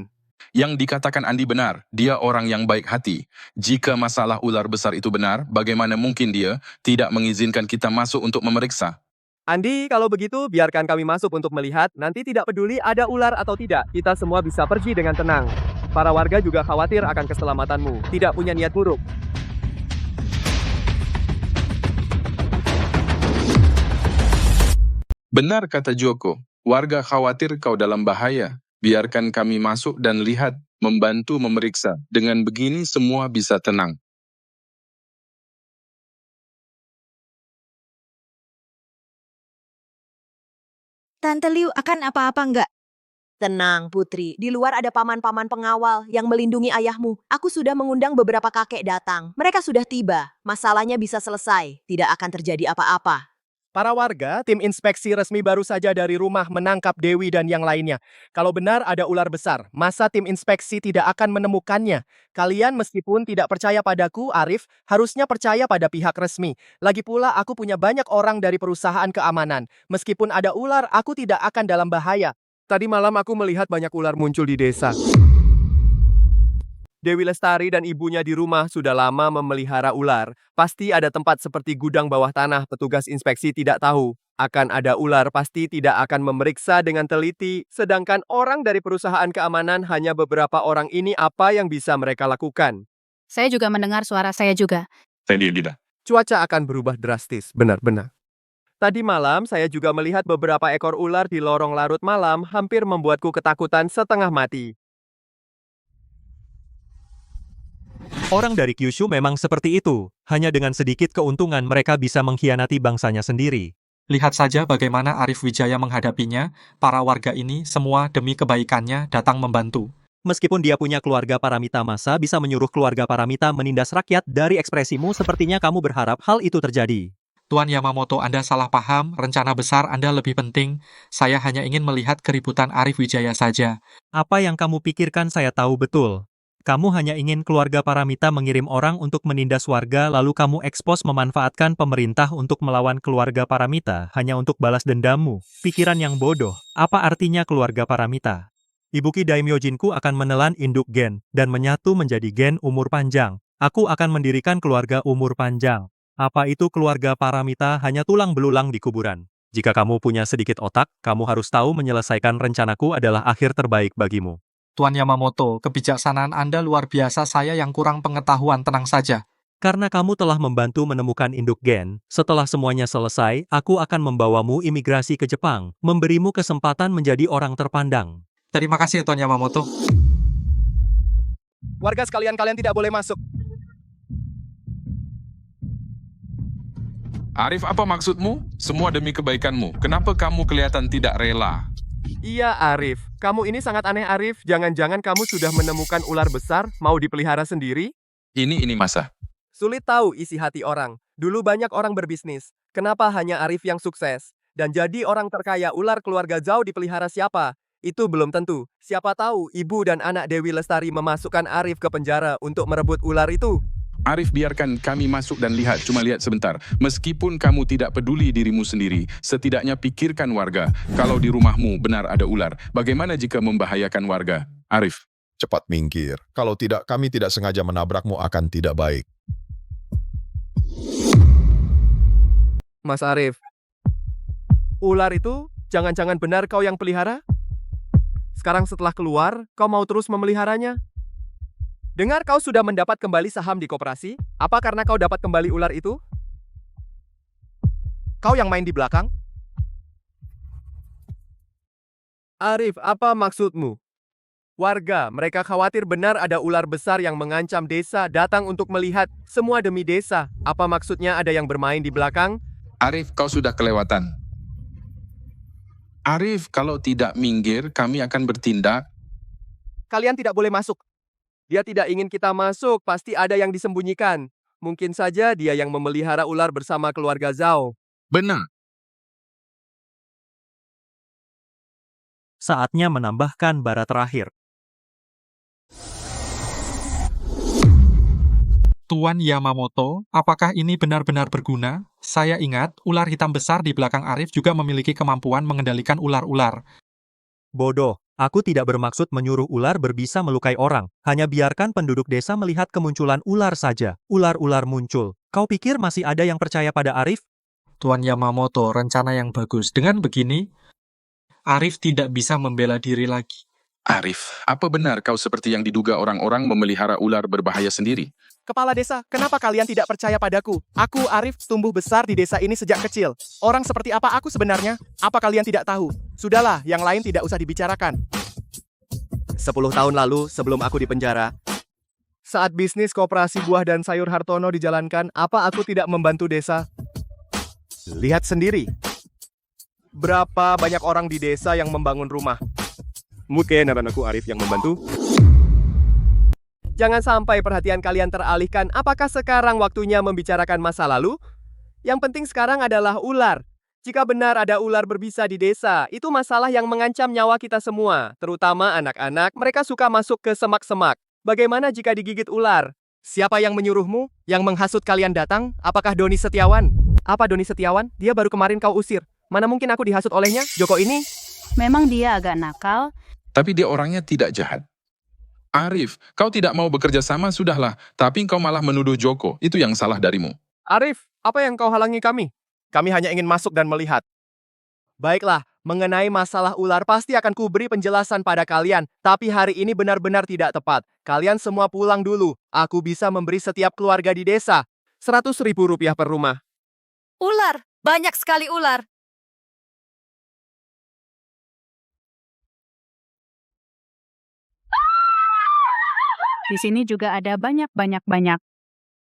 Yang dikatakan Andi benar, dia orang yang baik hati. Jika masalah ular besar itu benar, bagaimana mungkin dia tidak mengizinkan kita masuk untuk memeriksa? Andi, kalau begitu biarkan kami masuk untuk melihat. Nanti tidak peduli ada ular atau tidak, kita semua bisa pergi dengan tenang. Para warga juga khawatir akan keselamatanmu, tidak punya niat buruk. Benar kata Joko, warga khawatir kau dalam bahaya. Biarkan kami masuk dan lihat, membantu memeriksa. Dengan begini semua bisa tenang. Tante Liu akan apa-apa enggak? Tenang, Putri. Di luar ada paman-paman pengawal yang melindungi ayahmu. Aku sudah mengundang beberapa kakek datang. Mereka sudah tiba. Masalahnya bisa selesai. Tidak akan terjadi apa-apa. Para warga, tim inspeksi resmi baru saja dari rumah menangkap Dewi dan yang lainnya. Kalau benar ada ular besar, masa tim inspeksi tidak akan menemukannya? Kalian meskipun tidak percaya padaku, Arif, harusnya percaya pada pihak resmi. Lagi pula aku punya banyak orang dari perusahaan keamanan. Meskipun ada ular, aku tidak akan dalam bahaya. Tadi malam aku melihat banyak ular muncul di desa. Dewi Lestari dan ibunya di rumah sudah lama memelihara ular. Pasti ada tempat seperti gudang bawah tanah, petugas inspeksi tidak tahu. Akan ada ular, pasti tidak akan memeriksa dengan teliti. Sedangkan orang dari perusahaan keamanan, hanya beberapa orang ini apa yang bisa mereka lakukan. Saya juga mendengar suara saya juga. Cuaca akan berubah drastis, benar-benar. Tadi malam saya juga melihat beberapa ekor ular di lorong larut malam, hampir membuatku ketakutan setengah mati. Orang dari Kyushu memang seperti itu. Hanya dengan sedikit keuntungan mereka bisa mengkhianati bangsanya sendiri. Lihat saja bagaimana Arif Wijaya menghadapinya. Para warga ini semua demi kebaikannya datang membantu. Meskipun dia punya keluarga Paramita, masa bisa menyuruh keluarga Paramita menindas rakyat? Dari ekspresimu sepertinya kamu berharap hal itu terjadi. Tuan Yamamoto, Anda salah paham. Rencana besar Anda lebih penting. Saya hanya ingin melihat keributan Arif Wijaya saja. Apa yang kamu pikirkan saya tahu betul. Kamu hanya ingin keluarga Paramita mengirim orang untuk menindas warga, lalu kamu ekspos memanfaatkan pemerintah untuk melawan keluarga Paramita hanya untuk balas dendammu. Pikiran yang bodoh. Apa artinya keluarga Paramita? Ibuki Daimyojinku akan menelan induk gen dan menyatu menjadi gen umur panjang. Aku akan mendirikan keluarga umur panjang. Apa itu keluarga Paramita? Hanya tulang belulang di kuburan. Jika kamu punya sedikit otak, kamu harus tahu menyelesaikan rencanaku adalah akhir terbaik bagimu. Tuan Yamamoto, kebijaksanaan Anda luar biasa, saya yang kurang pengetahuan, tenang saja. Karena kamu telah membantu menemukan induk gen, setelah semuanya selesai, aku akan membawamu imigrasi ke Jepang, memberimu kesempatan menjadi orang terpandang. Terima kasih, Tuan Yamamoto. Warga sekalian, kalian tidak boleh masuk. Arif, apa maksudmu? Semua demi kebaikanmu. Kenapa kamu kelihatan tidak rela? Iya, Arif. Kamu ini sangat aneh, Arif. Jangan-jangan kamu sudah menemukan ular besar, mau dipelihara sendiri? Ini masa. Sulit tahu isi hati orang. Dulu banyak orang berbisnis. Kenapa hanya Arif yang sukses? Dan jadi orang terkaya, ular keluarga Zhao dipelihara siapa? Itu belum tentu. Siapa tahu ibu dan anak Dewi Lestari memasukkan Arif ke penjara untuk merebut ular itu. Arif, biarkan kami masuk dan lihat, cuma lihat sebentar. Meskipun kamu tidak peduli dirimu sendiri, setidaknya pikirkan warga. Kalau di rumahmu benar ada ular, bagaimana jika membahayakan warga? Arif. Cepat minggir. Kalau tidak, kami tidak sengaja menabrakmu akan tidak baik. Mas Arif, ular itu jangan-jangan benar kau yang pelihara? Sekarang setelah keluar, kau mau terus memeliharanya? Dengar kau sudah mendapat kembali saham di koperasi? Apa karena kau dapat kembali ular itu? Kau yang main di belakang? Arif, apa maksudmu? Warga, mereka khawatir benar ada ular besar yang mengancam desa, datang untuk melihat, semua demi desa. Apa maksudnya ada yang bermain di belakang? Arif, kau sudah kelewatan. Arif, kalau tidak minggir, kami akan bertindak. Kalian tidak boleh masuk. Dia tidak ingin kita masuk, pasti ada yang disembunyikan. Mungkin saja dia yang memelihara ular bersama keluarga Zhao. Benar. Saatnya menambahkan bara terakhir. Tuan Yamamoto, apakah ini benar-benar berguna? Saya ingat, ular hitam besar di belakang Arif juga memiliki kemampuan mengendalikan ular-ular. Bodoh, aku tidak bermaksud menyuruh ular berbisa melukai orang. Hanya biarkan penduduk desa melihat kemunculan ular saja. Ular-ular muncul. Kau pikir masih ada yang percaya pada Arif? Tuan Yamamoto, rencana yang bagus. Dengan begini, Arif tidak bisa membela diri lagi. Arif, apa benar kau seperti yang diduga orang-orang memelihara ular berbahaya sendiri? Kepala desa, kenapa kalian tidak percaya padaku? Aku, Arif, tumbuh besar di desa ini sejak kecil. Orang seperti apa aku sebenarnya? Apa kalian tidak tahu? Sudahlah, yang lain tidak usah dibicarakan. 10 tahun lalu, sebelum aku dipenjara, saat bisnis koperasi buah dan sayur Hartono dijalankan, apa aku tidak membantu desa? Lihat sendiri. Berapa banyak orang di desa yang membangun rumah? Mungkin aku Arif yang membantu. Jangan sampai perhatian kalian teralihkan. Apakah sekarang waktunya membicarakan masa lalu? Yang penting sekarang adalah ular. Jika benar ada ular berbisa di desa, itu masalah yang mengancam nyawa kita semua, terutama anak-anak. Mereka suka masuk ke semak-semak. Bagaimana jika digigit ular? Siapa yang menyuruhmu? Yang menghasut kalian datang? Apakah Doni Setiawan? Apa Doni Setiawan? Dia baru kemarin kau usir. Mana mungkin aku dihasut olehnya? Joko ini? Memang dia agak nakal. Tapi dia orangnya tidak jahat. Arif, kau tidak mau bekerja sama, sudahlah. Tapi kau malah menuduh Joko. Itu yang salah darimu. Arif, apa yang kau halangi kami? Kami hanya ingin masuk dan melihat. Baiklah, mengenai masalah ular pasti akan kuberi penjelasan pada kalian. Tapi hari ini benar-benar tidak tepat. Kalian semua pulang dulu. Aku bisa memberi setiap keluarga di desa 100.000 rupiah per rumah. Ular, banyak sekali ular. Di sini juga ada banyak.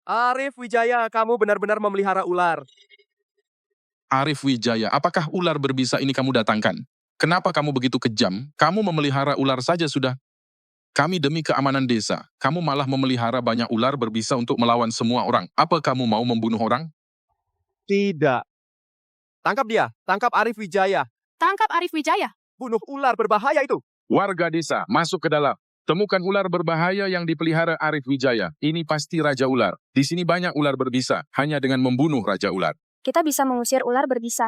Arif Wijaya, kamu benar-benar memelihara ular. Arif Wijaya, apakah ular berbisa ini kamu datangkan? Kenapa kamu begitu kejam? Kamu memelihara ular saja sudah. Kami demi keamanan desa. Kamu malah memelihara banyak ular berbisa untuk melawan semua orang. Apa kamu mau membunuh orang? Tidak. Tangkap dia. Tangkap Arif Wijaya. Tangkap Arif Wijaya. Bunuh ular berbahaya itu. Warga desa, masuk ke dalam. Temukan ular berbahaya yang dipelihara Arif Wijaya. Ini pasti Raja Ular. Di sini banyak ular berbisa, hanya dengan membunuh Raja Ular. Kita bisa mengusir ular berbisa.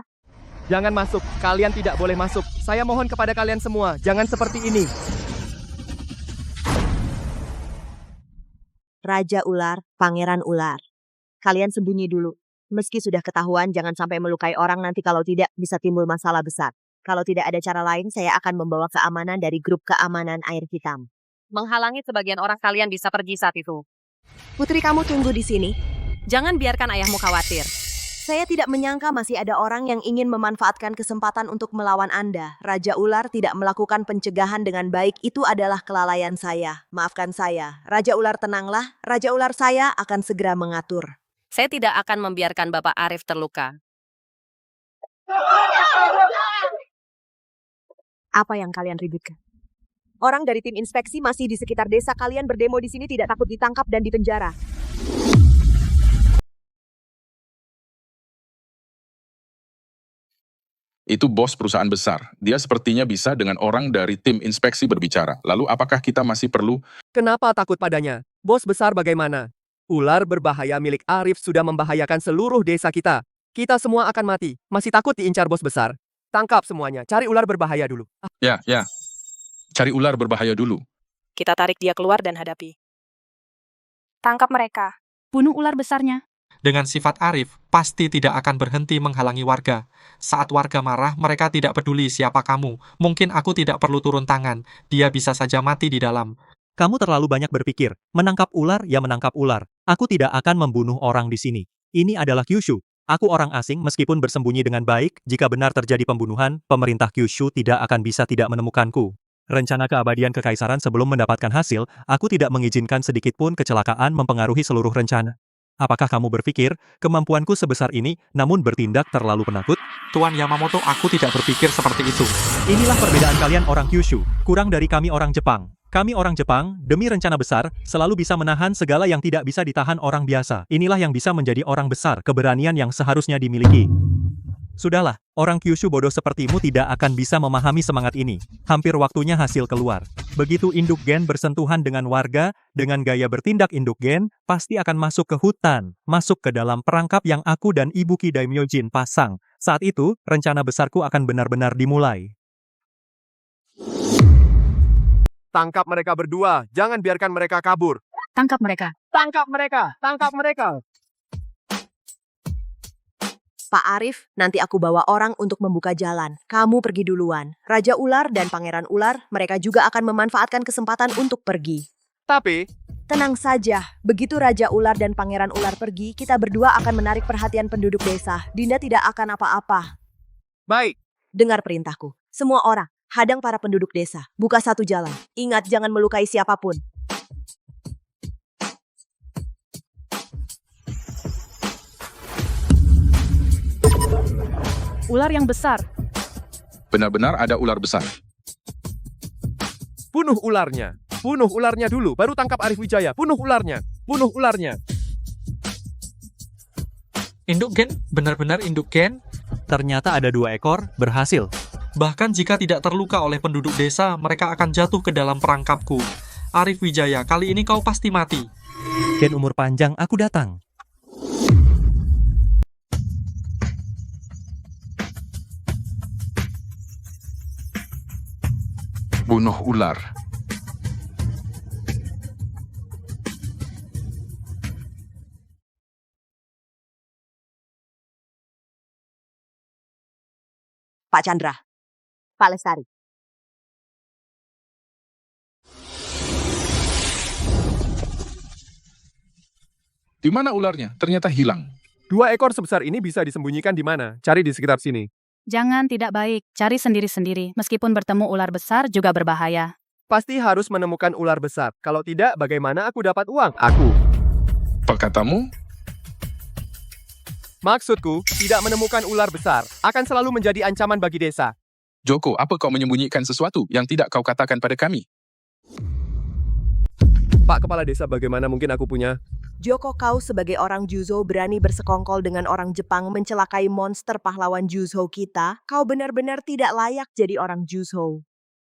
Jangan masuk. Kalian tidak boleh masuk. Saya mohon kepada kalian semua, jangan seperti ini. Raja Ular, Pangeran Ular. Kalian sembunyi dulu. Meski sudah ketahuan, jangan sampai melukai orang, nanti kalau tidak bisa timbul masalah besar. Kalau tidak ada cara lain, saya akan membawa keamanan dari grup keamanan air hitam. Menghalangi sebagian orang, kalian bisa pergi saat itu. Putri, kamu tunggu di sini. Jangan biarkan ayahmu khawatir. Saya tidak menyangka masih ada orang yang ingin memanfaatkan kesempatan untuk melawan Anda. Raja Ular tidak melakukan pencegahan dengan baik, itu adalah kelalaian saya. Maafkan saya. Raja Ular, tenanglah. Raja Ular, saya akan segera mengatur. Saya tidak akan membiarkan Bapak Arif terluka. Apa yang kalian ributkan? Orang dari tim inspeksi masih di sekitar desa, kalian berdemo di sini tidak takut ditangkap dan dipenjara. Itu bos perusahaan besar. Dia sepertinya bisa dengan orang dari tim inspeksi berbicara. Lalu apakah kita masih perlu? Kenapa takut padanya? Bos besar bagaimana? Ular berbahaya milik Arif sudah membahayakan seluruh desa kita. Kita semua akan mati. Masih takut diincar bos besar? Tangkap semuanya, cari ular berbahaya dulu. Ya. Cari ular berbahaya dulu. Kita tarik dia keluar dan hadapi. Tangkap mereka. Bunuh ular besarnya. Dengan sifat Arif, pasti tidak akan berhenti menghalangi warga. Saat warga marah, mereka tidak peduli siapa kamu. Mungkin aku tidak perlu turun tangan. Dia bisa saja mati di dalam. Kamu terlalu banyak berpikir. Menangkap ular, ya menangkap ular. Aku tidak akan membunuh orang di sini. Ini adalah Kyushu. Aku orang asing meskipun bersembunyi dengan baik. Jika benar terjadi pembunuhan, pemerintah Kyushu tidak akan bisa tidak menemukanku. Rencana keabadian kekaisaran sebelum mendapatkan hasil, aku tidak mengizinkan sedikit pun kecelakaan mempengaruhi seluruh rencana. Apakah kamu berpikir, kemampuanku sebesar ini, namun bertindak terlalu penakut? Tuan Yamamoto, aku tidak berpikir seperti itu. Inilah perbedaan kalian orang Kyushu, kurang dari kami orang Jepang. Kami orang Jepang, demi rencana besar, selalu bisa menahan segala yang tidak bisa ditahan orang biasa. Inilah yang bisa menjadi orang besar, keberanian yang seharusnya dimiliki. Sudahlah, orang Kyushu bodoh sepertimu tidak akan bisa memahami semangat ini. Hampir waktunya hasil keluar. Begitu induk gen bersentuhan dengan warga, dengan gaya bertindak induk gen, pasti akan masuk ke hutan, masuk ke dalam perangkap yang aku dan Ibuki Daimyojin pasang. Saat itu, rencana besarku akan benar-benar dimulai. Tangkap mereka berdua, jangan biarkan mereka kabur. Tangkap mereka. Tangkap mereka, tangkap mereka. Pak Arif, nanti aku bawa orang untuk membuka jalan. Kamu pergi duluan. Raja Ular dan Pangeran Ular, mereka juga akan memanfaatkan kesempatan untuk pergi. Tapi, tenang saja. Begitu Raja Ular dan Pangeran Ular pergi, kita berdua akan menarik perhatian penduduk desa. Dinda tidak akan apa-apa. Baik. Dengar perintahku. Semua orang, hadang para penduduk desa. Buka satu jalan. Ingat, jangan melukai siapapun. Ular yang besar. Benar-benar ada ular besar. Bunuh ularnya. Bunuh ularnya dulu, baru tangkap Arif Wijaya. Bunuh ularnya. Bunuh ularnya. Induk gen? Benar-benar induk gen? Ternyata ada 2 ekor, berhasil. Bahkan jika tidak terluka oleh penduduk desa, mereka akan jatuh ke dalam perangkapku. Arif Wijaya, kali ini kau pasti mati. Gen umur panjang, aku datang. Bunuh ular. Pak Chandra. Pak Lestari. Di mana ularnya? Ternyata hilang. 2 ekor sebesar ini bisa disembunyikan di mana? Cari di sekitar sini. Jangan, tidak baik. Cari sendiri-sendiri. Meskipun bertemu ular besar juga berbahaya. Pasti harus menemukan ular besar. Kalau tidak, bagaimana aku dapat uang? Aku. Apa katamu? Maksudku, tidak menemukan ular besar akan selalu menjadi ancaman bagi desa. Joko, apa kau menyembunyikan sesuatu yang tidak kau katakan pada kami? Pak Kepala Desa, bagaimana mungkin aku punya? Joko, kau sebagai orang Juzo berani bersekongkol dengan orang Jepang mencelakai monster pahlawan Juzo kita? Kau benar-benar tidak layak jadi orang Juzo.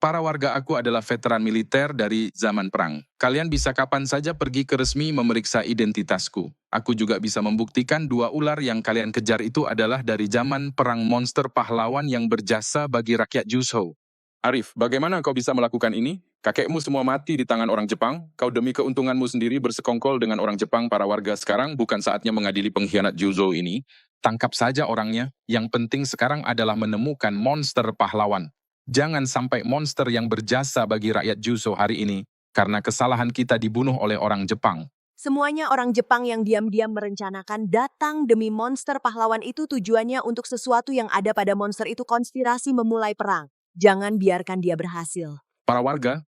Para warga aku adalah veteran militer dari zaman perang. Kalian bisa kapan saja pergi ke resmi memeriksa identitasku. Aku juga bisa membuktikan 2 ular yang kalian kejar itu adalah dari zaman perang monster pahlawan yang berjasa bagi rakyat Juzo. Arif, bagaimana kau bisa melakukan ini? Kakekmu semua mati di tangan orang Jepang. Kau demi keuntunganmu sendiri bersekongkol dengan orang Jepang. Para warga sekarang bukan saatnya mengadili pengkhianat Juzo ini. Tangkap saja orangnya. Yang penting sekarang adalah menemukan monster pahlawan. Jangan sampai monster yang berjasa bagi rakyat Juzo hari ini, karena kesalahan kita dibunuh oleh orang Jepang. Semuanya orang Jepang yang diam-diam merencanakan datang demi monster pahlawan itu, tujuannya untuk sesuatu yang ada pada monster itu, konspirasi memulai perang. Jangan biarkan dia berhasil. Para warga,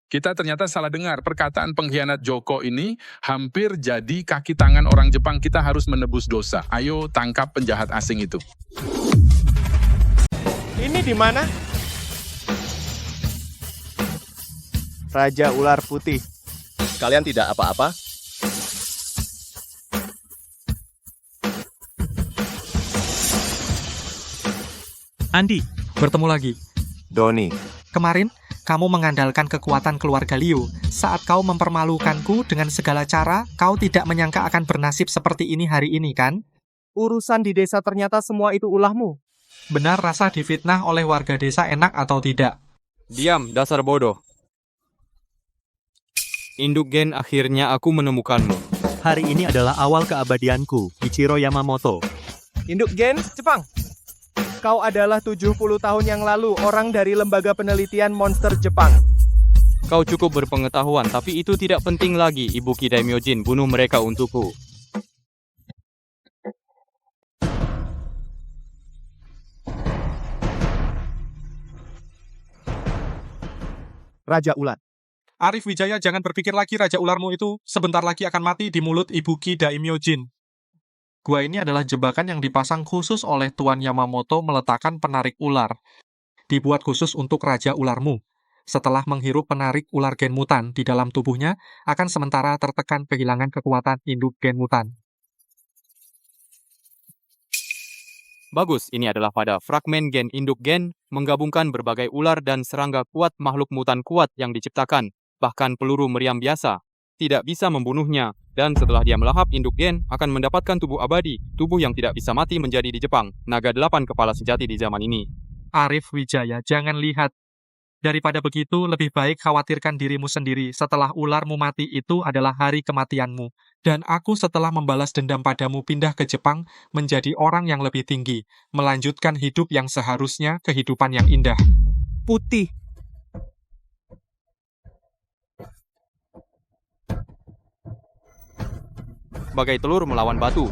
kita ternyata salah dengar. Perkataan pengkhianat Joko ini hampir jadi kaki tangan orang Jepang. Kita harus menebus dosa. Ayo tangkap penjahat asing itu. Ini di mana? Raja Ular Putih. Kalian tidak apa-apa? Andi. Bertemu lagi. Doni. Kemarin, kamu mengandalkan kekuatan keluarga Liu. Saat kau mempermalukanku dengan segala cara, kau tidak menyangka akan bernasib seperti ini hari ini, kan? Urusan di desa ternyata semua itu ulahmu. Benar rasa difitnah oleh warga desa enak atau tidak? Diam, dasar bodoh. Induk Gen, akhirnya aku menemukanmu. Hari ini adalah awal keabadianku, Ichiro Yamamoto. Induk Gen, Jepang. Kau adalah 70 tahun yang lalu orang dari Lembaga Penelitian Monster Jepang. Kau cukup berpengetahuan, tapi itu tidak penting lagi, Ibuki Daimyojin. Bunuh mereka untukku. Raja Ular. Arif Wijaya, jangan berpikir lagi Raja Ularmu itu sebentar lagi akan mati di mulut Ibuki Daimyojin. Gua ini adalah jebakan yang dipasang khusus oleh Tuan Yamamoto meletakkan penarik ular. Dibuat khusus untuk Raja Ularmu. Setelah menghirup penarik ular gen mutan di dalam tubuhnya, akan sementara tertekan kehilangan kekuatan induk gen mutan. Bagus, ini adalah pada fragmen gen induk gen, menggabungkan berbagai ular dan serangga kuat makhluk mutan kuat yang diciptakan. Bahkan peluru meriam biasa tidak bisa membunuhnya, dan setelah dia melahap induk gen, akan mendapatkan tubuh abadi, tubuh yang tidak bisa mati menjadi di Jepang, naga 8 kepala sejati di zaman ini. Arif Wijaya, jangan lihat. Daripada begitu, lebih baik khawatirkan dirimu sendiri. Setelah ularmu mati itu adalah hari kematianmu. Dan aku setelah membalas dendam padamu pindah ke Jepang menjadi orang yang lebih tinggi, melanjutkan hidup yang seharusnya kehidupan yang indah. Putih. Bagai telur melawan batu.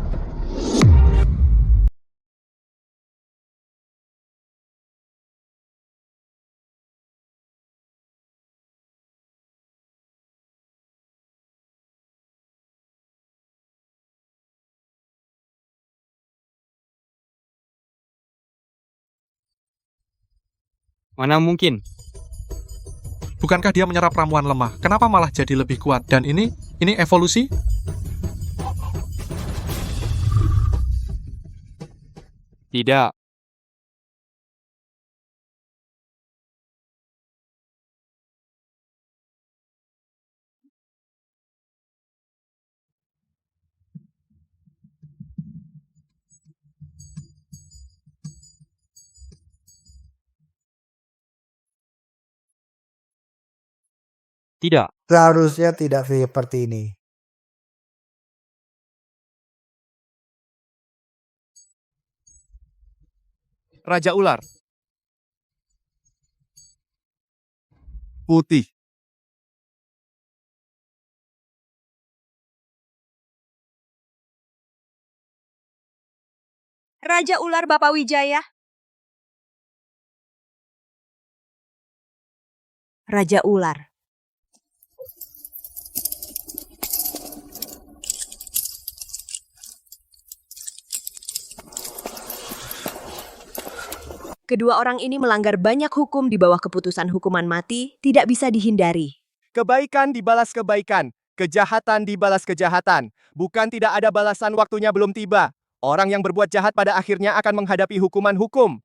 Mana mungkin? Bukankah dia menyerap ramuan lemah? Kenapa malah jadi lebih kuat? Dan ini evolusi? Tidak. Tidak. Seharusnya tidak seperti ini. Raja Ular. Putih. Raja Ular Bapak Wijaya. Raja Ular. Kedua orang ini melanggar banyak hukum di bawah keputusan hukuman mati, tidak bisa dihindari. Kebaikan dibalas kebaikan, kejahatan dibalas kejahatan. Bukan tidak ada balasan, waktunya belum tiba. Orang yang berbuat jahat pada akhirnya akan menghadapi hukuman hukum.